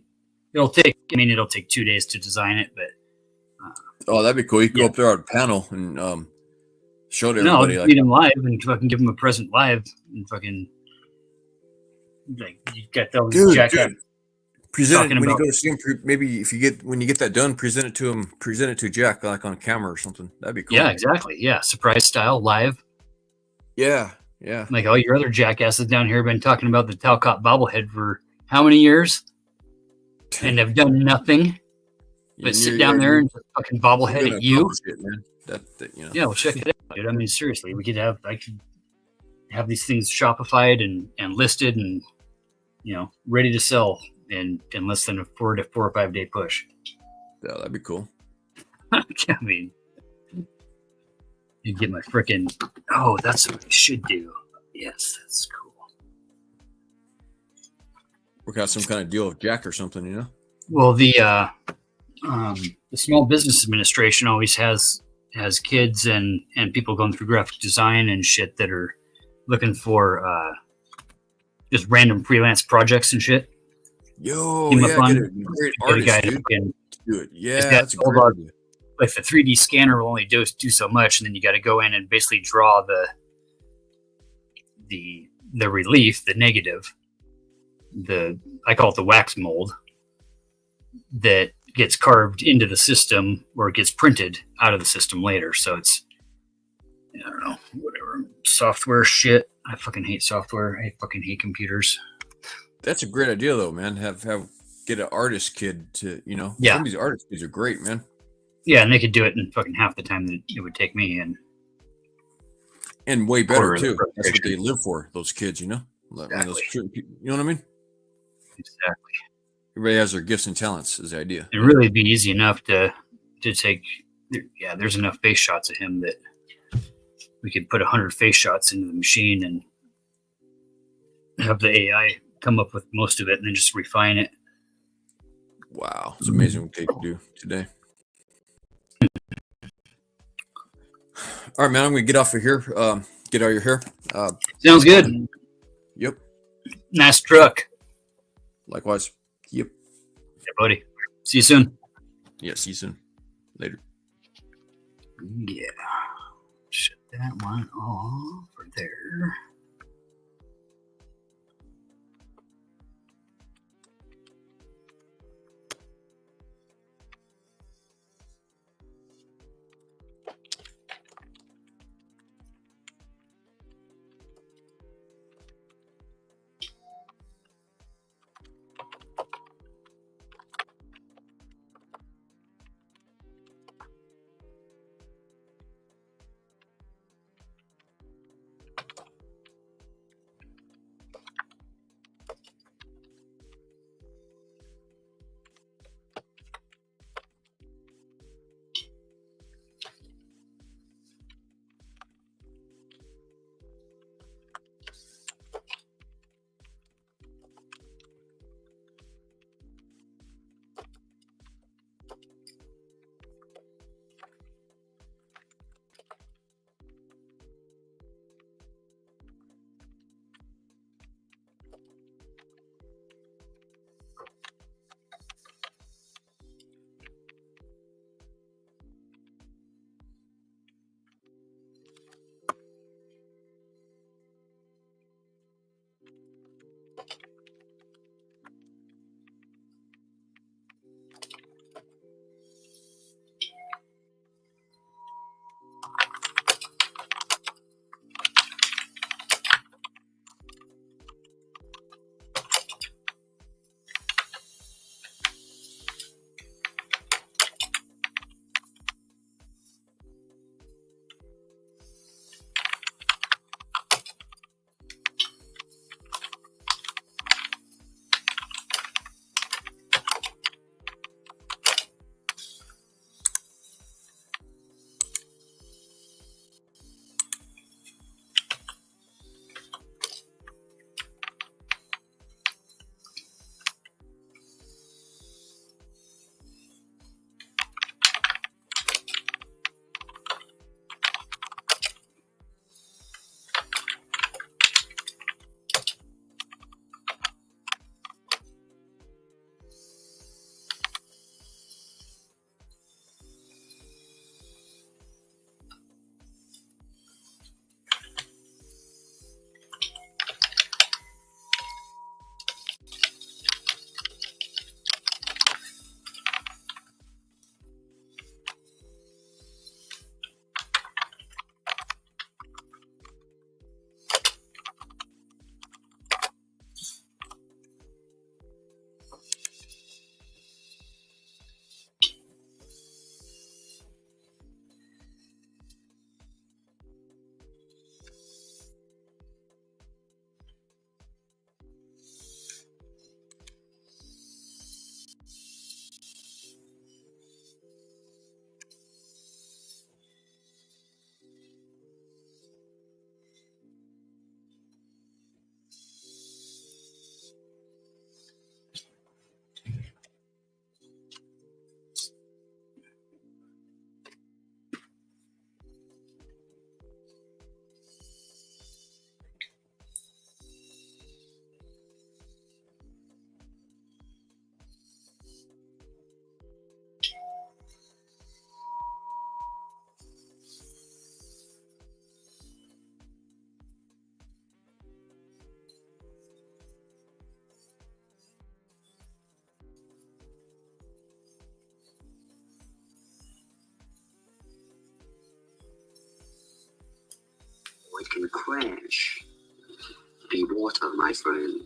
it'll take 2 days to design it, but oh, that'd be cool. You can go up there on a panel and show to everybody. No, meet him live and fucking give him a present live and fucking like you got those dude. Present it when you go to see him. Maybe when you get that done, present it to him. Present it to Jack like on camera or something. That'd be cool. Yeah, exactly. Yeah, surprise style live. Yeah. Like all your other jackasses down here have been talking about the Talcott bobblehead for how many years, and have done nothing but sit down there and fucking bobblehead at you. It, man. Yeah, well, check it out, dude. I mean, seriously, I could have these things Shopify'd and listed and ready to sell in less than a 4 or 5 day push. Yeah, that'd be cool. I mean, you get my freaking. Oh, that's what we should do. Yes, that's cool. Work out some kind of deal with Jack or something, Well, the Small Business Administration always has kids and people going through graphic design and shit that are looking for just random freelance projects and shit. Yo, yeah, get a great artist, dude. Do it. Yeah, that's a great idea. Like the 3D scanner will only do so much, and then you got to go in and basically draw the relief, the negative, I call it the wax mold that gets carved into the system or it gets printed out of the system later. So it's, I don't know, whatever software shit. I fucking hate software. I fucking hate computers. That's a great idea though, man. Get an artist kid to, Yeah. Some of these artist kids are great, man. Yeah, and they could do it in fucking half the time that it would take me, and way better too. That's what they live for, those kids, Like exactly. you know what I mean? Exactly. Everybody has their gifts and talents, is the idea. It'd really be easy enough to take. Yeah, there's enough face shots of him that we could put 100 face shots into the machine and have the AI come up with most of it and then just refine it. Wow, it's amazing what they can do today. All right, man, I'm gonna get off of here. Get out of your hair. Sounds good. Yep. Nice truck. Likewise. Yep. Yeah, buddy. See you soon. Yeah, see you soon. Later. Yeah. shut that one off right there. It can crash. Be water, my friend.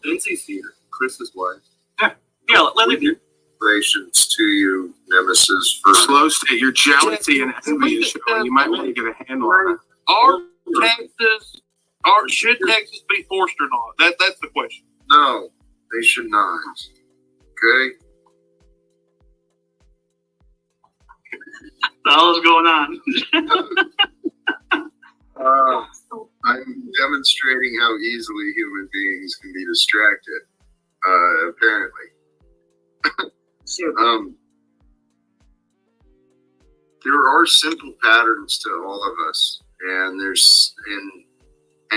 Lindsay's here. Chris's wife. Yeah, let me do. Congratulations to you, Nemesis, for Slow state. Your jealousy and envy is showing. You might want to get a handle on it. Should Texas be forced or not? That's the question. No, they should not. Okay? The hell's going on? I'm demonstrating how easily human beings can be distracted, apparently. There are simple patterns to all of us, and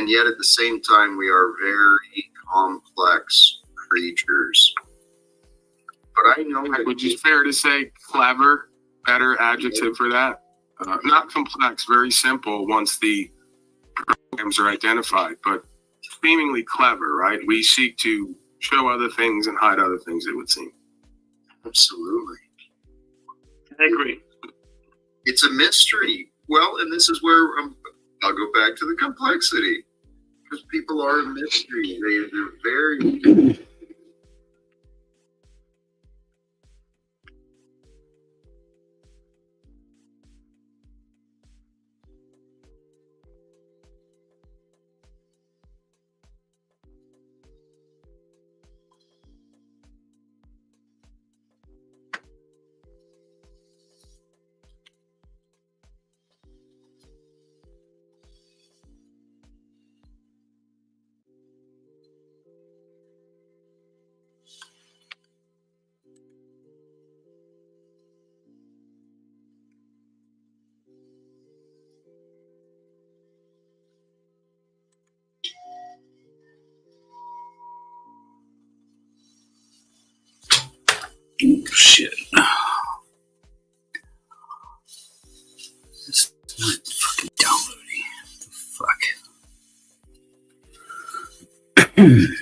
yet at the same time we are very complex creatures. But I know that. Would you fair to say clever, better adjective for that? Not complex, very simple once the programs are identified, but seemingly clever, right? We seek to show other things and hide other things, it would seem. Absolutely. I agree. It's a mystery. Well, and this is where I'll go back to the complexity. Because people are a mystery. They're very... Shit. This is not fucking downloading. Fuck.